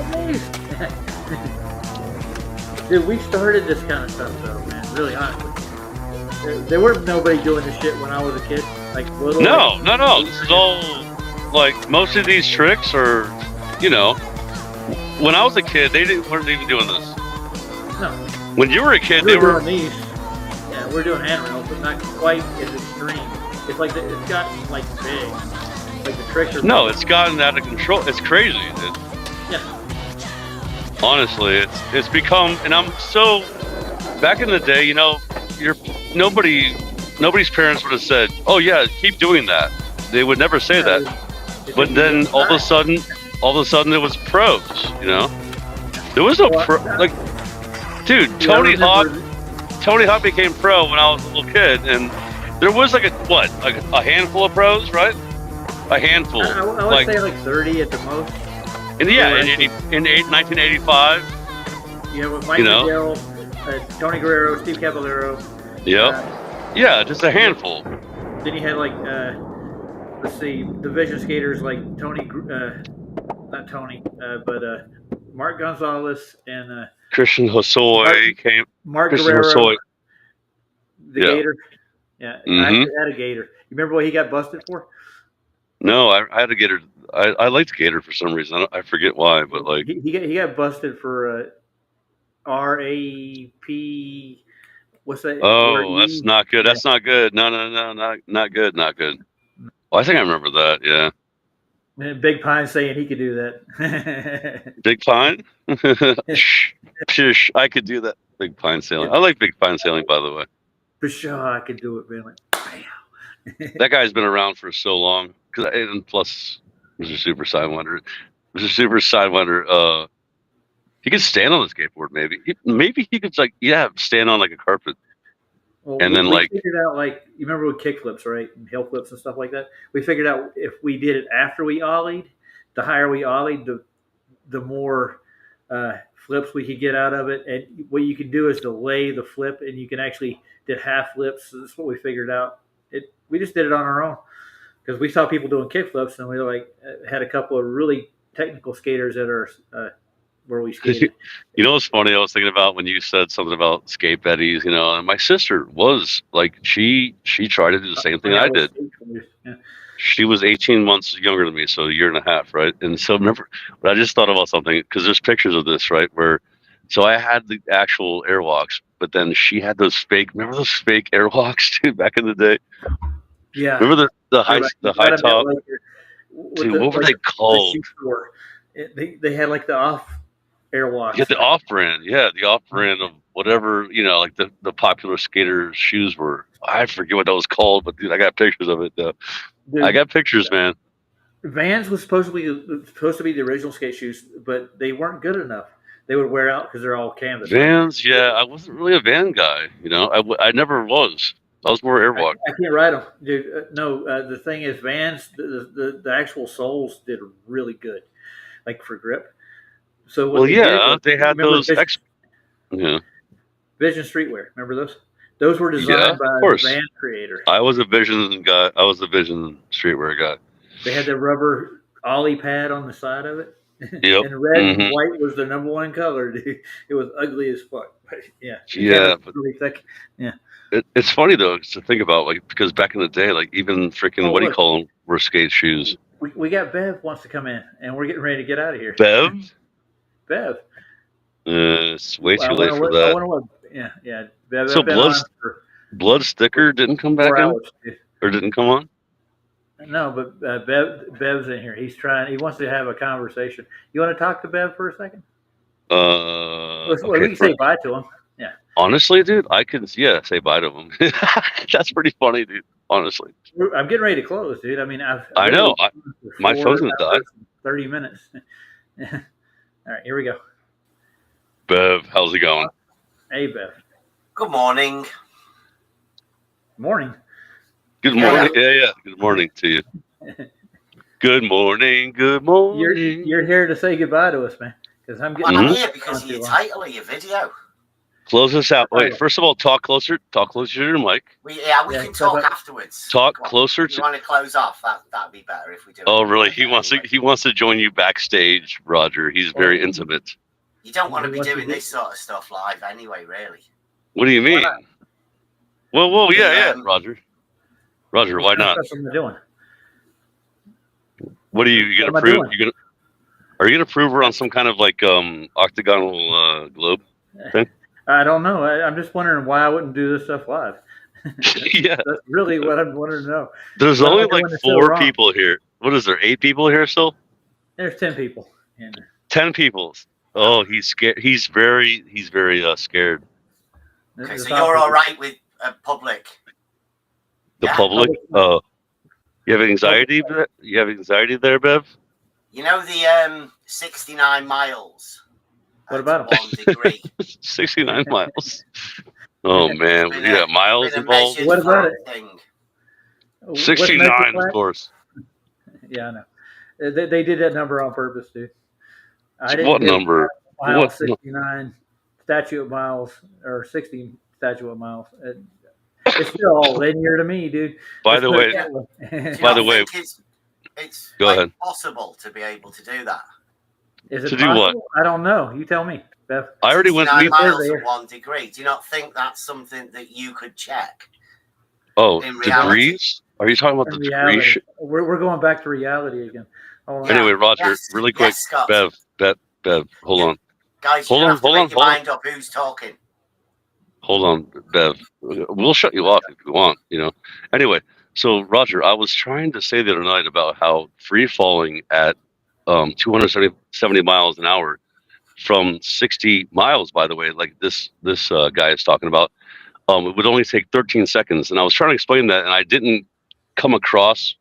Dude, we started this kind of stuff, though, man. Really, honestly. There weren't nobody doing this shit when I was a kid. Like, little. No. This is all, like, most of these tricks are, you know, when I was a kid, weren't even doing this. No. When you were a kid, We they were. doing these. Yeah, we're doing handrails, but not quite as extreme. It's like it's gotten like big. Like the tricks are. No, it's gotten out of control. It's crazy, dude. Yeah. Honestly, it's become, and I'm so. Back in the day, you know, nobody's parents would have said, "Oh yeah, keep doing that." They would never say that. But then all of a sudden, it was pros. You know, there was no pro. Like, dude, Tony Hawk became pro when I was a little kid, and there was like a handful of pros, right? A handful. I would say like 30 at the most. And yeah, in 1985. Yeah, with Mike McGill, Tony Guerrero, Steve Caballero. Yep. Yeah, just a handful. Then you had like, let's see, division skaters like Mark Gonzalez and Christian Hosoi came. Mark Christian Guerrero, Hosoi. the Gator. Yeah, I had a Gator. You remember what he got busted for? No, I had a Gator. I liked Gator for some reason. I forget why, but like he got busted for RAP. What's that? Oh, that's not good. That's not good. No, not good. Not good. Well, I think I remember that. Yeah. And Big Pine saying he could do that. Big Pine? Pish, I could do that. Big Pine sailing. I like Big Pine sailing, by the way. For sure, I could do it, man. That guy's been around for so long. And plus, Mr. Super Sidewinder. Mr. Super Sidewinder, he could stand on the skateboard, maybe. Maybe he could, stand on like a carpet. Well, and then, we figured out, you remember with kick flips, right? And hill flips and stuff like that? We figured out if we did it after we ollied, the higher we ollied, the more flips we could get out of it. And what you can do is delay the flip, and you can actually did half flips. So that's what we figured out. We just did it on our own because we saw people doing kick flips, and we had a couple of really technical skaters that are where we skated. You know what's funny? I was thinking about when you said something about skate buddies, and my sister was like, she tried to do the same thing I did. Yeah. She was 18 months younger than me, so a year and a half, right? And so remember, but I just thought about something because there's pictures of this, right? So I had the actual airwalks, but then she had those fake. Remember those fake airwalks, dude, back in the day? Yeah. Remember the high top? Dude, what were they called? They had like the off Airwalks. Yeah, the off-brand. Yeah, the off-brand of whatever, like the popular skater shoes were. I forget what that was called, but dude, I got pictures of it though. Dude, I got pictures, man. Vans was supposed to be the original skate shoes, but they weren't good enough. They would wear out because they're all canvas. Vans, yeah, I wasn't really a Van guy. I never was. I was more Airwalk. I can't ride them, dude. No, the thing is, Vans, the actual soles did really good, like for grip. So what they did was, they had remember those. Vision Streetwear. Remember those? Those were designed by the Van creator. I was a Vision guy. I was a Vision Streetwear guy. They had the rubber ollie pad on the side of it. Yep. And red and white was the number one color, dude. It was ugly as fuck. But yeah. But really thick. Yeah. It's funny though to think about, like, because back in the day, like even freaking what do you call them, were skate shoes. We got Bev wants to come in, and we're getting ready to get out of here. Bev. It's way too late for that. I wonder what. Yeah. Bev, So Blood Sticker didn't come back in, or didn't come on. No, but Bev's in here. He's trying. He wants to have a conversation. You want to talk to Bev for a second? We can say bye to him. Yeah. Honestly, dude, I can say bye to him. That's pretty funny, dude. Honestly. I'm getting ready to close, dude. I mean, I know. My phone's gonna die. 30 minutes. All right, here we go. Bev, how's it going? Hey, Bev. Good morning. Morning. Good morning. Yeah. Good morning to you. Good morning. Good morning. You're here to say goodbye to us, man. Because I'm getting. I'm here because of your title of your video. Close us out. Wait, first of all, talk closer. Talk closer to the mic. We can talk afterwards. Talk closer to. You want to close off? That'd be better if we do. Oh, really? He wants to join you backstage, Roger. He's very intimate. You don't want to be doing this sort of stuff live anyway, really. What do you mean? Well, yeah, Roger. Roger, why not? That's what I'm doing. What are you gonna prove? Are you gonna prove we're on some kind of like octagonal globe thing? I don't know. I'm just wondering why I wouldn't do this stuff live. Yeah, that's really what I'm wanting to know. There's only like 4 people here. What is there? 8 people here still? There's 10 people. 10 people. Oh, he's scared. He's very scared. Okay, so you're all right with public. The public? You have anxiety? You have anxiety there, Bev? You know the 69 miles. What about 1 degree? 69 miles. Oh man, we got miles involved. What about it? 69, of course. Yeah, I know. They did that number on purpose, dude. What number? Mile 69, statue of miles, or 60 statue of miles. It's still all linear to me, dude. By the way, it's go ahead. Possible to be able to do that. Is it to possible? Do what? I don't know. You tell me, Beth. I already went 9 miles at 1 degree. Do you not think that's something that you could check? Oh, degrees? Are you talking about the degrees? We're going back to reality again. Anyway, Roger, really quick, Bev, hold on. Guys, hold on. Mind up who's talking. Hold on, Bev. We'll shut you off if you want, Anyway, so Roger, I was trying to say the other night about how free falling at 270 miles an hour from 60 miles, by the way, like this guy is talking about, it would only take 13 seconds. And I was trying to explain that, and I didn't come across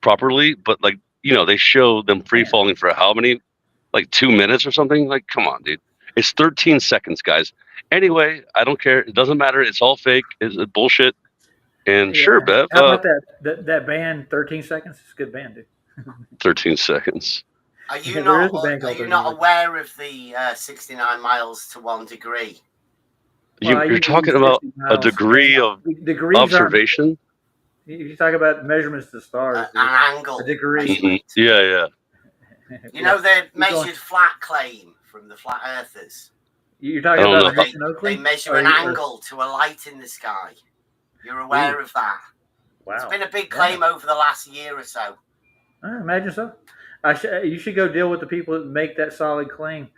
properly, but they show them free falling for how many, like 2 minutes or something? Like, come on, dude. It's 13 seconds, guys. Anyway, I don't care. It doesn't matter. It's all fake. It's bullshit. And sure, Bev. How about that band, 13 Seconds? It's a good band, dude. 13 seconds. Are you not aware of the 69 miles to 1 degree? You're talking about a degree of observation? You talk about measurements to stars. An angle. A degree. Mm-hmm. Yeah. You know the measured flat claim from the flat earthers? You're talking about they measure an angle to a light in the sky. You're aware of that? Wow. It's been a big claim over the last year or so. I imagine so. You should go deal with the people that make that solid claim.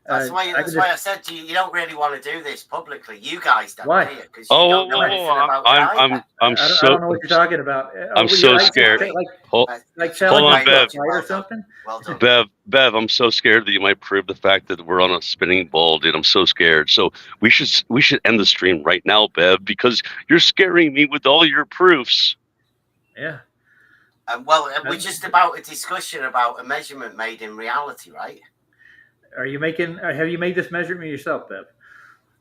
That's why. I That's could why I just, said to you, you don't really want to do this publicly. You guys don't, Why? do you? Because you don't know anything about it either. I'm I don't know what you're talking about. I'm so scared. Hold telling on, people to Bev. fight or something. Well done. Bev, I'm so scared that you might prove the fact that we're on a spinning ball, dude. I'm so scared. So we should end the stream right now, Bev, because you're scaring me with all your proofs. Yeah. Well, we're just about a discussion about a measurement made in reality, right? Are you making? Have you made this measurement yourself, Bev?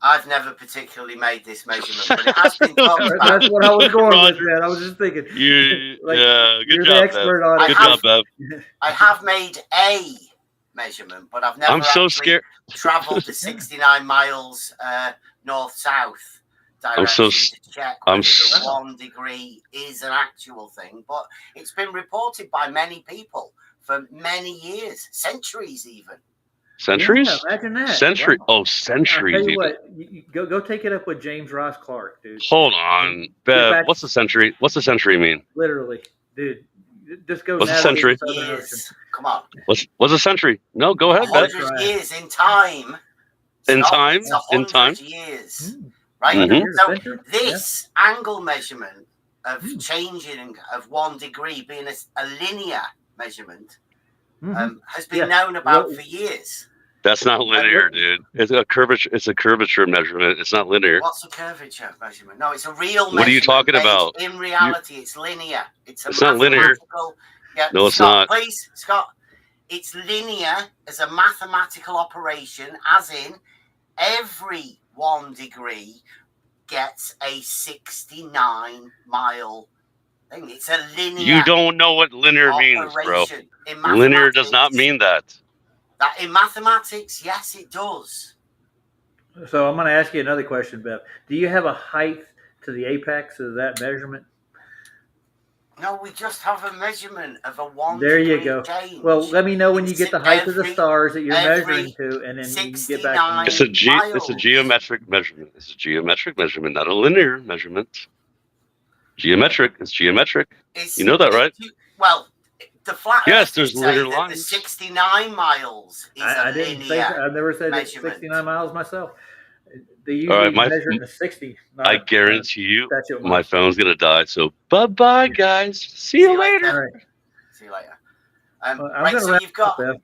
I've never particularly made this measurement, but it has been talked about. That's what I was going with, man. I was just thinking. Yeah, good you're job, the expert Bev. on it. Good job, Bev. I have made a measurement, but I've never I'm so actually scared. traveled the 69 miles north-south I'm so direction to check I'm whether the s- 1 degree is an actual thing. But it's been reported by many people for many years, centuries even. centuries. Yeah, imagine that. Century. Wow. Oh, I'll centuries. tell you Even. what. You go take it up with James Ross Clark, dude. Hold on, Bev. back- What's a century? What's a century mean? Literally, dude. Just go. What's a navigate century? the Southern Years. Ocean. Come on. What's a century? No, go ahead, Bev. 100 years in time. In Stop. time. It's In time. 100 years. Hmm. Right? Mhm. So this angle measurement of changing of 1 degree being a linear measurement has been known about for years. That's not linear, dude. It's a curvature. It's a curvature measurement. It's not linear. What's a curvature measurement? No, it's a real measurement. What are you talking made about? In reality, it's linear. It's not linear. mathematical. Yeah, No, it's Scott, not. Please, Scott. It's linear as a mathematical operation, as in every 1 degree gets a 69-mile thing. It's a linear. You don't know what linear means, bro. operation. In Linear does not mean that. That in mathematics, yes, it does. So I'm going to ask you another question, Bev. Do you have a height to the apex of that measurement? No, we just have a measurement of a 1 There you degree go. change. Well, let me know when you get the height of the every- stars that you're every measuring to, and then you can get back to me. It's a geometric measurement. It's a geometric measurement, not a linear measurement. Geometric. It's geometric. You know that, right? Well, the flat Yes, Earth there's say linear that the lines. 69 miles is I a didn't say linear that. I've never said it's measurement. 69 miles myself. They All usually right, measure it to 60. I guarantee you, statute of my phone's gonna die. So bye, guys. See you later. See you later. I'm Right, gonna so wrap you've got up,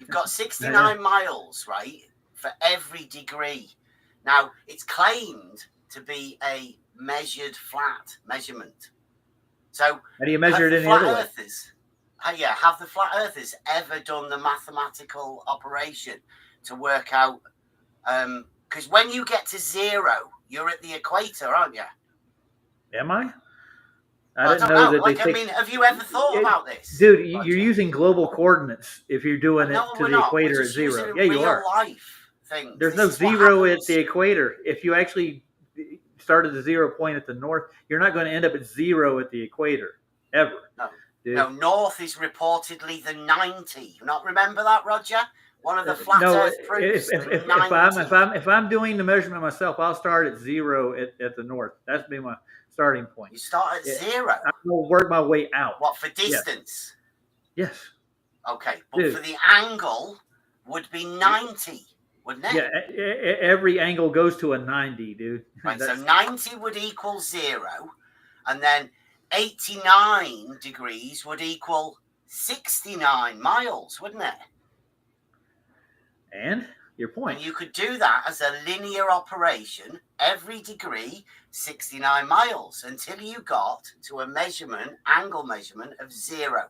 you've got 69 miles, right, for every degree. Now it's claimed to be a measured flat measurement. So How do you measure have it the any other flat way? earthers? Have the flat earthers ever done the mathematical operation to work out? Because when you get to 0, you're at the equator, aren't you? Am I? I didn't don't know know. that Like, they I take. mean, have you ever thought about this? Dude, you're using global coordinates if you're doing it No, to we're the not. We're equator at just using 0. a Yeah, you real are. life thing. There's This no is what 0 at happens. the equator. If you actually started the 0 point at the north, you're not going to end up at 0 at the equator ever. No. Dude. No, north is reportedly the 90. You not remember that, Roger? One of the flat No, Earth proofs. if I'm doing the measurement myself, I'll start at 0 at the north. That's be my starting point. You start at 0. I will work my way out. What, for distance? Yes. Okay, but Dude. for the angle would be 90, wouldn't it? Yeah, every angle goes to a 90, dude. Right, so 90 would equal 0, and then 89 degrees would equal 69 miles, wouldn't it? And your point. And you could do that as a linear operation, every degree, 69 miles, until you got to a measurement, angle measurement of 0.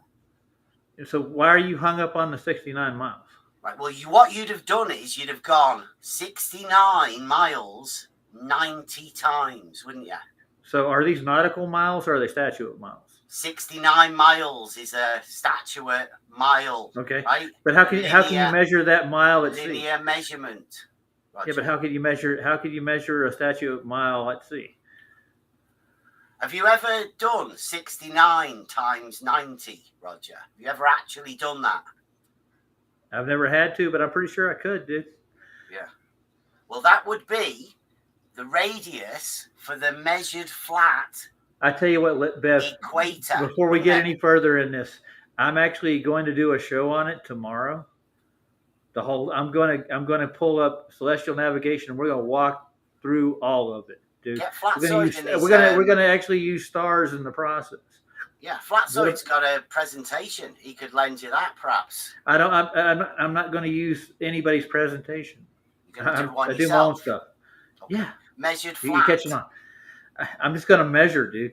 So why are you hung up on the 69 miles? Right, well, what you'd have done is you'd have gone 69 miles 90 times, wouldn't you? So are these nautical miles or are they statuette miles? 69 miles is a statuette mile. Okay. Right? But how can you measure that mile at sea? Linear measurement. Roger. Yeah, but how could you measure a statuette mile at sea? Have you ever done 69 times 90, Roger? Have you ever actually done that? I've never had to, but I'm pretty sure I could, dude. Yeah. Well, that would be the radius for the measured flat I tell you what, Bev, equator. before we get any further in this, I'm actually going to do a show on it tomorrow. The whole. I'm gonna pull up Celestial Navigation, and we're gonna walk through all of it, dude. Get We're gonna actually use stars in the process. Yeah, Flatsoid's got a presentation. He could lend you that, perhaps. I'm not going to use anybody's presentation. You're gonna do one I do my yourself. own stuff. Okay. Yeah, Measured you flat. catch them on. I'm just going to measure, dude.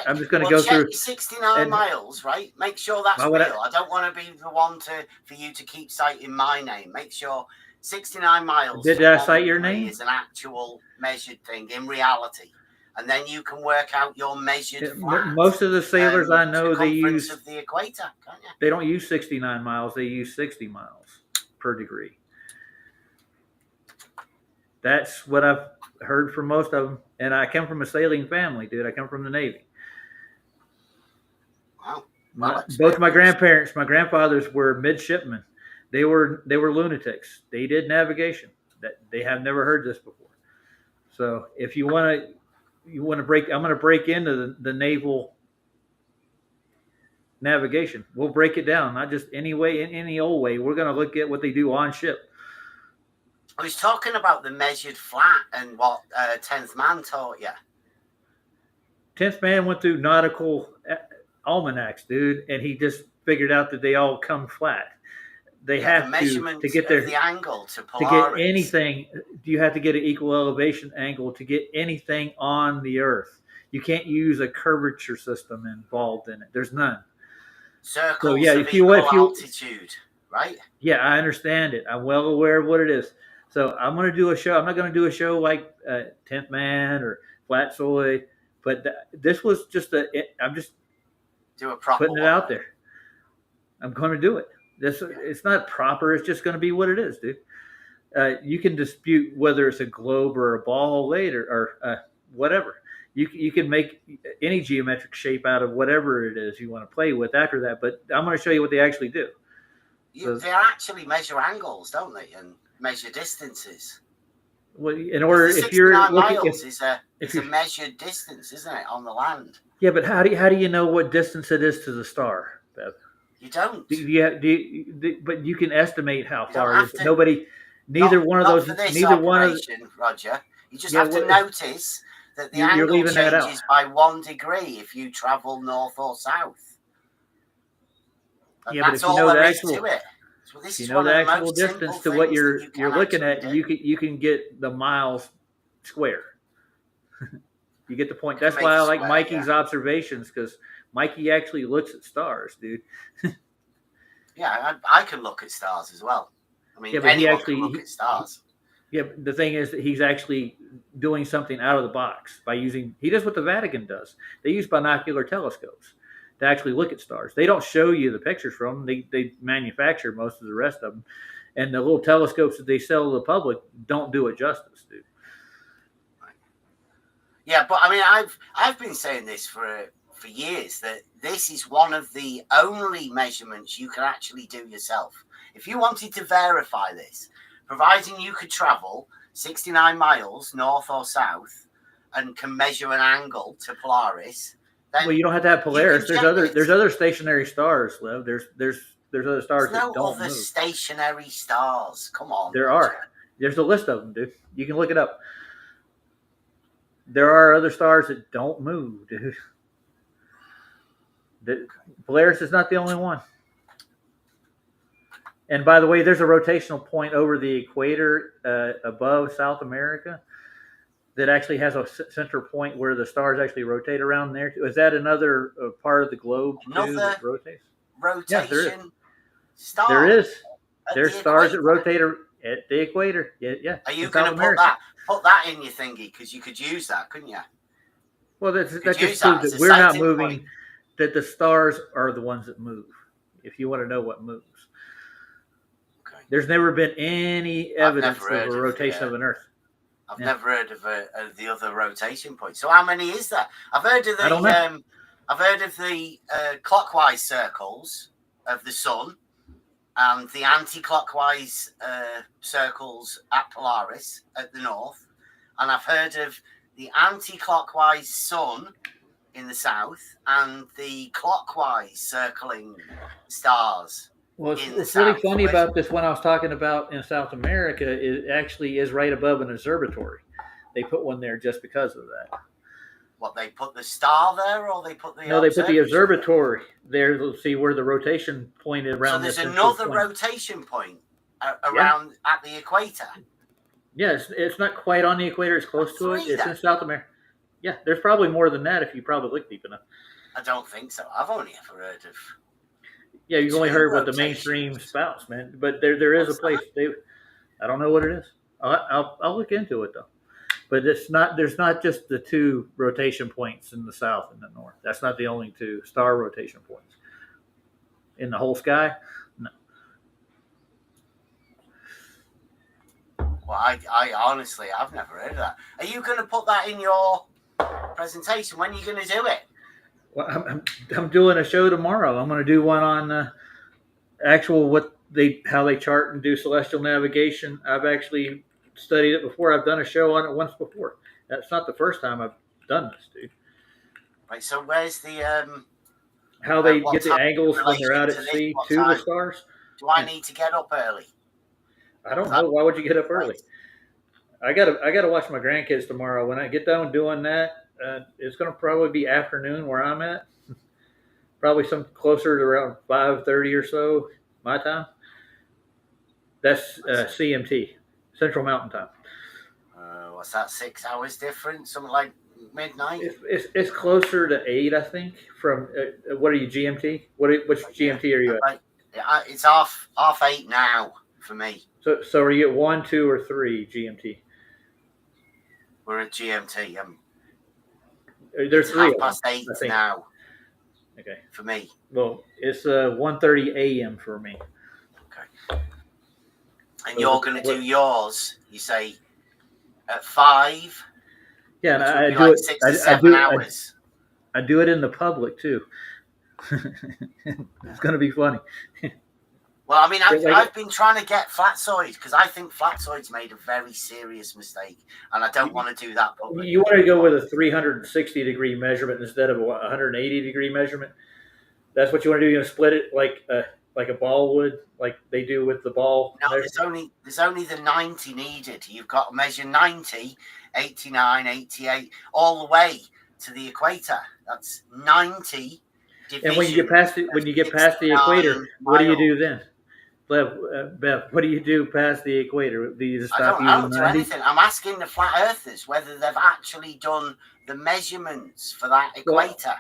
I'm just going to Well, go check through. your 69 miles, right? Make sure that's Why real. would I don't want to be the one for you to keep citing my name. Make sure 69 miles. Did to I one cite your degree name? Is an actual measured thing in reality, and then you can work out your measured flat. Most of the sailors I know, they circumference use. of the equator, can't you? They don't use 69 miles. They use 60 miles per degree. That's what I've heard from most of them. And I come from a sailing family, dude. I come from the Navy. Wow. Both my grandparents, my grandfathers were midshipmen. They were lunatics. They did navigation. That they have never heard this before. So if you want to break, I'm going to break into the naval navigation. We'll break it down, not just any way, in any old way. We're going to look at what they do on ship. I was talking about the measured flat and what 10th Man taught you. 10th Man went through nautical almanacs, dude, and he just figured out that they all come flat. They have to get their the angle to to Polaris. get anything. You have to get an equal elevation angle to get anything on the Earth. You can't use a curvature system involved in it. There's none. Circles So yeah, of if you altitude, right? Yeah, I understand it. I'm well aware of what it is. So I'm going to do a show. I'm not going to do a show like 10th Man or Flatsoid, but this was just I'm just do a proper putting it out there. I'm going to do it. It's not proper. It's just going to be what it is, dude. You can dispute whether it's a globe or a ball later or whatever. You can make any geometric shape out of whatever it is you want to play with after that. But I'm going to show you what they actually do. They actually measure angles, don't they, and measure distances. Well, in order, if you're 69 looking, miles is a measured distance, isn't it, on the land? Yeah, but how do you know what distance it is to the star, Bev? You don't. But you can estimate how You far don't it is. have to- Neither one of Not those, for this neither one of operation, Roger. You just Yeah, have to well, notice that the you're angle leaving that out. changes by 1 degree if you travel north or south. And Yeah, but that's if you all know the there is actual, to it. So this you is know one the of the actual most simple distance to what things you're that you you're can looking at, actually do. you can get the miles square. You get the point. You can That's why I make it like square, Mikey's yeah. observations, because Mikey actually looks at stars, dude. Yeah, I can look at stars as well. I mean, Yeah, but he anyone actually- can look at stars. Yeah, but the thing is that he's actually doing something out of the box by using. He does what the Vatican does. They use binocular telescopes to actually look at stars. They don't show you the pictures from them. They manufacture most of the rest of them, and the little telescopes that they sell to the public don't do it justice, dude. Yeah, but I mean, I've been saying this for years, that this is one of the only measurements you can actually do yourself. If you wanted to verify this, providing you could travel 69 miles north or south and can measure an angle to Polaris, then Well, you don't have to have Polaris. can There's check other stationary stars, Lev. There's other stars there's that no don't other move. stationary stars. Come on. There are. There's a list of them, dude. You can look it up. There are other stars that don't move, dude. Polaris is not the only one. And by the way, there's a rotational point over the equator above South America that actually has a center point where the stars actually rotate around there. Is that another part of the globe too Another that rotates? rotation there is. star. There is. at There's the stars that equator. rotate at the equator. Yeah. Are you in going South to America. put that in your thingy? Because you could use that, couldn't you? Well, that use just that proves as that a we're not sighting moving, point. that the stars are the ones that move, if you want to know what moves. Okay. There's never been any I've evidence never of heard a of, rotation of an Earth. I've Yeah. never heard of the other rotation point. So how many is there? I've heard of I don't know. the I've heard of the clockwise circles of the sun and the anti-clockwise circles at Polaris at the north, and I've heard of the anti-clockwise sun in the south and the clockwise circling stars Well, in the what's really south. funny Whereas- about this one I was talking about in South America is actually is right above an observatory. They put one there just because of that. What, they put the star there, or they put the No, they put the observatory? observatory there. Let's see where the rotation point is So around there's this. another rotation point around at the equator. Yeah, it's not quite on the equator. It's close to it. Three, It's in then. South America. Yeah, there's probably more than that if you probably look deep enough. I don't think so. I've only ever heard of. Yeah, you've only Two heard what the rotations. mainstream spouts, man. But there is a place. I don't know what it is. I'll look into it though. But it's not. There's not just the two rotation points in the south and the north. That's not the only two star rotation points in the whole sky. No. Well, I honestly, I've never heard of that. Are you going to put that in your presentation? When are you going to do it? Well, I'm doing a show tomorrow. I'm going to do one on actual how they chart and do celestial navigation. I've actually studied it before. I've done a show on it once before. That's not the first time I've done this, dude. Right. So where's the How they what get the time in angles when they're relation out to at this? sea What to the time? stars? Do I need to get up early? I don't know. Why would you get up early? I gotta watch my grandkids tomorrow. When I get done doing that, it's gonna probably be afternoon where I'm at. Probably some closer to around 5:30 or so my time. That's CMT, Central Mountain Time. What's that? 6 hours difference? Something like midnight? It's closer to 8, I think. From what are you, GMT? Which GMT are you at? It's half 8 now for me. So are you at 1, 2, or 3 GMT? We're at GMT. There's It's 3 half past 8 I think. now. Okay. For me. Well, it's 1:30 a.m. for me. Okay. And you're going to do yours, you say, at 5? Yeah, and which would I be do like it. 6 to I 7 hours. I do it in the public too. It's going to be funny. Well, I mean, Like- I've been trying to get Flatzoid because I think Flatzoid's made a very serious mistake, and I don't want to do that publicly. You want to go with a 360-degree measurement instead of a 180-degree measurement. That's what you want to do. You're going to split it like a ball would, like they do with the ball. No, measurement. there's only the 90 needed. You've got to measure 90, 89, 88, all the way to the equator. That's 90. And when you get past the equator, what do you do then? Bev, what do you do past the equator? Do you just stop I don't using do 90? anything. I'm asking the flat earthers whether they've actually done the measurements for that equator.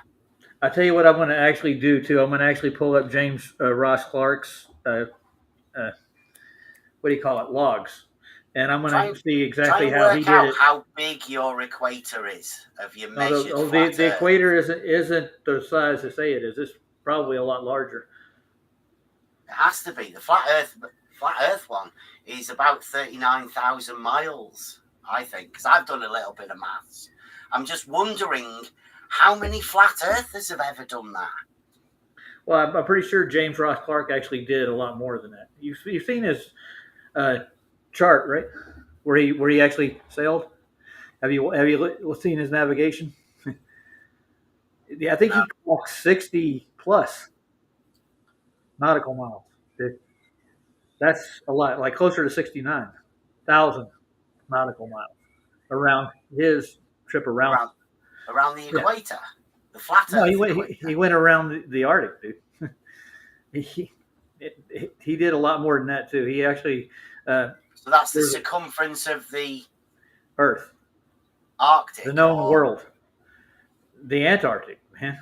I tell you what I'm going to actually do too. I'm going to actually pull up James Ross Clark's what do you call it, logs, and I'm going to see exactly how he did out it. how big your equator is of your measured flat The Earth. equator isn't the size they say it is. It's probably a lot larger. It has to be. The flat Earth one is about 39,000 miles, I think, because I've done a little bit of maths. I'm just wondering how many flat earthers have ever done that. Well, I'm pretty sure James Ross Clark actually did a lot more than that. You've seen his chart, right? Where he actually sailed. Have you seen his navigation? Yeah, I think he clocked 60 plus nautical miles. That's a lot, like closer to 69,000 nautical miles around his trip around the equator, the flat Earth. No, equator. he went around the Arctic, dude. he did a lot more than that too. He actually. So that's the circumference of the Earth, Arctic, the known world, the Antarctic, man,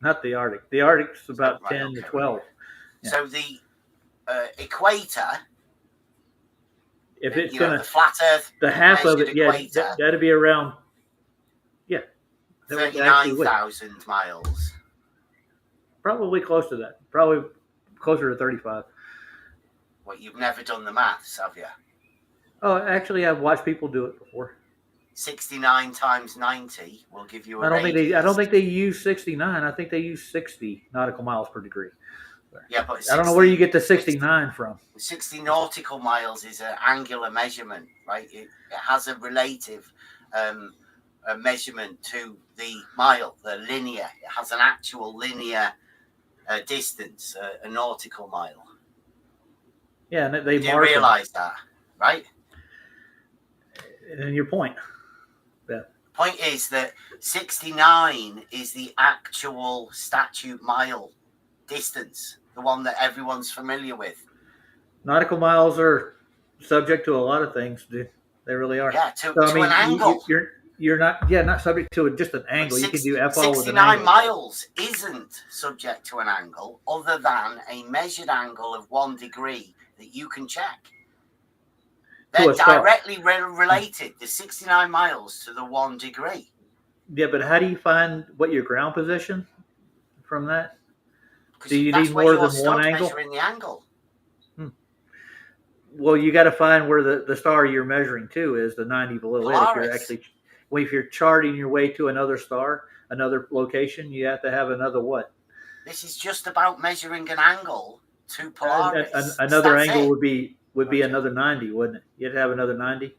not the Arctic. The Arctic's about 10 to 12. Yeah. So the equator. If it's the flat Earth, the half of it, yeah, equator, that'd be around, 39,000 miles. Probably close to that. Probably closer to 35. Well, you've never done the maths, have you? Oh, actually, I've watched people do it before. 69 times 90 will give you a I don't think they use 69. I think they use 60 nautical miles per degree. Yeah, but I don't know where you get the 69 from. 60 nautical miles is an angular measurement, right? It has a relative a measurement to the mile, the linear. It has an actual linear distance, a nautical mile. Yeah, and they Do you mark 'em. realize that, right? And your point. Yeah. Point is that 69 is the actual statute mile distance, the one that everyone's familiar with. Nautical miles are subject to a lot of things, dude. They really are. Yeah, to an angle. You're not subject to just an angle. You can do FO with an 69 angle. miles isn't subject to an angle other than a measured angle of 1 degree that you can check. They're directly related, the 69 miles to the 1 degree. Yeah, but how do you find what your ground position from that? Do you That's need where more you're than one angle? measuring the angle. Well, you got to find where the star you're measuring to is the 90 below Polaris. it. If you're charting your way to another star, another location, you have to have another what? This is just about measuring an angle to Polaris. Another That's angle it. would be another 90, wouldn't it? You'd have another 90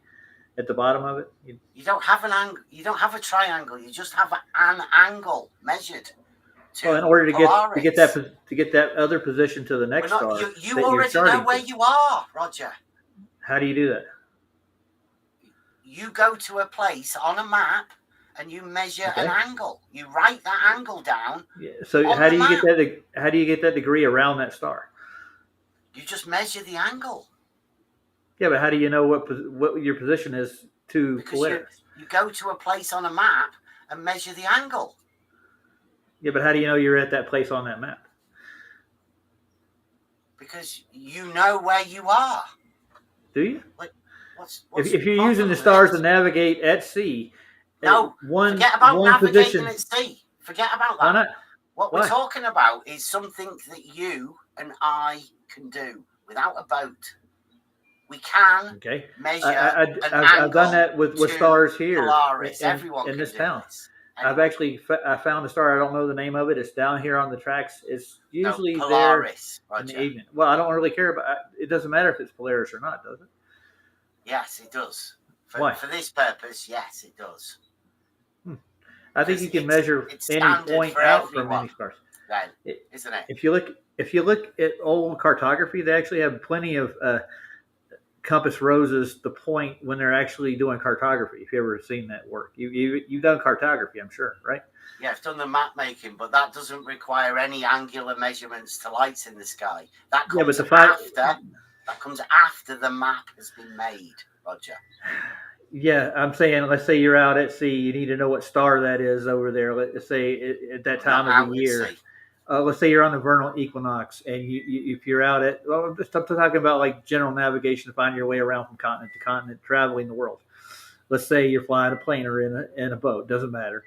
at the bottom of it. You don't have an angle. You don't have a triangle. You just have an angle measured. Well, in order to get that other position to the next star, you already know where you are, Roger. How do you do that? You go to a place on a map and you measure an angle. You write that angle down. Yeah. So how do you get that? How do you get that degree around that star? You just measure the angle. Yeah, but how do you know what your position is to Polaris? You go to a place on a map and measure the angle. Yeah, but how do you know you're at that place on that map? Because you know where you are. Do you? Like, if you're using the stars to navigate at sea, forget about navigating position, at sea. Forget about that. Why not? What we're talking about is something that you and I can do without a boat. We can measure an angle. I've done that with stars here Polaris. in this town. I've actually I found a star. I don't know the name of it. It's down here on the tracks. It's usually Polaris, there in the evening. Well, I don't really care about it. Doesn't matter if it's Polaris or not, does it? Yes, it does. Why? For this purpose, yes, it does. I think you can measure any point out from any stars. Then, isn't it? If you look at old cartography, they actually have plenty of compass roses to point when they're actually doing cartography. If you ever seen that work, you've done cartography, I'm sure, right? Yeah, I've done the map making, but that doesn't require any angular measurements to lights in the sky. That comes that comes after the map has been made, Roger. Yeah, I'm saying, let's say you're out at sea, you need to know what star that is over there. Let's say at that time of the year. Let's say you're on the vernal equinox, and if you're out at, I'm talking about like general navigation to find your way around from continent to continent, traveling the world. Let's say you're flying a plane or in a boat, doesn't matter.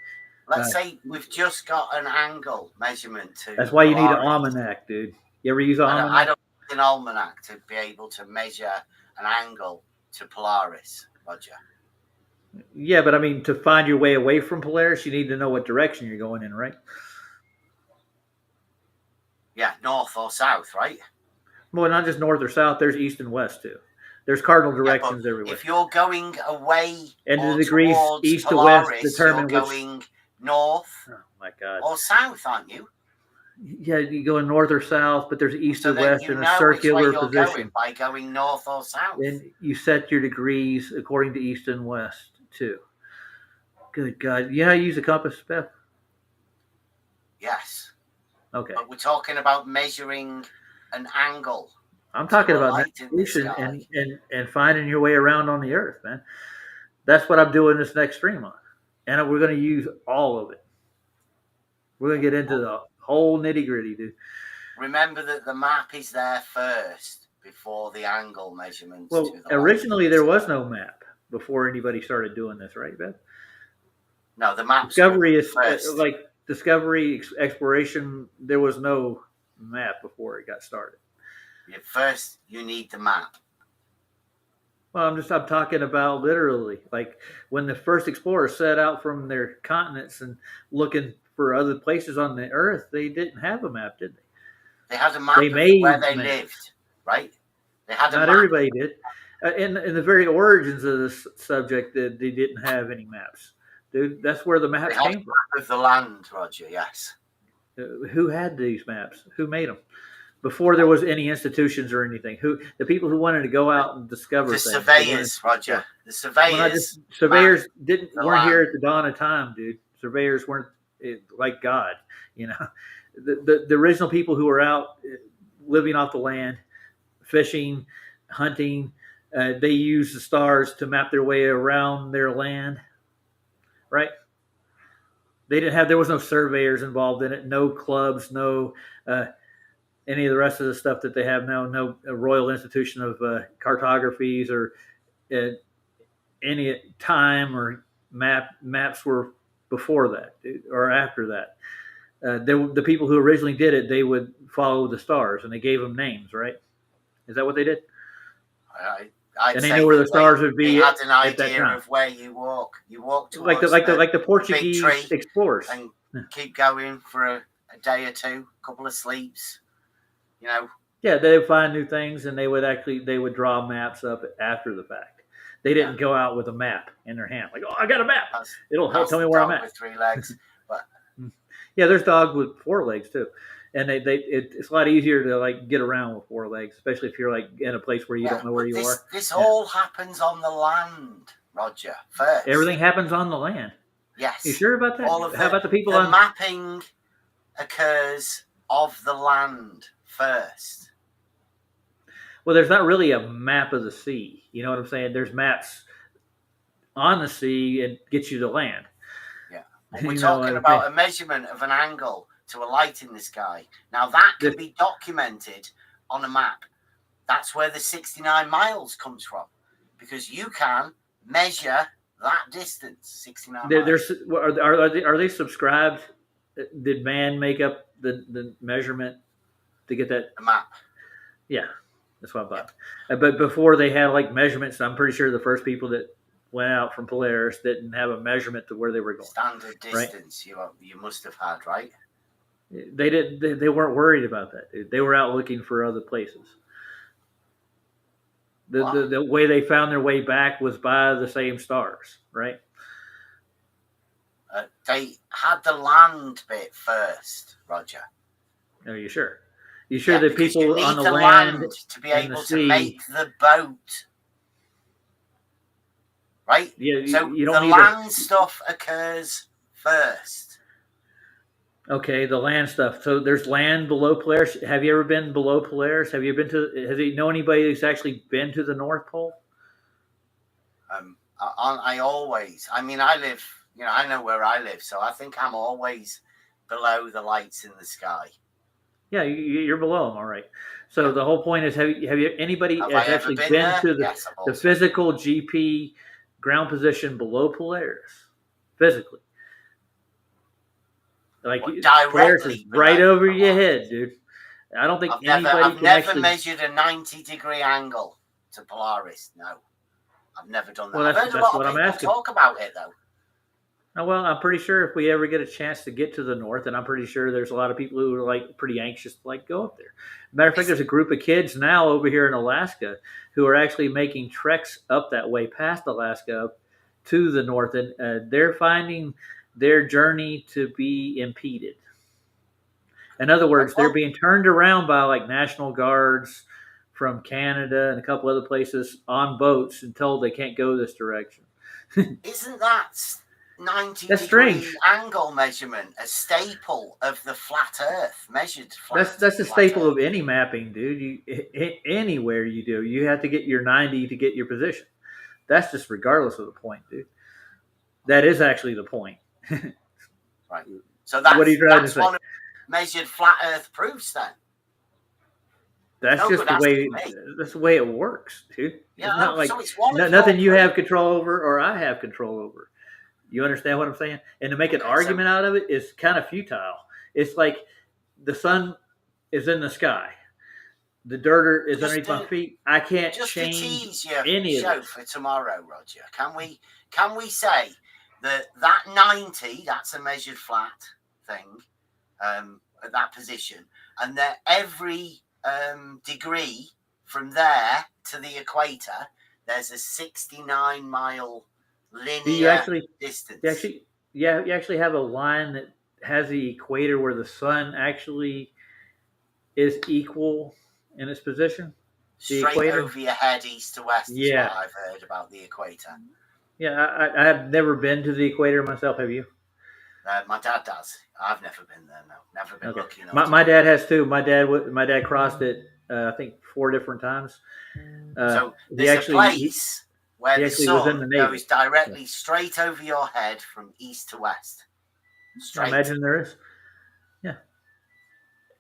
Let's say we've just got an angle measurement to. That's why you need an almanac, dude. You ever use an almanac? I don't need an almanac to be able to measure an angle to Polaris, Roger. Yeah, but I mean, to find your way away from Polaris, you need to know what direction you're going in, right? Yeah, north or south, right? Well, not just north or south. There's east and west too. There's cardinal directions everywhere. If you're going away and the degrees east Polaris, to west determine you're going north. Oh my God! Or south, aren't you? Yeah, you go north or south, but there's east or west in a which circular way you're position. Going by going north or south. And you set your degrees according to east and west too. Good God! You know how you use a compass, Beth? Yes. Okay. But we're talking about measuring an angle. I'm talking about navigation and finding your way around on the earth, man. That's what I'm doing this next stream on. And we're going to use all of it. We're going to get into the whole nitty gritty, dude. Remember that the map is there first before the angle measurements. Well, originally there was no map before anybody started doing this, right, Beth? No, the map. Discovery is like discovery, exploration. There was no map before it got started. First, you need the map. Well, I'm talking about literally, like when the first explorers set out from their continents and looking for other places on the earth, they didn't have a map, did they? They had a map of where they lived, right? They had a map. Not everybody did. In the very origins of this subject, they didn't have any maps, dude. That's where the maps came from. Of the land, Roger. Yes. Who had these maps? Who made them? before there was any institutions or anything. The people who wanted to go out and discover The things. surveyors, Roger. The surveyors. Surveyors the weren't here land. at the dawn of time, dude. Surveyors weren't like God, you know. The original people who were out living off the land, fishing, hunting, they used the stars to map their way around their land, right? There was no surveyors involved in it, no clubs, no any of the rest of the stuff that they have now, no Royal Institution of Cartographies or any time or maps were before that or after that. The people who originally did it, they would follow the stars, and they gave them names, right? Is that what they did? I'd And they say knew where the that stars would be They had an at that idea time. of where you walk. You walk Like towards the big Portuguese tree explorers. and keep going for a day or two, a couple of sleeps. You know. Yeah, they would find new things, and they would draw maps up after the fact. They didn't go out with a map in their hand, like, oh, I got a map. It'll help tell me where I'm at. With 3 legs, but yeah, there's dogs with 4 legs too, and it's a lot easier to like get around with 4 legs, especially if you're like in a place where you don't know where you are. This all happens on the land, Roger. First, Everything happens on the land. Yes. You sure about that? How about the people the on mapping occurs of the land first. Well, there's not really a map of the sea. You know what I'm saying? There's maps on the sea and get you to land. Yeah. We're talking about a measurement of an angle to a light in the sky. Now, that can be documented on a map. That's where the 69 miles comes from, because you can measure that distance, 69 miles. Are they subscribed? Did man make up the measurement to get that map? Yeah. That's what I thought. But before they had like measurements, I'm pretty sure the first people that went out from Polaris didn't have a measurement to where they were going. Standard distance, right? you must have had, right? They didn't. They weren't worried about that. They were out looking for other places. The way they found their way back was by the same stars, right? They had the land bit first, Roger. Are you sure? You sure that because people you on need the the land to be and able the to sea, make the boat, right? Yeah, so you don't the need land stuff occurs first. Okay, the land stuff. So there's land below Polaris. Have you ever been below Polaris? Have you been to? Has you know anybody who's actually been to the North Pole? I always. I mean, I live. You know, I know where I live, so I think I'm always below the lights in the sky. Yeah, you're below them, all right. So the whole point is, have you anybody Have has I ever actually been been there? to Yes, I've the also. physical GP ground position below Polaris, physically? Like Polaris is right over your head, dude. I don't think anybody I've can never actually measured a 90-degree angle to Polaris. No, I've never done that. Well, I've that's heard a lot what of I'm people asking. talk about it, though. Oh, well, I'm pretty sure if we ever get a chance to get to the north, and I'm pretty sure there's a lot of people who are like pretty anxious to like go up there. Matter of fact, there's a group of kids now over here in Alaska who are actually making treks up that way past Alaska up to the north, and they're finding their journey to be impeded. In other words, they're being turned around by like National Guards from Canada and a couple other places on boats and told they can't go this direction. Isn't that 90 That's degree strange. angle measurement a staple of the flat Earth measured flat? That's a staple of any mapping, dude. Anywhere you do, you have to get your 90 to get your position. That's just regardless of the point, dude. That is actually the point. Right. So that's, what are you trying to that's say? one of measured flat Earth proofs, then. That's No just good the way. asking me. That's the way it works, dude. Yeah, it's not like so it's one of nothing your you have control over or I have control over. You understand what I'm saying? And to make an argument out of it is kind of futile. It's like the sun is in the sky, the dirt is underneath my feet. I can't Just to change tease your any of show it. for tomorrow, Roger, can we say that 90, that's a measured flat thing, at that position, and that every degree from there to the equator, there's a 69-mile linear distance. You actually have a line that has the equator where the sun actually is equal in its position. The Straight equator. over your head, east to west. Yeah. Is what I've heard about the equator. Yeah, I have never been to the equator myself. Have you? My dad does. I've never been there. No, never been Okay. lucky enough. My dad has too. My dad crossed it. I think 4 different times. So he there's actually a place where he the actually was in sun the Navy. goes directly straight over your head from east to west. I Straight. imagine there is. Yeah.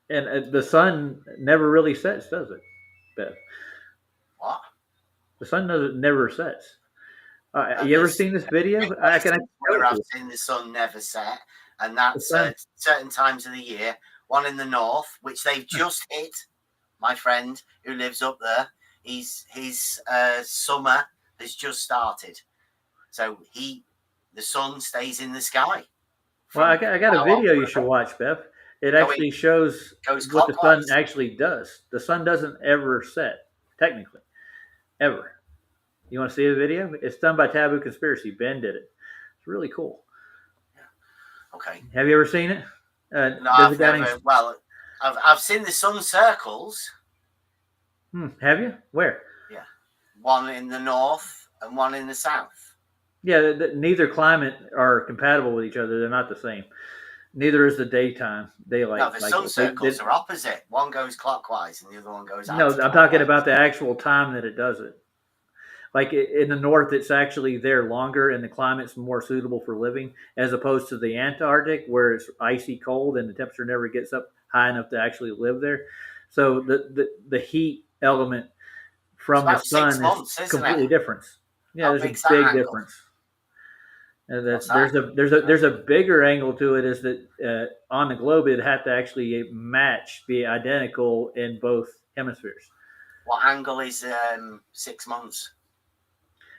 And the sun never really sets, does it, Beth? What? The sun never sets. And You ever there's seen this video? where I've seen the sun never set, and that's sun- certain times of the year. One in the north, which they've just hit. My friend who lives up there, his summer has just started, so the sun stays in the sky. Well, I got a video you should watch, Beth. It actually shows goes what the sun clockwise. actually does. The sun doesn't ever set, technically, ever. You want to see the video? It's done by Taboo Conspiracy. Ben did it. It's really cool. Okay. Have you ever seen it? No, there's a I've guy never. named- Well, I've seen the sun circles. Have you? Where? Yeah, one in the north and one in the south. Yeah, neither climate are compatible with each other. They're not the same. Neither is the daylight. No, the sun circles are opposite. One goes clockwise and the other one goes No, I'm talking about the actual time that it does it. Like in the north, it's actually there longer and the climate's more suitable for living, as opposed to the Antarctic where it's icy cold and the temperature never gets up high enough to actually live there. So the heat element from the It's about 6 sun months, is isn't completely it? different. Yeah, How there's big's a that big angle? difference. And What's there's a bigger angle to it, is that on the globe it had to actually be identical in both hemispheres. What angle is 6 months?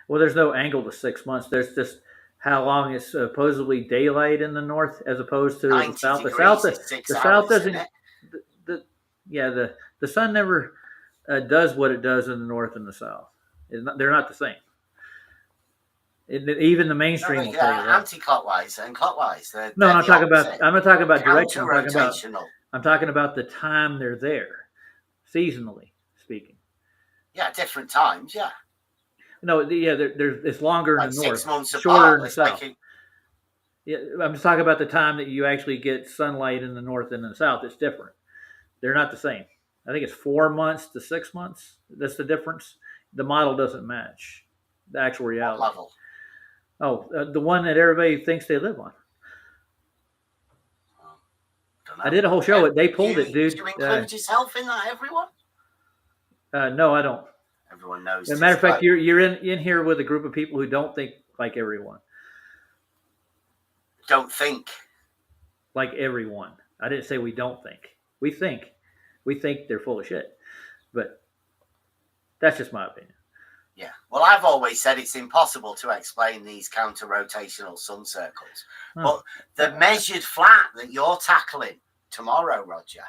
Well, there's no angle to 6 months. There's just how long it's supposedly daylight in the north as opposed to the 90 south. The degrees south, is 6 the hours, south isn't doesn't. it? The sun never does what it does in the north and the south. They're not the same. Even the mainstream will tell you that. Anti-clockwise and clockwise. No, they're I'm the talking about. opposite. I'm not talking about direction. Counter-rotational. I'm talking about the time they're there, seasonally speaking. Yeah, different times. Yeah, No, it's longer like in the north, 6 months shorter apart. in the It's south. like Yeah, I'm just talking about the time that you actually get sunlight in the north and the south. It's different. They're not the same. I think it's 4 months to 6 months. That's the difference. The model doesn't match the actual reality. level. Oh, the one that everybody thinks they live on. I did a whole show. They pulled it, dude. Do you include yourself in that, everyone? No, I don't. Everyone knows. As a matter of fact, right. you're in here with a group of people who don't think like everyone. Don't think. Like everyone. I didn't say we don't think. We think. We think they're full of shit. But that's just my opinion. Yeah. Well, I've always said it's impossible to explain these counter-rotational sun circles. Huh. But the measured flat that you're tackling tomorrow, Roger.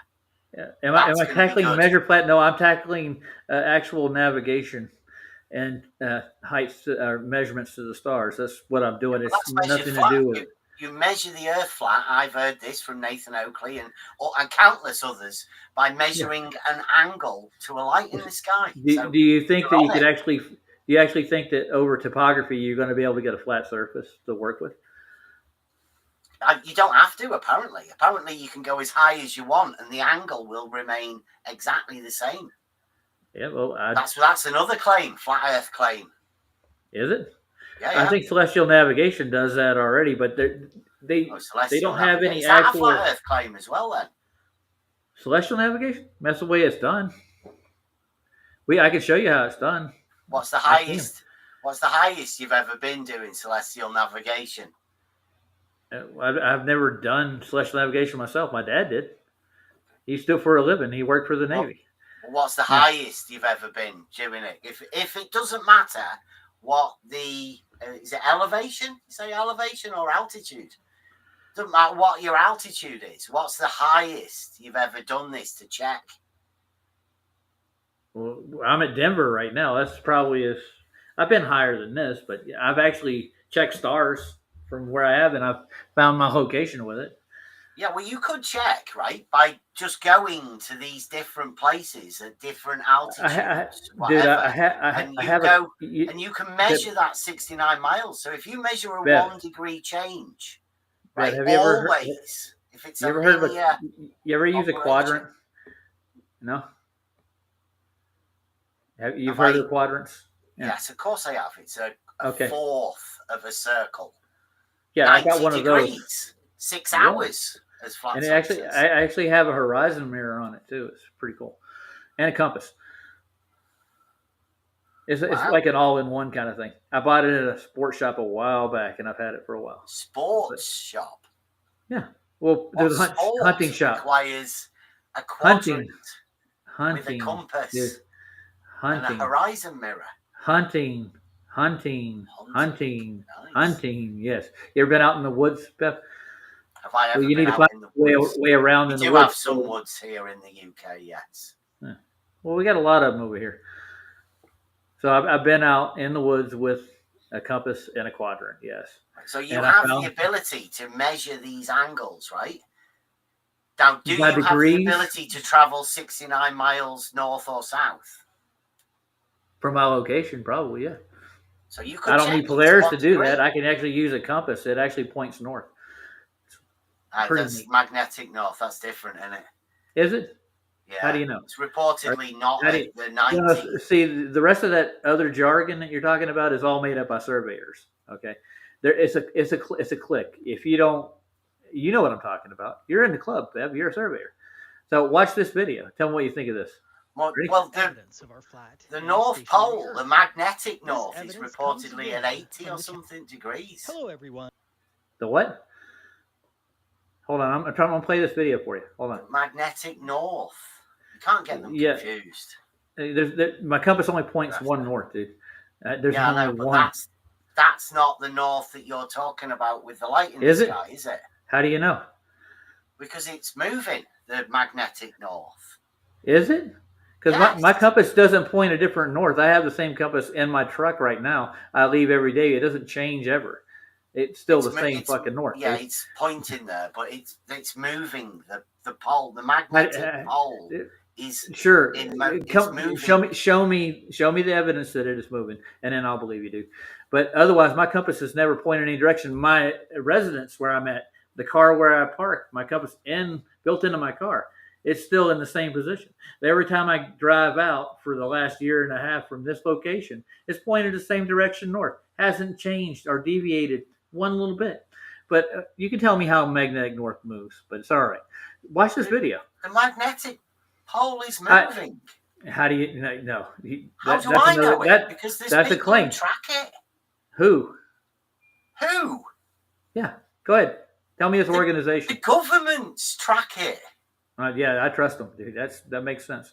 Yeah. Am I That's gonna be tackling good. measure flat? No, I'm tackling actual navigation and heights or measurements to the stars. That's what I'm doing. It's That's measured nothing flat. to do with it. You measure the Earth flat. I've heard this from Nathan Oakley and countless others by measuring an angle to a light in the sky. So Do you think that you're you on could it. actually? Do you actually think that over topography you're going to be able to get a flat surface to work with? You don't have to, apparently. Apparently, you can go as high as you want, and the angle will remain exactly the same. Yeah, well, That's another claim, flat Earth claim. is it? Yeah, I think Celestial Navigation does that already, but they don't have any Is that a actual flat Earth claim as well, then? Celestial Navigation. That's the way it's done. I can show you how it's done. What's the I can. highest? What's the highest you've ever been doing celestial navigation? I've never done Celestial Navigation myself. My dad did. He used to do it for a living. He worked for the Navy. What's the highest you've ever been doing it? If it doesn't matter what the is it elevation? You say elevation or altitude? Doesn't matter what your altitude is. What's the highest you've ever done this to check? Well, I'm at Denver right now. That's probably I've been higher than this, but I've actually checked stars from where I have, and I've found my location with it. Yeah, well, you could check, right, by just going to these different places at different altitudes, whatever, and you can measure that 69 miles. So if you measure a 1 degree change, right, have you ever heard, always, if it's you a ever heard of linear you ever use a operation. quadrant? No. You've heard of quadrants? Yeah. Yes, of course I have. It's a Okay. fourth of a circle. Yeah, I got one of those. Degrees, 6 hours as flat. And I actually have a horizon mirror on it too. It's pretty cool, and a compass. It's like an all-in-one kind of thing. I bought it at a sports shop a while back, and I've had it for a while. Sports shop. Yeah. Well, there's a hunting shop. Requires a quadrant hunting with a compass hunting. and a horizon mirror. Hunting. Yes. You ever been out in the woods, Beth? Have I ever you need been to find out in the way, woods? way around We in the do woods. have some woods here in the UK, yes. Yeah. Well, we got a lot of them over here. So I've been out in the woods with a compass and a quadrant, yes. So you have the ability to measure these angles, right? Now, do you have the ability to travel 69 miles north or south? From my location, probably, yeah. So you could I don't check need Polaris to what's do great. that. I can actually use a compass. It actually points north. That's magnetic north. That's different, isn't it? Is it? Yeah. How do you know? It's reportedly not like the 90s. You know, see, the rest of that other jargon that you're talking about is all made up by surveyors. Okay, it's a click. If you don't, you know what I'm talking about. You're in the club, Bev. You're a surveyor. So watch this video. Tell me what you think of this. Well, the North Pole, the magnetic north, is reportedly at 80 or something degrees. Hello, everyone. The what? Hold on, I'm trying to play this video for you. Hold on. Magnetic north. You can't get them confused. My compass only points one north, dude. There's only but one. That's not the north that you're talking about with the light in the sky, is it? How do you know? Because it's moving, the magnetic north. Is it? Because my compass doesn't point a different north. I have the same compass in my truck right now. I leave every day. It doesn't change ever. It's still the same fucking north. Yeah, it's pointing there, but it's moving. The pole, the magnetic pole is sure. It's moving. Show me the evidence that it is moving, and then I'll believe you, dude. But otherwise, my compass has never pointed any direction. My residence where I'm at, the car where I park, my compass built into my car, it's still in the same position. Every time I drive out for the last year and a half from this location, it's pointed the same direction north. Hasn't changed or deviated one little bit. But you can tell me how magnetic north moves, but it's all right. Watch this video. The magnetic pole is moving. How do you know? How do I know it? Because there's that's a people claim. who track it. Who? Yeah, go ahead. Tell me this organization. The governments track it. Yeah, I trust them, dude. That makes sense.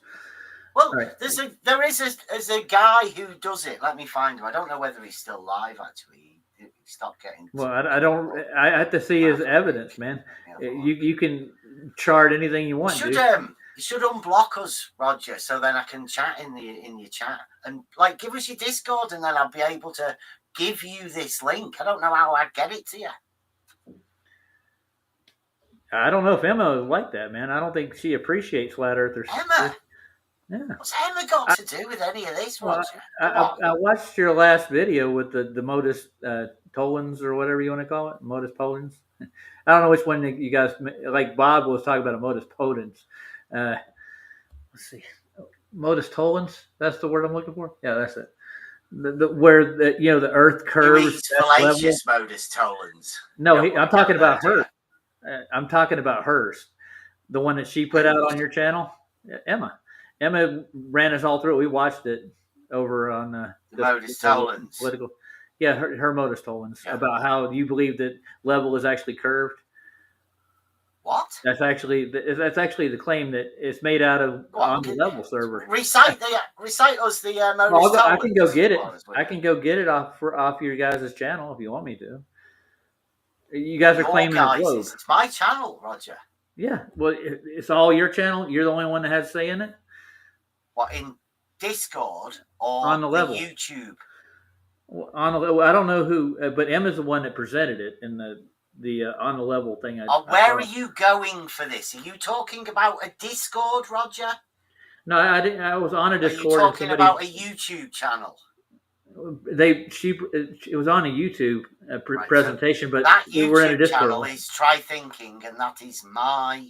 Well, there is a guy who does it. Let me find him. I don't know whether he's still alive. Actually, he stopped getting. Well, I have to see his evidence, man. You can chart anything you want. You should unblock us, Roger, so then I can chat in your chat and give us your Discord, and then I'll be able to give you this link. I don't know how I'd get it to you. I don't know if Emma would like that, man. I don't think she appreciates flat earthers. Emma? Yeah. What's Emma got to do with any of this, Roger? I watched your last video with the Modus Tollens or whatever you want to call it. Modus Polens. I don't know which one you guys, like Bob was talking about a Modus Potens. Let's see. Modus Tollens? That's the word I'm looking for? Yeah, that's it. Where the Earth curves. Fallacious Modus Tollens. No, I'm talking about her. I'm talking about hers, the one that she put out on your channel, Emma. Emma ran us all through it. We watched it over on the Modus Tollens. Political. Yeah, her Modus Tollens about how you believe that level is actually curved. What? That's actually the claim that it's made out of on the level server. Recite us the Modus Tollens. I can go get it. I can go get it off your guys' channel if you want me to. You guys are claiming the globe. It's my channel, Roger. Yeah, well, it's all your channel. You're the only one that has say in it. What, in Discord or on the level YouTube? On the level, I don't know who, but Emma's the one that presented it in the on the level thing. Where are you going for this? Are you talking about a Discord, Roger? No, I didn't. I was on a Discord. Are you talking about a YouTube channel? It was on a YouTube presentation, but that we were in a YouTube Discord. channel is Try Thinking, and that is my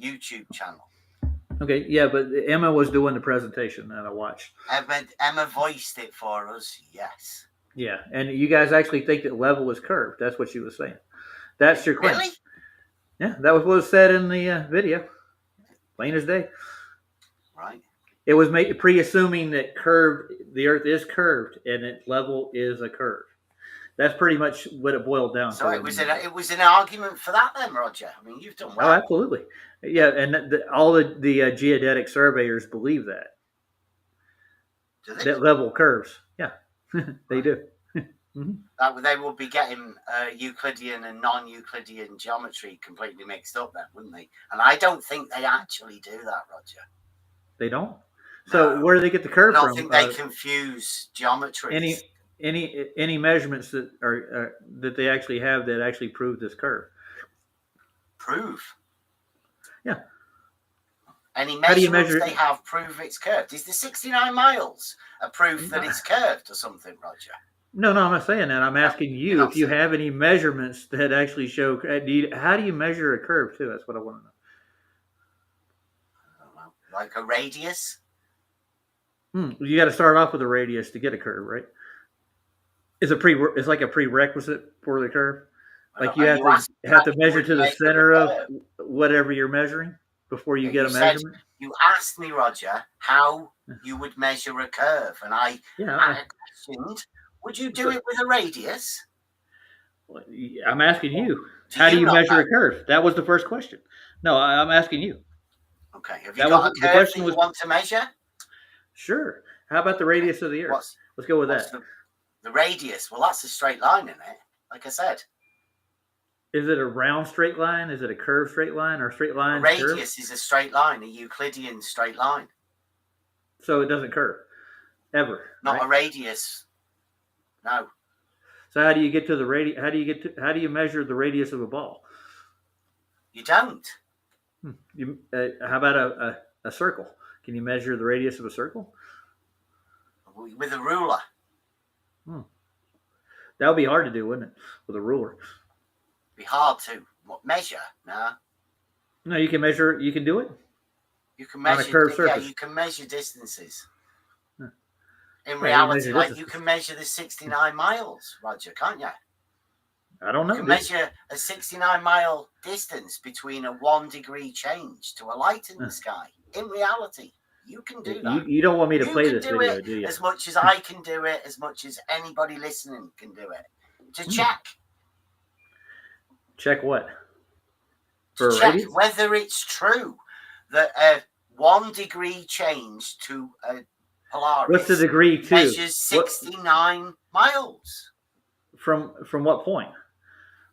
YouTube channel. Okay, yeah, but Emma was doing the presentation that I watched. Emma voiced it for us. Yes. Yeah, and you guys actually think that level is curved. That's what she was saying. That's your claim. Really? Yeah, that was what was said in the video. Plain as day. Right. It was pre-assuming that the Earth is curved and that level is a curve. That's pretty much what it boiled down to. So it was an argument for that then, Roger. I mean, you've done well. Oh, absolutely. Yeah, and all the geodetic surveyors believe that. Do they? That level curves. Yeah, they do. Mm-hmm. They would be getting Euclidean and non-Euclidean geometry completely mixed up then, wouldn't they? And I don't think they actually do that, Roger. They don't? So where do they get the curve from? I don't think they confuse geometries. Any measurements that are that they actually have that actually prove this curve? Prove? Yeah. Any measurements they have prove it's curved. Is the 69 miles a proof that it's curved or something, Roger? No, I'm not saying that. I'm asking you if you have any measurements that actually show. How do you measure a curve too? That's what I want to know. I don't know. Like a radius? You got to start off with a radius to get a curve, right? It's like a prerequisite for the curve. Like you have to measure to the center of whatever you're measuring before you get a measurement. You asked me, Roger, how you would measure a curve, and I questioned, would you do it with a radius? I'm asking you. How do you measure a curve? That was the first question. No, I'm asking you. Okay. Have you got a curve that you want to measure? Sure. How about the radius of the Earth? Let's go with that. The radius. Well, that's a straight line, isn't it? Like I said. Is it a round straight line? Is it a curved straight line or a straight line? A radius is a straight line, a Euclidean straight line. So it doesn't curve ever. Not a radius. No. So how do you get to the radius? How do you measure the radius of a ball? You don't. How about a circle? Can you measure the radius of a circle? With a ruler. That would be hard to do, wouldn't it? With a ruler. Be hard to measure. Nah. No, you can measure. You can do it. You can measure. On a curved surface. Yeah, you can measure distances. In reality, you can measure the 69 miles, Roger, can't you? I don't know. You can measure a 69-mile distance between a 1 degree change to a light in the sky. In reality, you can do that. You don't want me to play this video, do you? As much as I can do it, as much as anybody listening can do it. To check. Check what? To check whether it's true that a 1 degree change to a Polaris What's the degree to? measures 69 miles. From what point?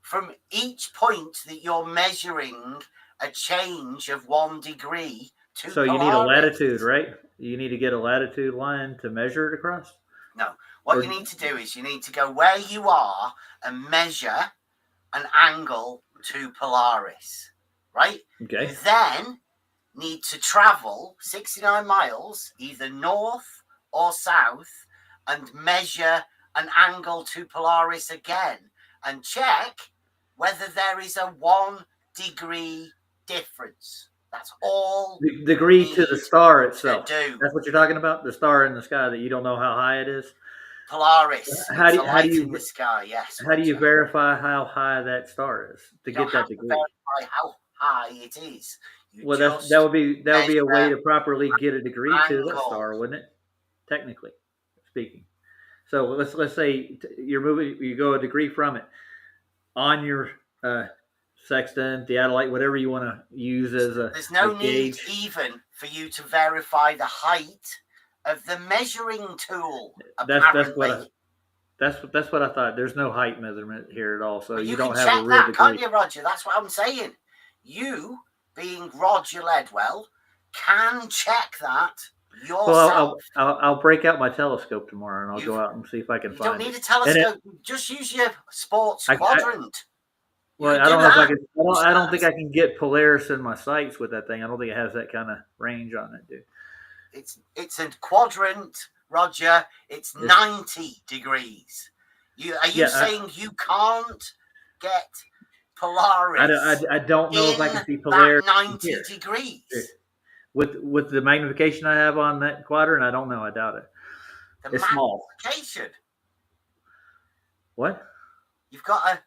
From each point that you're measuring a change of 1 degree to So Polaris. You need a latitude, right? You need to get a latitude line to measure it across? No. What you need to do is you need to go where you are and measure an angle to Polaris, right? Okay. You then need to travel 69 miles, either north or south, and measure an angle to Polaris again and check whether there is a 1 degree difference. That's all. The degree to the star itself. do. That's what you're talking about? The star in the sky that you don't know how high it is? Polaris. How do you in the sky? Yes. How do you verify how high that star is to get that degree? Verify how high it is. Well, that would be a way to properly get a degree to that star, wouldn't it? Technically speaking. So let's say you go a degree from it on your sextant, theodolite, whatever you want to use as a. There's no need gauge. even for you to verify the height of the measuring tool. That's what I thought. There's no height measurement here at all, so you don't have a real that, degree. Can't you, Roger? That's what I'm saying. You, being Roger Ledwell, can check that yourself. Well, I'll break out my telescope tomorrow and I'll go out and see if I can find it. You don't need a telescope. Just use your sports quadrant. Well, You I don't do know if I that. can. I don't think I can get Polaris in my sights with that thing. I don't think it has that kind of range on it, dude. It's a quadrant, Roger. It's 90 degrees. Are you saying you can't get Polaris? I don't know if I can see that Polaris 90 here. degrees. With the magnification I have on that quadrant. I don't know. I doubt it. It's small. Magnification. What? You've got a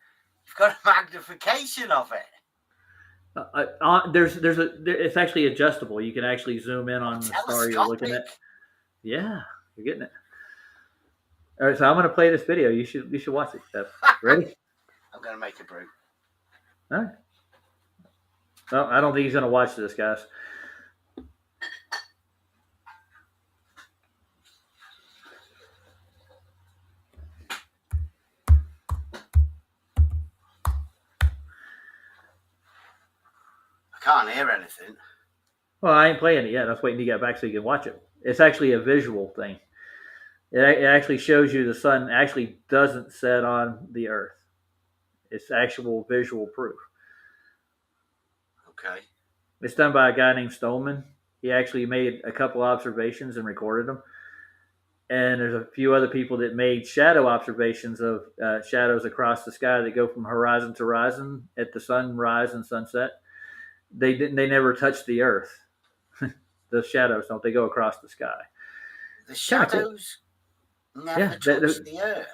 magnification of it. It's actually adjustable. You can actually zoom in on the star you're looking at. Yeah, you're getting it. All right, so I'm going to play this video. You should watch it, Steph. Ready? I'm going to make a brew. All right. No, I don't think he's going to watch this, guys. Can't hear anything. Well, I ain't playing it yet. I was waiting to get back so you can watch it. It's actually a visual thing. It actually shows you the sun actually doesn't set on the Earth. It's actual visual proof. Okay. It's done by a guy named Stoneman. He actually made a couple observations and recorded them. And there's a few other people that made shadow observations of shadows across the sky that go from horizon to horizon at the sunrise and sunset. They never touch the Earth. The shadows don't. They go across the sky. The shadows never touch the Earth.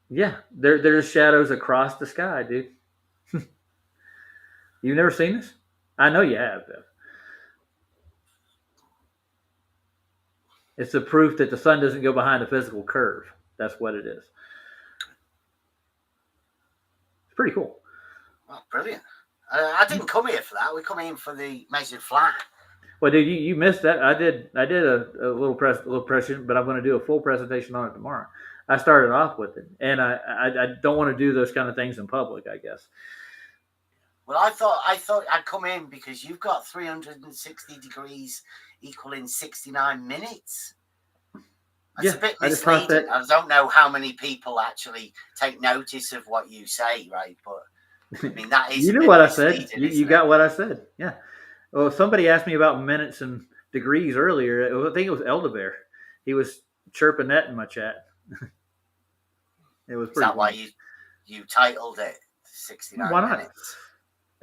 Yeah, there's shadows across the sky, dude. You've never seen this? I know you have, though. It's a proof that the sun doesn't go behind a physical curve. That's what it is. It's pretty cool. Well, brilliant. I didn't come here for that. We come in for the measured flat. Well, dude, you missed that. I did a little presentation, but I'm going to do a full presentation on it tomorrow. I started off with it, and I don't want to do those kind of things in public, I guess. Well, I thought I'd come in because you've got 360 degrees equaling 69 minutes. That's a bit misleading. I don't know how many people actually take notice of what you say, right? But I mean, that is. You knew what I said. You got what I said. Yeah. Well, somebody asked me about minutes and degrees earlier. I think it was Elderbear. He was chirping that in my chat. It was. Is that why you titled it 69 Why not? minutes?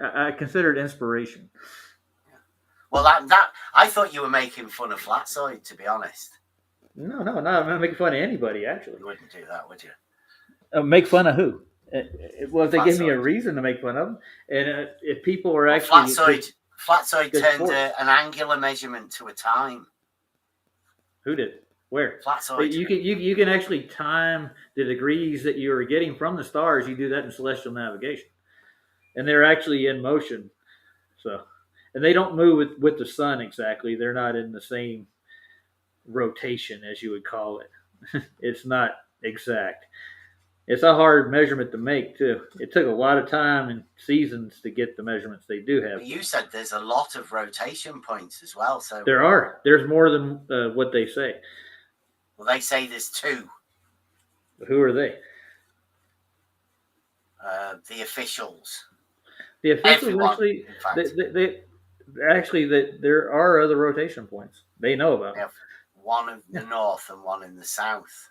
I consider it inspiration. Well, that I thought you were making fun of Flatsoid, to be honest. No. I'm not making fun of anybody. Actually, you wouldn't do that, would you? Make fun of who? Well, if they give me a Flatsoid. reason to make fun of them, and if people are actually Flatsoid turned an angular measurement to a time. Who did? Where? Flatsoid. You can actually time the degrees that you are getting from the stars. You do that in celestial navigation, and they're actually in motion. So, and they don't move with the sun exactly. They're not in the same rotation as you would call it. It's not exact. It's a hard measurement to make too. It took a lot of time and seasons to get the measurements they do have. But you said there's a lot of rotation points as well. So there are. There's more than what they say. Well, they say there's two. Who are they? The officials. The officials Everyone, actually there are other rotation points. They know about. They have one in the north and one in the south.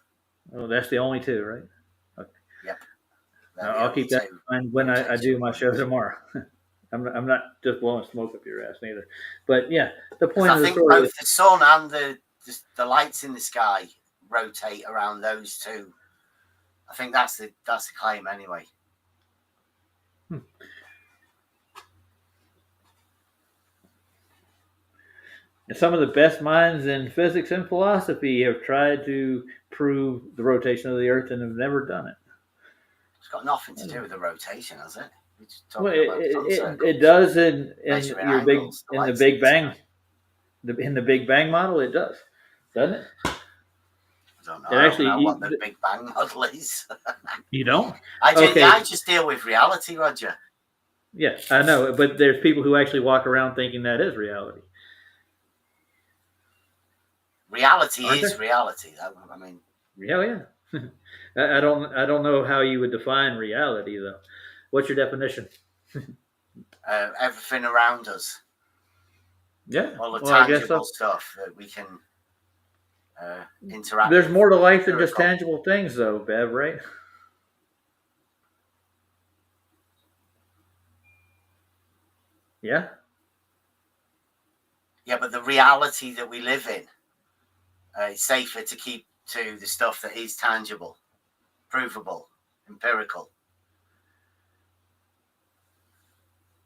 Oh, that's the only two, right? Okay. Yep. I'll keep that in mind when I do my show tomorrow. I'm not just blowing smoke up your ass neither. But yeah, the point of the story both the sun and the lights in the sky rotate around those two. I think that's the claim anyway. And some of the best minds in physics and philosophy have tried to prove the rotation of the Earth and have never done it. It's got nothing to do with the rotation, has it? Well, it does in the Big Bang. In the Big Bang model, it does, doesn't it? I don't know. I don't know what the Big Bang model is. You don't? I just deal with reality, Roger. Yeah, I know, but there's people who actually walk around thinking that is reality. Reality is reality. I mean, yeah. I don't know how you would define reality though. What's your definition? Everything around us. Yeah. All the Well, I guess tangible so. stuff that we can interact There's with. more to life than just Miracle. tangible things, though, Bev, right? Yeah. Yeah, but the reality that we live in, it's safer to keep to the stuff that is tangible, provable, empirical.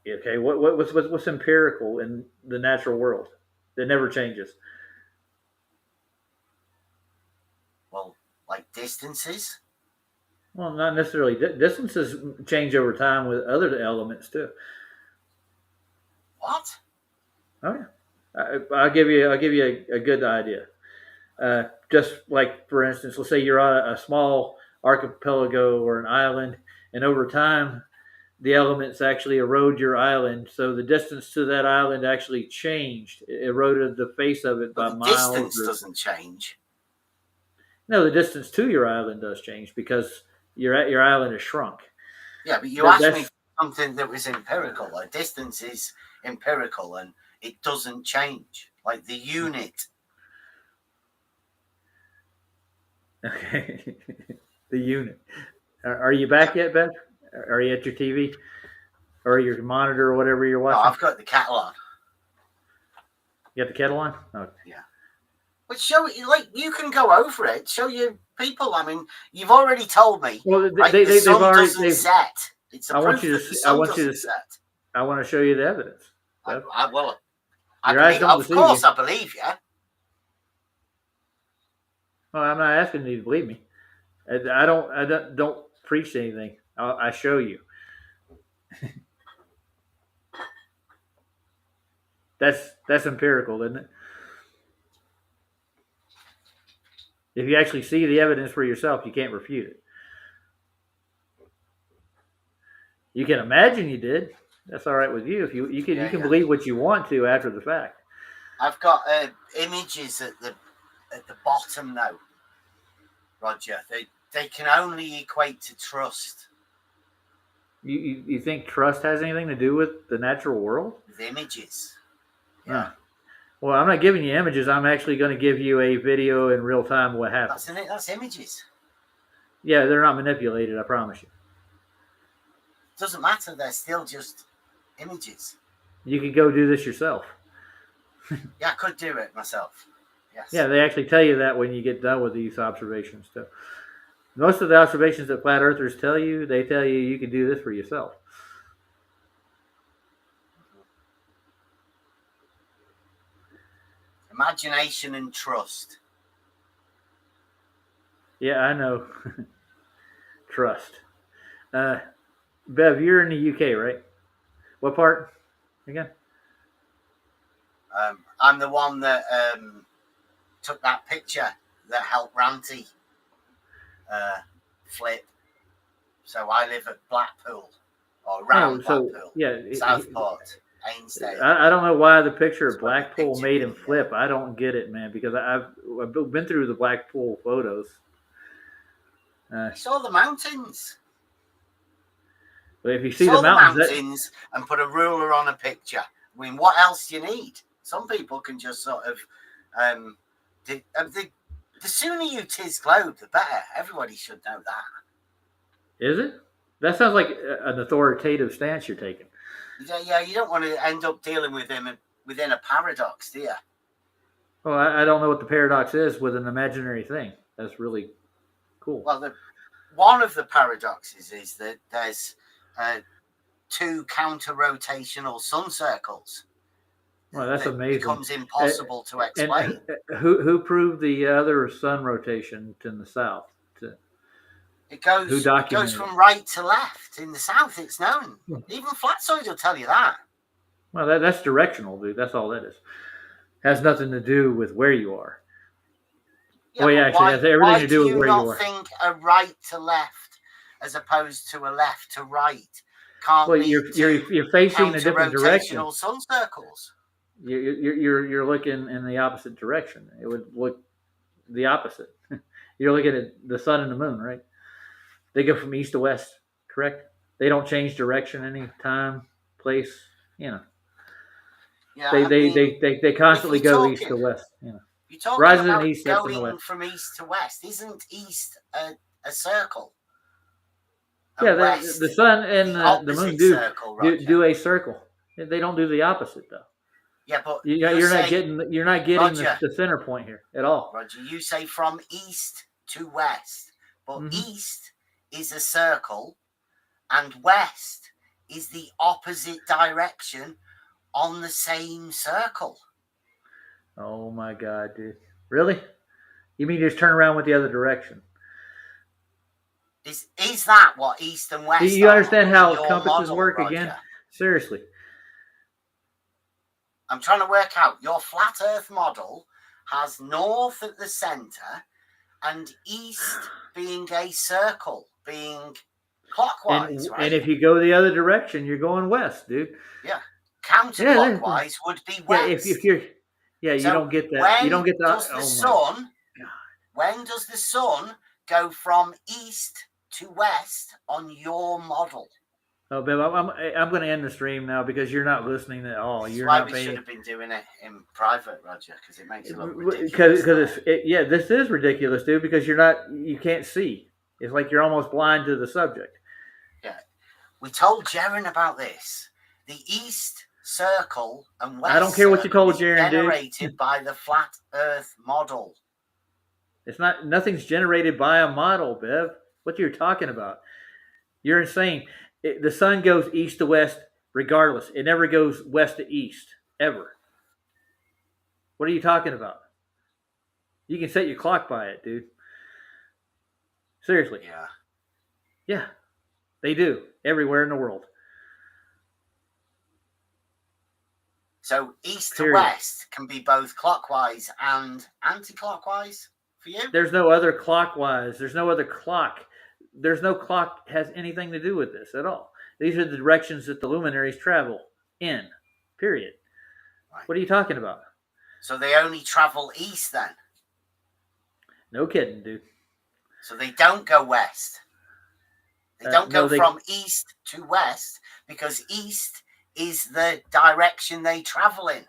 Okay. What's empirical in the natural world that never changes? Well, like distances. Well, not necessarily. Distances change over time with other elements too. What? Oh yeah. I'll give you a good idea. Just like, for instance, let's say you're on a small archipelago or an island, and over time, the elements actually erode your island. So the distance to that island actually changed. It eroded the face of it by The miles. distance doesn't change. No, the distance to your island does change because your island is shrunk. Yeah, but you That- asked me that's- for something that was empirical. Like distance is empirical and it doesn't change. Like the unit. Okay. The unit. Are you back yet, Beth? Are you at your TV or your monitor or whatever you're No, watching? I've got the catalog. You got the kettle on? Okay. Yeah. But show it, like, you can go over it. Show your people. I mean, you've already told me. Well, Like, they've the sun already. doesn't set. It's a I want proof you that to. the See- I sun want you doesn't to. set. I want to show you the evidence. Beth. Well, Your eyes don't of deceive course you. I believe you. Well, I'm not asking you to believe me. I don't preach anything. I show you. That's empirical, isn't it? If you actually see the evidence for yourself, you can't refute it. You can imagine you did. That's all right with you. If you can believe what you want to after the fact. I've got images at the bottom now, Roger. They can only equate to trust. You think trust has anything to do with the natural world? With images. Yeah. Well, I'm not giving you images. I'm actually going to give you a video in real time of what happened. That's images. Yeah, they're not manipulated. I promise you. Doesn't matter. They're still just images. You could go do this yourself. Yeah, I could do it myself. Yes. Yeah, they actually tell you that when you get done with these observations too. Most of the observations that flat earthers tell you, they tell you you can do this for yourself. Imagination and trust. Yeah, I know. Trust. Bev, you're in the UK, right? What part again? I'm the one that took that picture that helped Ranty flip. So I live at Blackpool or around Blackpool, Southport, Ainsdale. I don't know why the picture of Blackpool made him flip. I don't get it, man, because I've been through the Blackpool photos. You saw the mountains. But if you see Saw the mountains, and put a ruler on a picture. I mean, what else do you need? Some people can just sort of the sooner you tiz globe, the better. Everybody should know that. is it? That sounds like an authoritative stance you're taking. Yeah, you don't want to end up dealing with them within a paradox, do you? Well, I don't know what the paradox is with an imaginary thing. That's really cool. Well, one of the paradoxes is that there's two counter-rotational sun circles. Well, that's that amazing. Becomes impossible to explain. And who proved the other sun rotation in the south? It goes from right to left. In the south, it's known. Even Flatsoid will tell you that. Well, that's directional, dude. That's all that is. Has nothing to do with where you are. Well, yeah, actually, it has everything to do with where you are. Why do you not think a right to left as opposed to a left to right can't Well, lead you're facing a different direction. counter-rotational sun circles? You're looking in the opposite direction. It would look the opposite. You're looking at the sun and the moon, right? They go from east to west, correct? They don't change direction any time, place. You know, Yeah, they constantly if you're go east talking- to west. You know, You're talking rises about in east, sets in the going west. from east to west. Isn't east a circle? Yeah, west, the sun and the opposite moon do circle, Roger. do a circle. They don't do the opposite though. Yeah, but You're not getting Roger. the center point here at all. Roger, you say from east to west, but Mm-hmm. east is a circle, and west is the opposite direction on the same circle. Oh my God, dude! Really? You mean just turn around with the other direction? Is that what east and west Do you are understand in how your compasses model, work Roger? again? Seriously. I'm trying to work out. Your flat Earth model has north at the center and east being a circle, being clockwise, right? And if you go the other direction, you're going west, dude. Yeah. Counterclockwise would be west. Yeah, if you're, you So don't get that. You don't get that. Does the sun, when does the sun go from east to west on your model? Oh, Bill, I'm going to end the stream now because you're not listening at all. That's You're why not we paying. should have been doing it in private, Roger, because it makes it look ridiculous. Because this is ridiculous, dude. Because you can't see. It's like you're almost blind to the subject. Yeah, we told Jaren about this. The east circle and west. I don't care what you told circle is Jaren, dude. generated by the flat Earth model. It's not. Nothing's generated by a model, Bev. What you're talking about? You're insane. The sun goes east to west regardless. It never goes west to east ever. What are you talking about? You can set your clock by it, dude. Seriously. Yeah, they do everywhere in the world. So east Period. to west can be both clockwise and anti-clockwise for you. There's no other clockwise. There's no other clock. There's no clock has anything to do with this at all. These are the directions that the luminaries travel in. Period. Right. What are you talking about? So they only travel east then. No kidding, dude. So they don't go west. They don't no, go from east to west because east is the direction they travel in.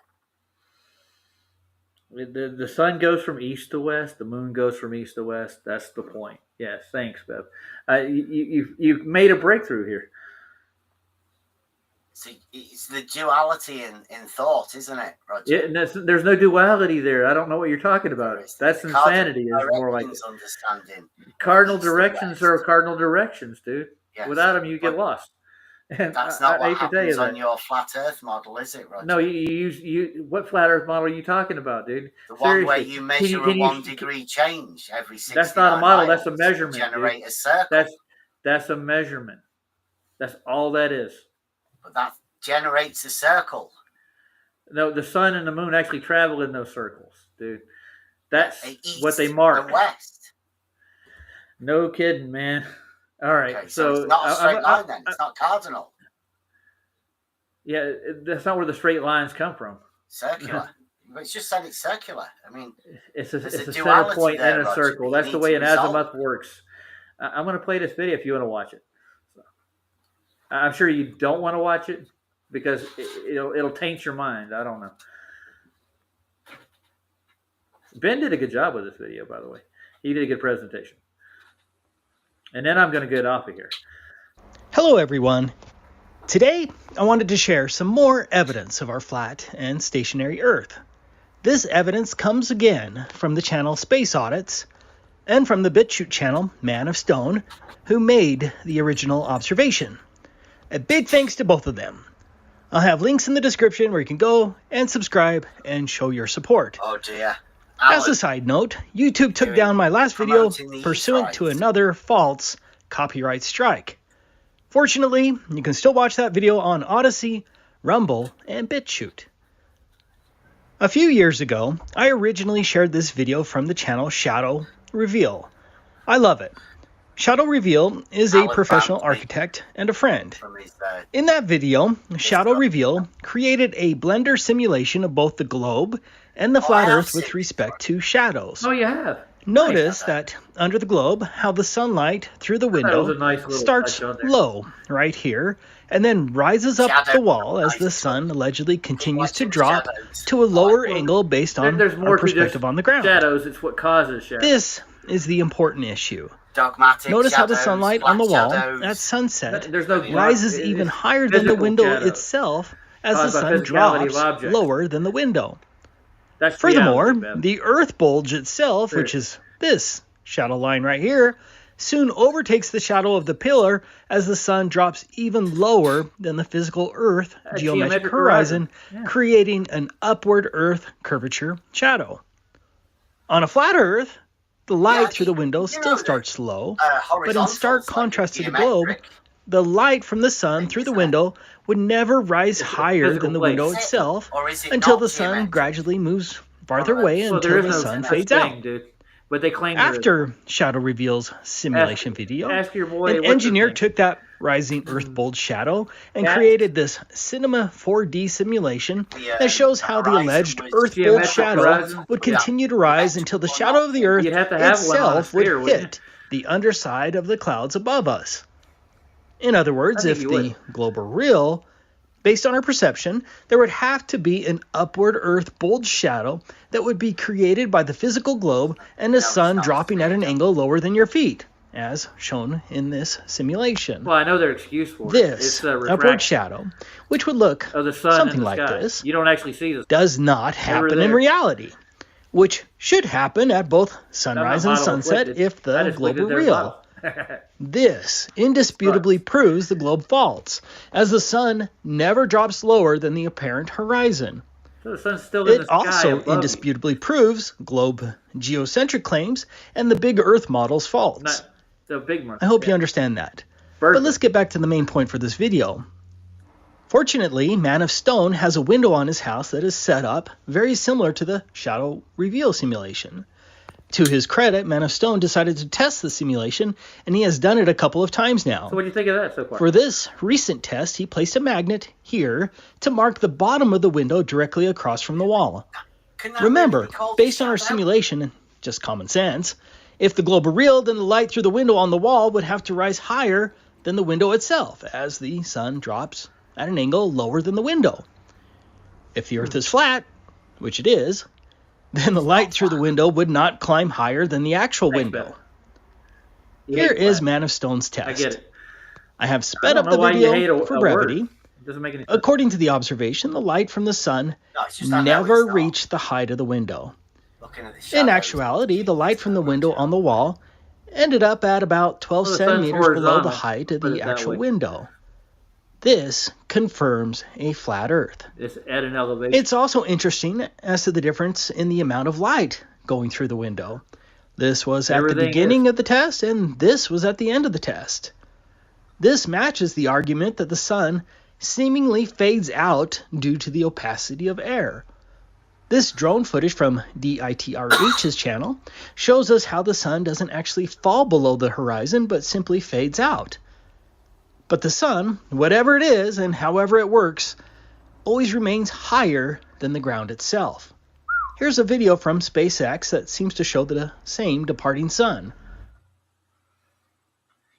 The sun goes from east to west. The moon goes from east to west. That's the point. Yes, thanks, Bev. You've made a breakthrough here. See, it's the duality in thought, isn't it, Roger? Yeah, and there's no duality there. I don't know what you're talking about. That's insanity. Is more like it. Understanding. Cardinal directions are cardinal directions, dude. Yes. Without them, you get lost. And That's not I what hate to tell you happens on that. your flat Earth model, is it, Roger? No, you what flat Earth model are you talking about, dude? The one where Seriously. you measure Can a 1 degree change every 69 That's not a model. That's a miles measurement. to generate dude. a circle. That's a measurement. That's all that is. But that generates a circle. No, the sun and the moon actually travel in those circles, dude. That's East what they mark. and west. No kidding, man. All right, Okay, so it's not a straight line then. It's not cardinal. Yeah, that's not where the straight lines come from. Circular. But it's just said it's circular. I mean, It's there's a center duality point there, in a Roger, circle. that you That's the need way to an resolve. azimuth works. I'm going to play this video if you want to watch it. So, I'm sure you don't want to watch it because it'll taint your mind. I don't know. Ben did a good job with this video, by the way. He did a good presentation. And then I'm going to get off of here. Hello everyone. Today I wanted to share some more evidence of our flat and stationary Earth. This evidence comes again from the channel Space Audits and from the BitChute channel Man of Stone, who made the original observation. A big thanks to both of them. I'll have links in the description where you can go and subscribe and show your support. Oh dear. As a side note, YouTube took down my last video pursuant to another false copyright strike. Fortunately, you can still watch that video on Odyssey, Rumble, and BitChute. A few years ago, I originally shared this video from the channel Shadow Reveal. I love it. Shadow Reveal is a professional architect and a friend. In that video, Shadow Reveal created a Blender simulation of both the globe and the flat Earth with respect to shadows. Oh, you have? Notice that under the globe, how the sunlight through the That was window a nice little starts touch on there. low right here and then rises up Shadow. the wall as the sun allegedly continues to drop to a lower angle based on There's more our to just perspective on the ground. shadows. It's what causes shadows. This is the important issue. Dogmatic Notice how the shadows, sunlight on the black wall shadows. at sunset There's no rises it- even it's higher than the physical window shadows itself as the caused by sun physicality of drops objects. lower than the window. That's Furthermore, reality, man. the Earth bulge itself, which is this shadow line right here, soon overtakes the shadow of the pillar as the sun drops even lower than the physical Earth geometric horizon, creating an upward Earth curvature shadow. On a flat Earth, the light through the window still starts low, but in stark contrast to the globe, the light from the sun through the window would never rise higher than the window itself until the sun gradually moves farther away So until there the is no sun such fades thing, out. dude. But they claim there is. After Shadow Reveal's simulation video, ask your boy, an what's the engineer thing? took that rising Earth bulge shadow and Yeah. created this Cinema 4D simulation that shows how the alleged Earth bulge geometric shadow horizon. would continue to rise until the shadow of the Earth You'd have to have one on a itself would sphere, wouldn't hit the underside of the clouds above us. In other words, I if think the you globe were real, based on our perception, there would have to be an upward Earth bulge shadow that would be created by the physical globe and the sun dropping at an angle lower than your feet, as shown in this simulation. Well, I know their excuse for it. This It's the upward refraction shadow, which would look of the sun something in the like sky. this, You don't actually see the does not happen in there. reality, which should happen at both sunrise and model sunset afflicted. if I the just globe looked were at their real. model. This indisputably proves the globe false, as the sun never drops lower than the apparent horizon. So the sun's still in the It sky also above you. indisputably proves globe geocentric claims and the big Earth model's faults. Not the big one. I hope you understand that. But let's get back to the main point for this video. Fortunately, Man of Stone has a window on his house that is set up very similar to the Shadow Reveal simulation. To his credit, Man of Stone decided to test the simulation, and he has done it a couple of times now. So what do you think of that so far? For this recent test, he placed a magnet here to mark the bottom of the window directly across from the wall. Remember, based on our simulation and just common sense, if the globe were real, then the light through the window on the wall would have to rise higher than the window itself, as the sun drops at an angle lower than the window. If the Earth is flat, which it is, then the light through the window would not climb higher than the actual window. Here is Man of Stone's test. I get it. I have I sped don't up the know why you hate video a for brevity. word. It doesn't make any sense. According to the observation, the light from the sun never reached the height of the window. In actuality, the light from the window on the wall ended up at about 12 Well, the sun's centimeters below the horizontal, height of put the it that actual way. window. This confirms a flat Earth. It's at an elevation. It's also interesting as to the difference in the amount of light going through the window. This was at the Everything beginning of the test, and this was at the end of the test. This matches the argument that the sun seemingly fades out due to the opacity of air. This drone footage from DITRH's channel shows us how the sun doesn't actually fall below the horizon, but simply fades out. But the sun, whatever it is and however it works, always remains higher than the ground itself. Here's a video from SpaceX that seems to show the same departing sun.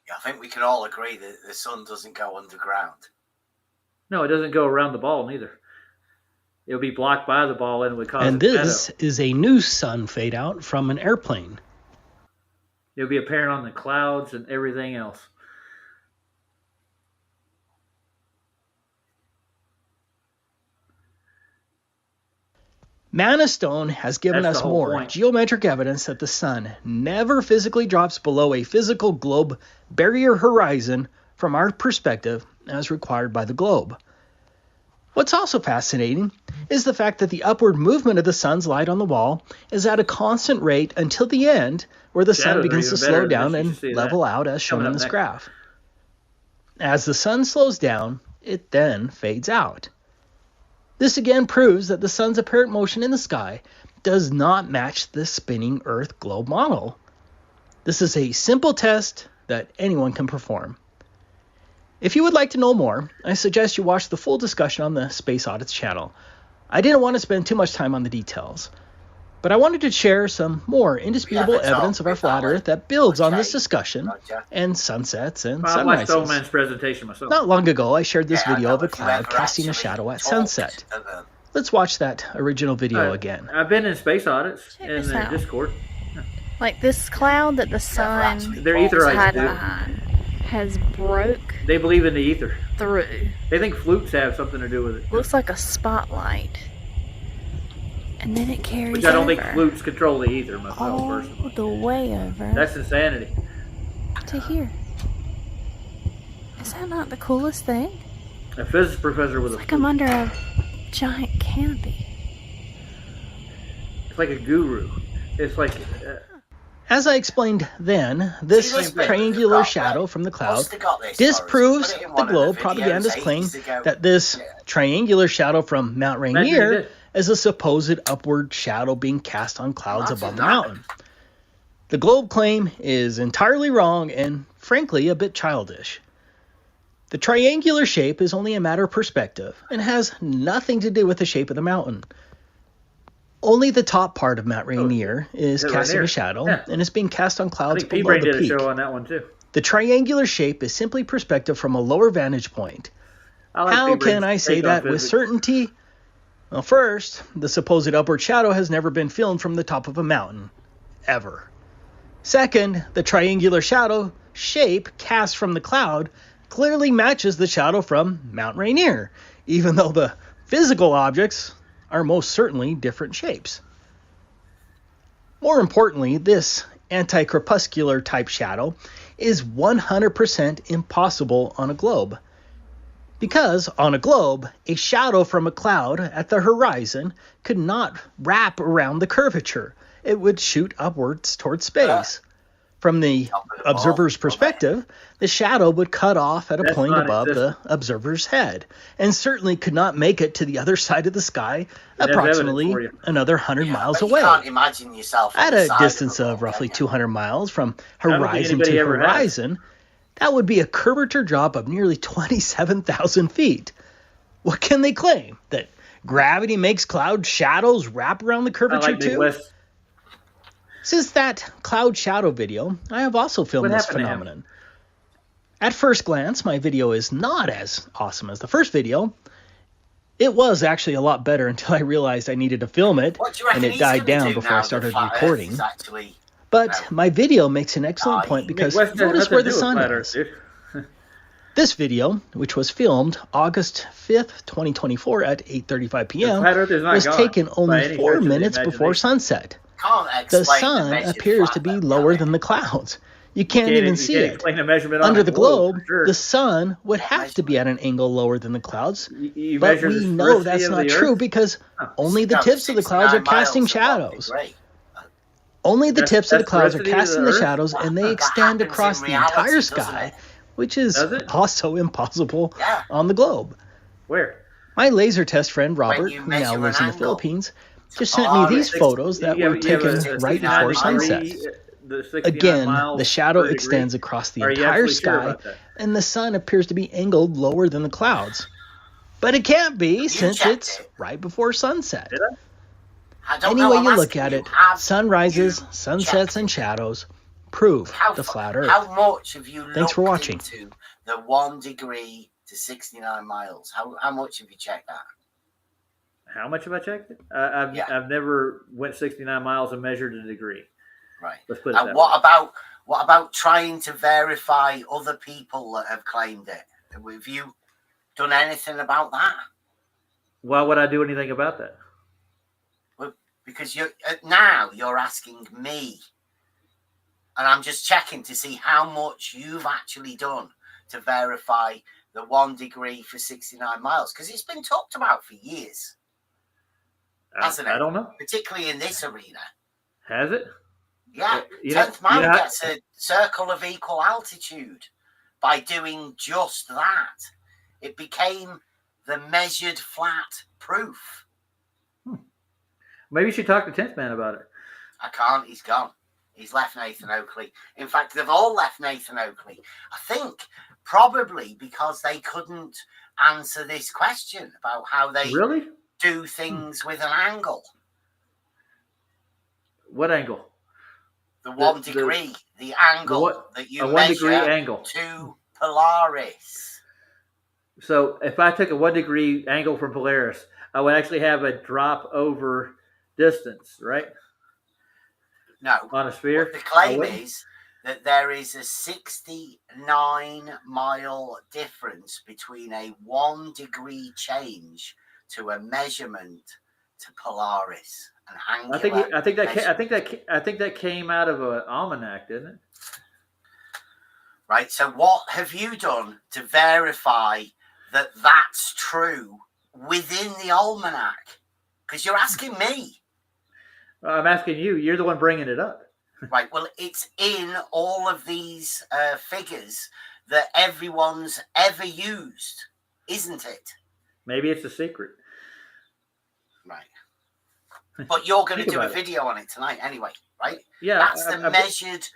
Yeah, I think we can all agree that the sun doesn't go underground. No, it doesn't go around the ball neither. It'll be blocked by the ball and it would cause And a shadow. this is a new sun fade out from an airplane. It'll be apparent on the clouds and everything else. Man of Stone has given That's us the whole more point. geometric evidence that the sun never physically drops below a physical globe barrier horizon from our perspective as required by the globe. What's also fascinating is the fact that the upward movement of the sun's light on the wall is at a constant rate until the end, where the sun Shadows are begins even to better slow than down this. You and should see level that. out as shown Coming in up this next. graph. As the sun slows down, it then fades out. This again proves that the sun's apparent motion in the sky does not match the spinning Earth globe model. This is a simple test that anyone can perform. If you would like to know more, I suggest you watch the full discussion on the Space Audits channel. I didn't want to spend too much time on the details. But I wanted to share some more indisputable Yeah, that's all. evidence of our flat Earth that builds on this discussion and sunsets and I watched sunrises. Man's presentation myself. Not long ago, I shared this Yeah, I video know, of a if you cloud ever casting a actually shadow at talked sunset. to them. Let's watch that original video again. I've been in space audits Check in this the out. Discord. Like this cloud that the sun They're is etherites, hiding dude. behind has broke They believe in the ether. through. They think flukes have something to do with it. Looks like a spotlight. And then it carries Which I don't think over flukes control the ether myself, all personally. the way over That's insanity. to here. Is that not the coolest thing? A physics professor with a Like I'm under a giant canopy. It's like a guru. It's like As I explained then, this See, this triangular picture shadow from the cloud Must have got this, disproves Boris. Put it in the one of globe videos propaganda's claim ages ago. that this triangular shadow from Mount Imagine you Rainier did. is a supposed upward shadow being cast on clouds Imagine above the that. mountain. The globe claim is entirely wrong and, frankly, a bit childish. The triangular shape is only a matter of perspective and has nothing to do with the shape of the mountain. Only the top part of Mount Rainier is Is it casting Rainier? a shadow Yeah. and is being cast on I clouds think below P-Brain the did a peak. show on that one too. The triangular shape is simply perspective from a lower vantage point. I like How P-Brain's can I say take on that with physics. certainty? Well, first, the supposed upward shadow has never been filmed from the top of a mountain. Ever. Second, the triangular shadow shape cast from the cloud clearly matches the shadow from Mount Rainier, even though the physical objects are most certainly different shapes. More importantly, this anti-crepuscular type shadow is 100% impossible on a globe. Because on a globe, a shadow from a cloud at the horizon could not wrap around the curvature. It would shoot upwards towards space. From the observer's perspective, the shadow would cut off at a That's point not above the observer's head, and certainly could not make it to the other side of the sky, That's approximately evidence for you. another 100 miles But away. You can't imagine yourself on At the a side distance of a of roughly 200 miles from don't think horizon anybody to ever has. horizon, that would be a curvature drop of nearly 27,000 feet. What can they claim? That gravity makes cloud shadows wrap around the I curvature like too? Midwest. Since that cloud shadow video, I have also filmed What this happened to him? phenomenon. At first glance, my video is not as awesome as the first video. It was actually a lot better until I realized I needed to film it, What do you reckon and it he's died gonna down do before now I that started Flat Earth recording. is actually, But my video makes an excellent point because Midwest has notice nothing where to the do with sun Flat is. Earth, dude. This video, which was filmed August 5th, 2024 at 8:35 p.m., Flat Earth is not was gone taken by only any 4 stretch of the minutes before imagination. sunset. can't The explain sun measured appears flat to be Earth, lower can than the clouds. You can't You even you see can't it. explain a measurement on Under a the globe, for sure. the sun would have to be at an angle lower than the clouds. You But measure we the know sphericity that's of not the true Earth? because only the No, tips of the clouds are 69 casting miles along the shadows. degree. Only the That's- tips of the that's clouds are sphericity of the casting the Earth? shadows, and they That extend happens across in the reality, entire doesn't sky, it? which is Does it? also impossible Yeah. on the globe. Where? My laser test friend Robert, you who now measure lives an in the angle. Philippines, just Oh, sent me yeah, these 60 photos that were You have taken a right 69 before sunset. degree, the 69 Again, miles the shadow per degree. extends across the Are you entire absolutely sure sky, about that? and the sun appears to be angled lower than the clouds. But it can't be, since checked it's right before sunset. Did I don't Any know, way I'm you look asking at you, it, have sunrises, you sunsets, checked and shadows prove How the fa- flat Earth. How much have you Thanks for looked watching. into the 1 degree to 69 miles? How much have you checked that? How much have I checked it? I've never went 69 miles and measured a degree. Right. Let's put it that And way. what about trying to verify other people that have claimed it? Have you done anything about that? Why would I do anything about that? Well, because now you're asking me, and I'm just checking to see how much you've actually done to verify the 1 degree for 69 miles, because it's been talked about for years, hasn't it? I don't know. Particularly in this arena. Has it? Yeah, You know- 10th man you know- gets a circle of equal altitude by doing just that. It became the measured flat proof. Maybe you should talk to 10th Man about it. I can't, he's gone. He's left Nathan Oakley. In fact, they've all left Nathan Oakley. I think probably because they couldn't answer this question about how they Really? do things with an angle. What angle? The 1 degree, the angle that you a 1 measure degree angle to Polaris. So if I took a 1 degree angle from Polaris, I would actually have a drop over distance, right? No. On a sphere. What the claim is that there is a 69-mile difference between a 1 degree change to a measurement to Polaris. An angular I think that came out of an almanac, didn't it? Right. So what have you done to verify that that's true within the almanac? Because you're asking me. I'm asking you. You're the one bringing it up. Right. Well, it's in all of these figures that everyone's ever used, isn't it? Maybe it's a secret. Right. But you're going to do a video on it tonight anyway, right? Yeah. That's the measured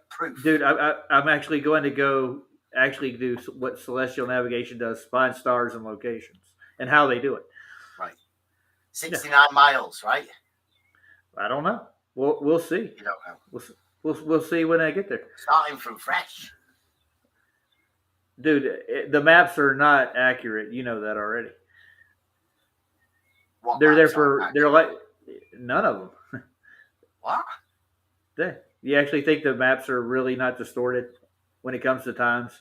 proof. Dude, I'm actually going to go do what Celestial Navigation does, find stars and locations and how they do it. Right. 69 miles, right? I don't know. We'll see. You don't know. We'll see when I get there. Starting from fresh. Dude, the maps are not accurate. You know that already. What They're there maps aren't for. accurate? They're like none of them. What? You actually think the maps are really not distorted when it comes to times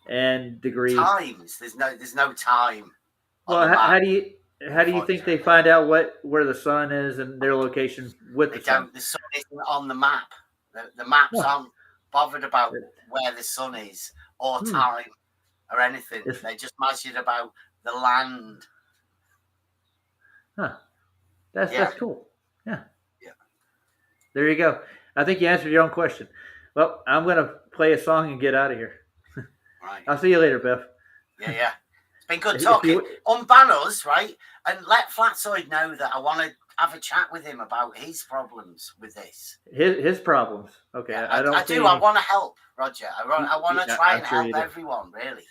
and degrees? Times. There's no time. Well, how do you think they find out where the sun is and their location with the sun? The sun isn't on the map. The maps aren't bothered about where the sun is or time or anything. They just measured about the land. Huh. That's cool. Yeah. Yeah. There you go. I think you answered your own question. Well, I'm going to play a song and get out of here. Right. I'll see you later, Beth. Yeah. It's been good talking. Unban us, right? And let Flatsoid know that I want to have a chat with him about his problems with this. His problems. Okay. Yeah, I I want to help, Roger. I want to try and help do. everyone, really.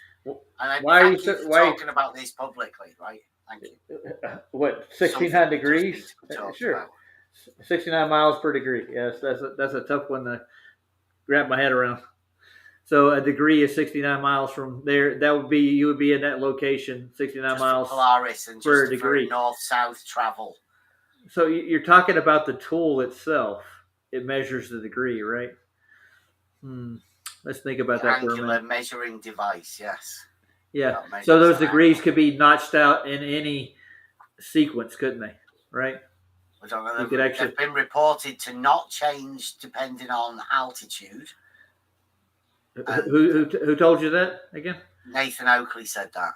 And Why are you talking about this publicly, right? Thank you. What, 69 degrees? Sure. 69 miles per degree. Yes, that's a tough one to wrap my head around. So a degree is 69 miles from there. You would be in that location, 69 just miles Polaris and per just degree. North-south travel. So you're talking about the tool itself. It measures the degree, right? Let's think about that for a Angular minute. measuring device, yes. Yeah. So those degrees could be notched out in any sequence, couldn't they? Right? I don't know. You could actually- They've been reported to not change depending on altitude. Who told you that again? Nathan Oakley said that.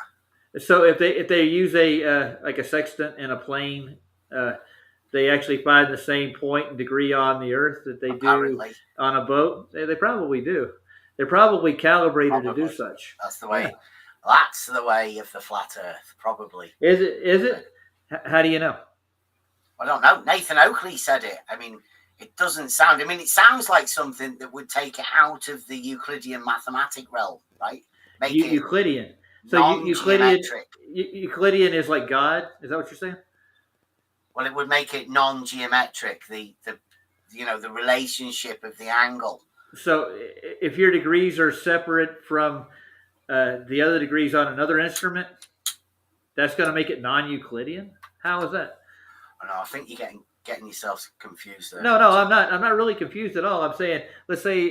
So if they use a like a sextant in a plane, they actually find the same point and degree on the Earth that they do on a boat. They probably do. They're probably calibrated to do such. That's the way. Yeah. That's the way of the flat Earth, probably. Is it? How do you know? I don't know. Nathan Oakley said it. I mean, it doesn't sound. I mean, it sounds like something that would take it out of the Euclidean mathematic realm, right? Make it Euclidean. So Euclidean is like God. Is that what you're saying? Well, it would make it non-geometric. The relationship of the angle. So if your degrees are separate from the other degrees on another instrument, that's going to make it non-Euclidean. How is that? I know. I think you're getting yourself confused there. No, I'm not. I'm not really confused at all. I'm saying, let's say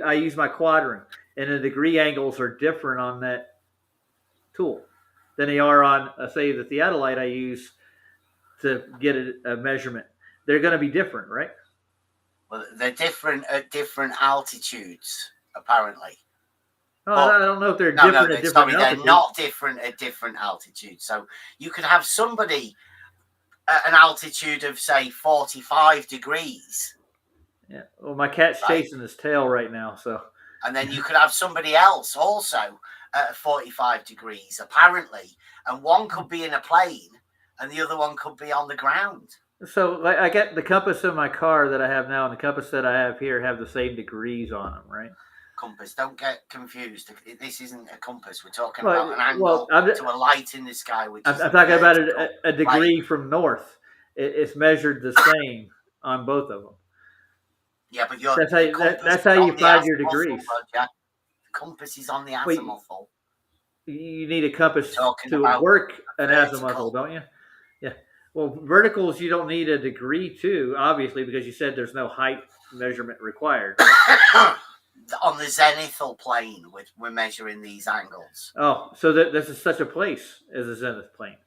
I use my quadrant, and the degree angles are different on that tool than they are on, say, the theodolite I use to get a measurement. They're going to be different, right? Well, they're different at different altitudes, apparently. Oh, I don't know if they're different at different altitudes. They're not different at different altitudes. So you could have somebody at an altitude of, say, 45 degrees. Yeah. Well, my cat's chasing his tail right now, so. And then you could have somebody else also at 45 degrees, apparently. And one could be in a plane, and the other one could be on the ground. So I get the compass in my car that I have now, and the compass that I have here have the same degrees on them, right? Compass. Don't get confused. This isn't a compass. We're talking about an angle to a light in the sky. Which I'm talking about a degree from north. It's measured the same on both of them. Yeah, but you're, That's how you, that's how you find your degrees. The compass is on the Wait, azimuthal. You need a compass Talking to about work an vertical. azimuthal, don't you? Yeah. Well, verticals you don't need a degree to, obviously, because you said there's no height measurement required. Right? On the zenithal plane, we're measuring these angles. Oh, so this is such a place as a zenith plane.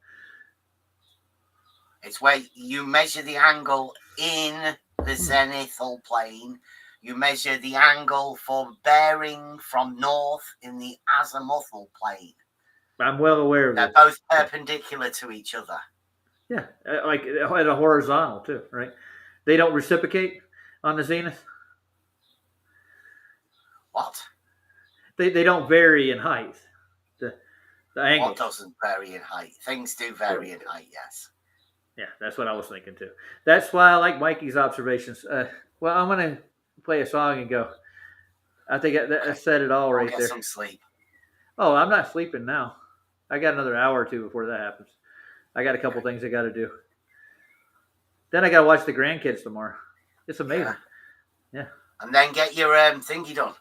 It's where you measure the angle in the zenithal plane. You measure the angle for bearing from north in the azimuthal plane. I'm well aware of They're this. both perpendicular to each other. Yeah, like at a horizontal too, right? They don't reciprocate on the zenith. What? They don't vary in height. The angle. What doesn't vary in height? Things do vary in height, yes. Yeah, that's what I was thinking too. That's why I like Mikey's observations. Well, I'm gonna play a song and go. I think I said it all right Get there. some sleep. Oh, I'm not sleeping now. I got another hour or two before that happens. I got a couple things I got to do. Then I got to watch the grandkids tomorrow. It's amazing. Yeah. And then get your thingy done.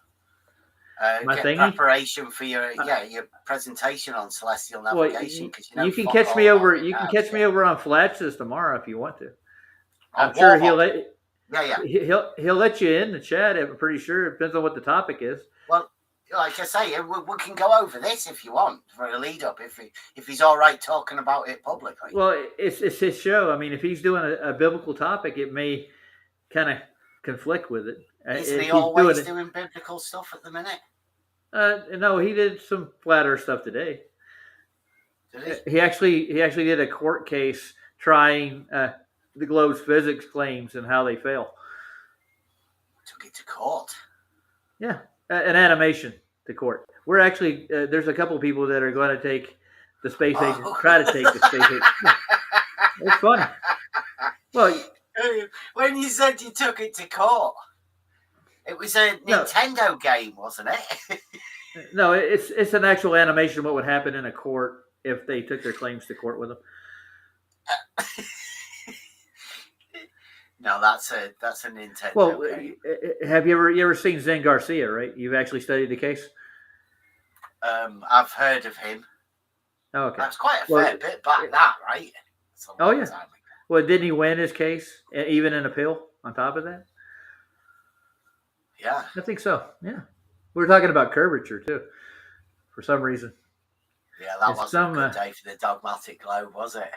My get thingy? preparation for your your presentation on celestial Well, navigation. you can catch me over. You can catch me over on Flatches tomorrow if you want to. I'm sure he'll let. He'll let you in the chat. I'm pretty sure. It depends on what the topic is. Well, like I say, we can go over this if you want for a lead up. If he's all right talking about it publicly. Well, it's his show. I mean, if he's doing a biblical topic, it may kind of conflict with it. Isn't If he he's always doing doing biblical stuff at the minute? No, he did some flat Earth stuff today. Did He actually did a court case trying the globe's physics claims and how they fail. Took it to court. Yeah, an animation to court. We're actually there's a couple of people that are going to take the space age, try to take the space age. It's funny. Well, when you said you took it to court, it was a Nintendo game, wasn't it? no, it's an actual animation of what would happen in a court if they took their claims to court with them. No, that's a Nintendo Well, game. have you ever seen Zen Garcia? Right, you've actually studied the case. I've heard of him. Oh, okay, That's quite a fair bit back, that right? That's a Oh long yeah. time ago. Well, didn't he win his case even in appeal? On top of that, Yeah. I think so. Yeah, we were talking about curvature too, for some reason. Yeah, that It's wasn't a good day for the dogmatic globe, was it?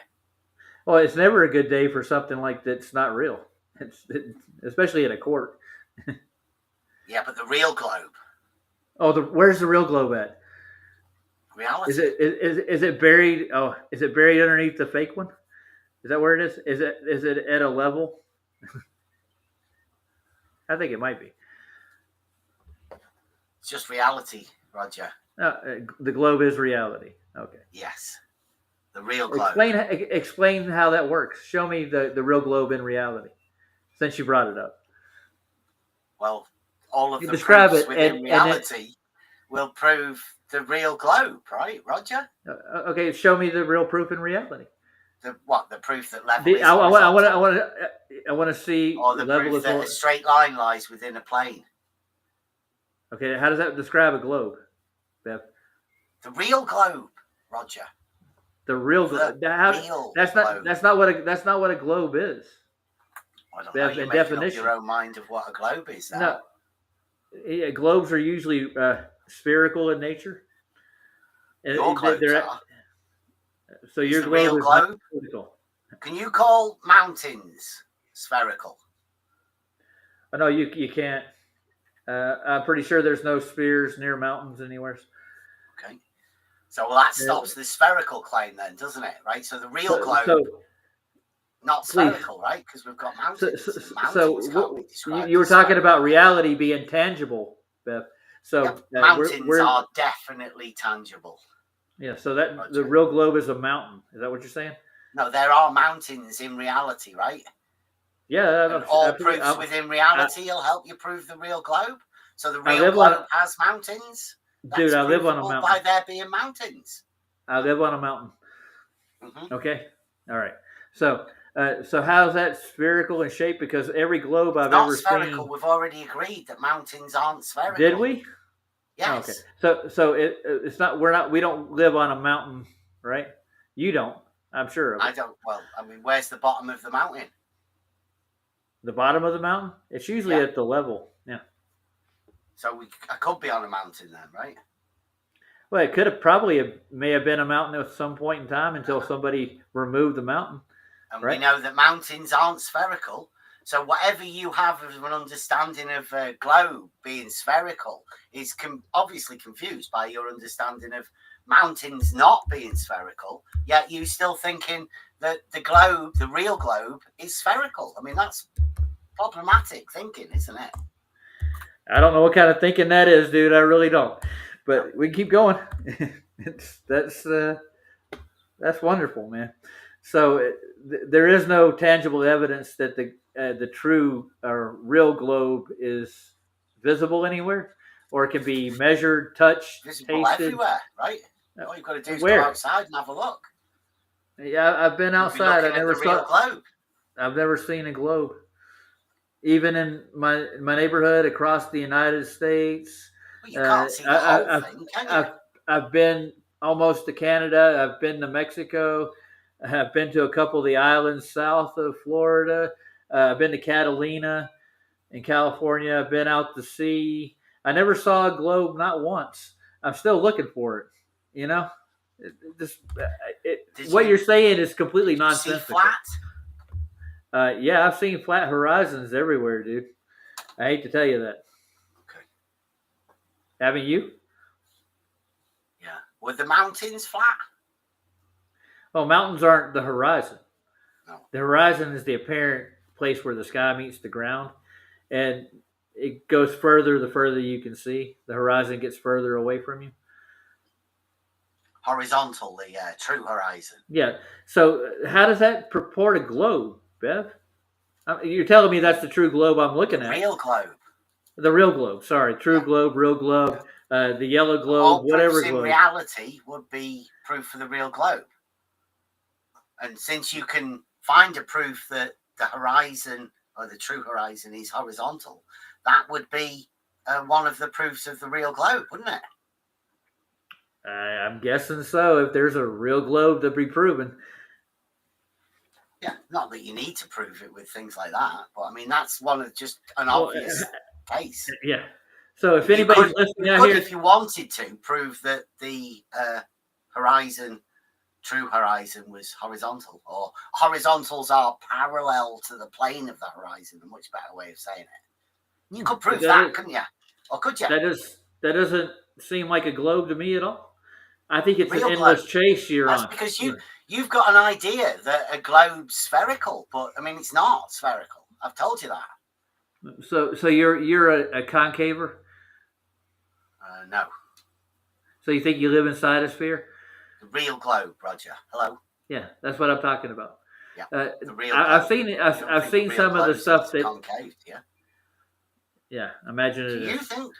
Well, it's never a good day for something like that's not real. Especially in a court. Yeah, but the real globe, Oh, where's the real globe at? reality. Is it buried? Oh, is it buried underneath the fake one? Is that where it is? Is it at a level? I think it might be. It's just reality, Roger. The globe is reality. Okay. Yes. The real globe. Explain how that works. Show me the real globe in reality, since you brought it up. Well, all of You the describe proofs it, within and reality will prove the real globe, right, Roger? Okay, show me the real proof in reality. The proof that level is I horizontal? want to see Or the level proof is that a straight line lies within a plane. Okay, how does that describe a globe, Bev? The real globe, Roger. The real globe. That's not what a globe is. I don't Bev, know. You're in making up definition. your own mind of what a globe is now. No, globes are usually spherical in nature. And Your globes are. So Is your the real globe is globe? not spherical. Can you call mountains spherical? Oh, no, you can't. I'm pretty sure there's no spheres near mountains anywhere. Okay. So that stops the spherical claim then, doesn't it? Right? So the real globe, not spherical, right? Because we've got mountains. You were talking about reality being tangible, Beth. So mountains are definitely tangible. Yeah, so that the real globe is a mountain. Is that what you're saying? No, there are mountains in reality, right? Yeah. And all proofs within reality will help you prove the real globe. So the real globe has mountains. Dude, I live on a mountain. By there being mountains. I live on a mountain. Mm-hmm. Okay. All right. So So how's that spherical in shape? Because every globe I've Not ever spherical. seen. We've already agreed that mountains aren't spherical. Did we? Yes. Okay. So it's not. We don't live on a mountain, right? You don't. I'm sure of it. I don't. Well, I mean, where's the bottom of the mountain? The bottom of the mountain? It's usually at the level. Yeah. So I could be on a mountain then, right? Well, it may have been a mountain at some point in time until somebody removed the mountain. And right? we know that mountains aren't spherical. So whatever you have as an understanding of a globe being spherical is obviously confused by your understanding of mountains not being spherical. Yet you still thinking that the globe, the real globe, is spherical. I mean, that's problematic thinking, isn't it? I don't know what kind of thinking that is, dude. I really don't. But we can keep going. That's wonderful, man. So there is no tangible evidence that the true or real globe is visible anywhere, or it can be measured, touched, Visible tasted. everywhere, right? All you've got to do is Where? go outside and have a look. Yeah, I've been outside. I never saw. Globe. I've never seen a globe. Even in my neighborhood across the United States. Well, you can't see the whole thing, can you? I've been almost to Canada. I've been to Mexico. I've been to a couple of the islands south of Florida. I've been to Catalina in California. I've been out to sea. I never saw a globe, not once. I'm still looking for it. You know, what you're saying is completely nonsensical. See flat? Yeah, I've seen flat horizons everywhere, dude. I hate to tell you that. Okay. Haven't you? Yeah. Were the mountains flat? Oh, mountains aren't the horizon. No. The horizon is the apparent place where the sky meets the ground. And it goes further the further you can see. The horizon gets further away from you. Horizontal, the true horizon. Yeah. So how does that purport a globe, Bev? You're telling me that's the true globe I'm looking at. Real globe. The real globe. Sorry. True globe, real globe, the yellow globe, All whatever proofs globe. in reality would be proof for the real globe. And since you can find a proof that the horizon or the true horizon is horizontal, that would be one of the proofs of the real globe, wouldn't it? I'm guessing so. If there's a real globe to be proven. Yeah, not that you need to prove it with things like that, but I mean that's one of just an obvious case. Yeah. So if anybody's listening out here, if you wanted to prove that the horizon, true horizon, was horizontal, or horizontals are parallel to the plane of the horizon, a much better way of saying it. You could prove that, couldn't you? Or could you? That doesn't seem like a globe to me at all. I think it's Real an endless globe. chase you're That's on. because you've got an idea that a globe's spherical, but I mean it's not spherical. I've told you that. So you're a concaver? No. So you think you live inside a sphere? The real globe, Roger. Hello. Yeah, that's what I'm talking about. Yeah. The real I've globe. seen it. I've seen some of the stuff that. Concave, yeah. Yeah, imagine it. Do you think?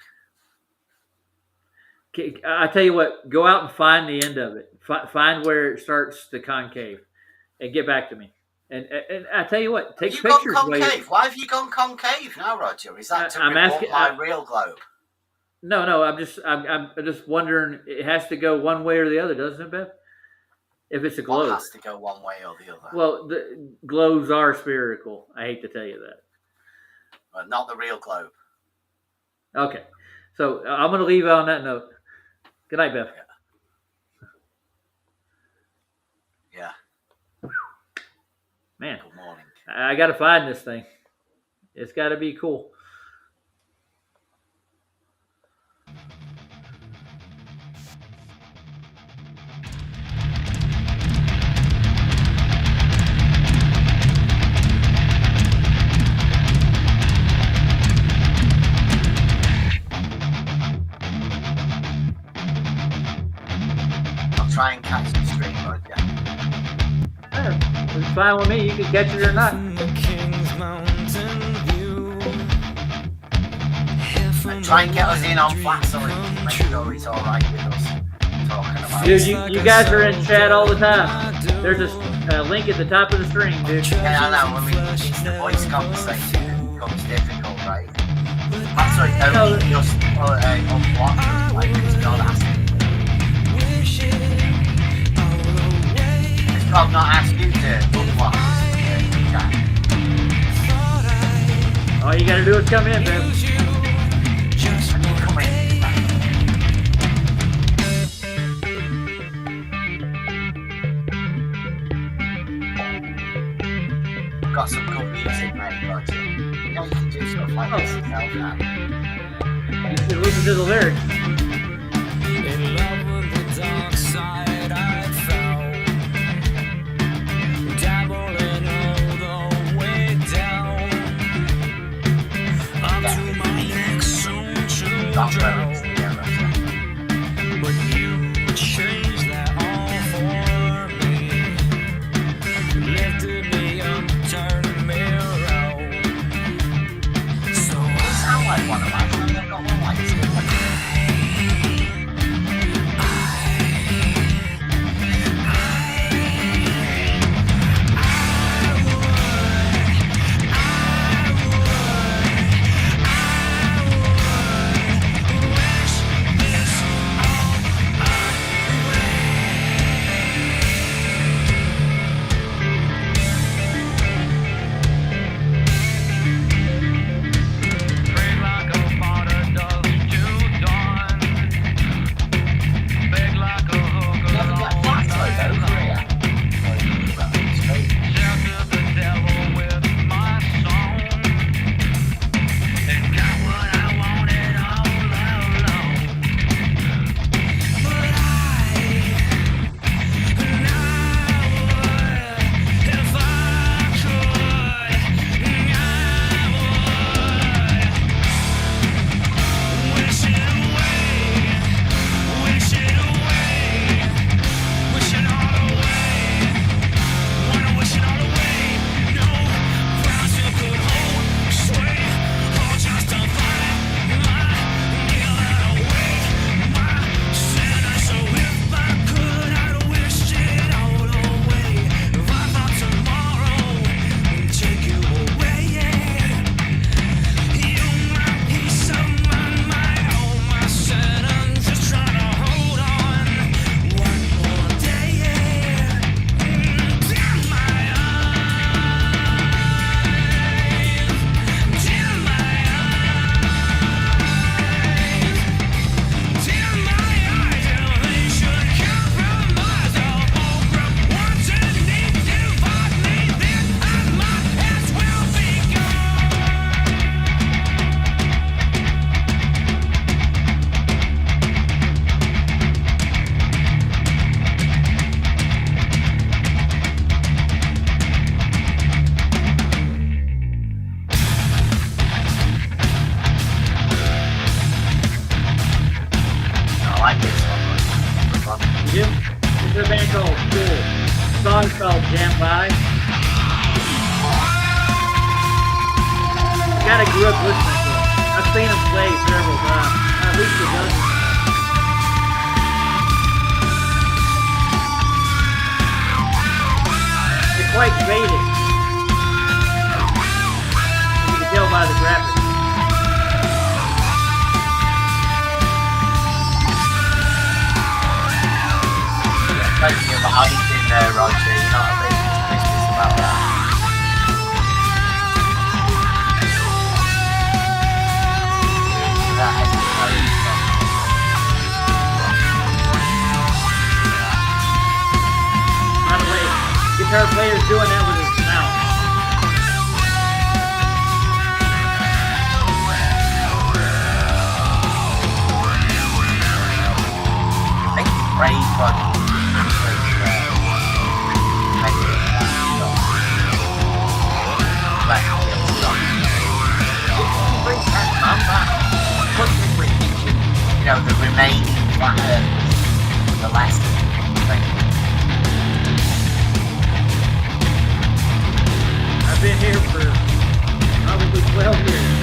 I tell you what, go out and find the end of it. Find where it starts to concave, and get back to me. And I tell you what, take pictures. Gone concave? Why have you gone concave now, Roger? Is that to report my real globe? No. I'm just wondering. It has to go one way or the other, doesn't it, Beth? If it's a globe, One has to go one way or the other. Well, the globes are spherical. I hate to tell you that, but not the real globe. Okay, so I'm going to leave on that note. Good night, Beth. Yeah. Man, good morning. I got to find this thing. It's got to be cool. Try and catch the stream, Roger. It's fine with me. You can catch it or not. And try and get us in on flat so we can make sure he's alright with us talking about Dude, you guys are in chat all the time. There's link at the top of the stream, dude. Yeah, I know. I mean, it's the voice conversation that becomes difficult, right? That's why it's only just unblocked, like, it's not asking. It's probably not asking you to unblock this chat. All you gotta do is come in, babe. Come in. Got some good music, mate, but you know, you can do stuff like this yourself now. You should listen to the lyrics. In love with the dark side I fell, dabbling all the way down, up to my neck soon to drown. But you changed that all for me, lifted me up, turned me around. So You sound like one of my friends. I've got one like this. Song's called Jam By. Kinda grew up listening to it. I've seen him play several times. At least a dozen. They're quite faded. You can tell by the graphics. Plenty of hype in there, Roger. You know what I mean? It's business about that. By the way, guitar player's doing that with his mouth. Thank you, Brave, for you know, the remaining flat earth, the last thing. I've been here for probably 12 years.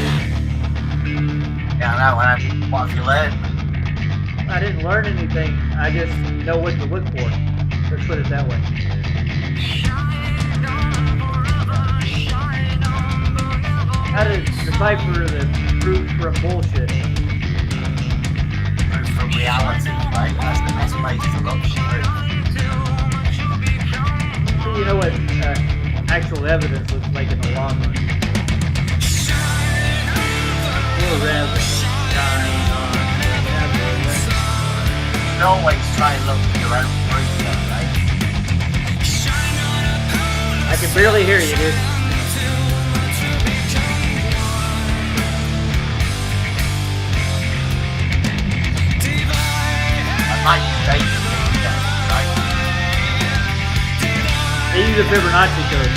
Yeah, I know. What have you learned? I didn't learn anything. I just know what to look for. Let's put it that way. How to decipher the truth from bullshit. From reality, right? That's the best way to look So you know what actual evidence looks like in the long run. Forever shine on. You always try and look for your own truth, though, right? I can barely hear you, dude. They use a Fibonacci code.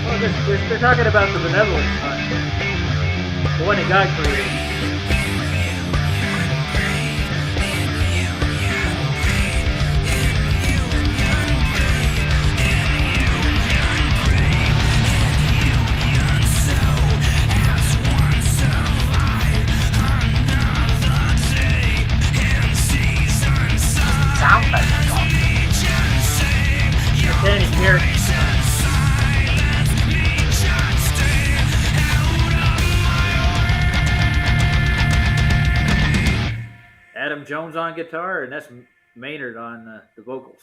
Well, they're talking about the benevolence fund. The one that God created. Satanic character. Adam Jones on guitar, and that's Maynard on the vocals.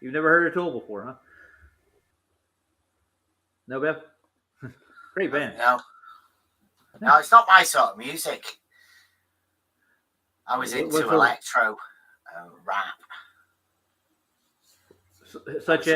You've never heard of Tool before, huh? No, Bev? Great band. No, it's not my sort of music. I was into electro rap. Such as?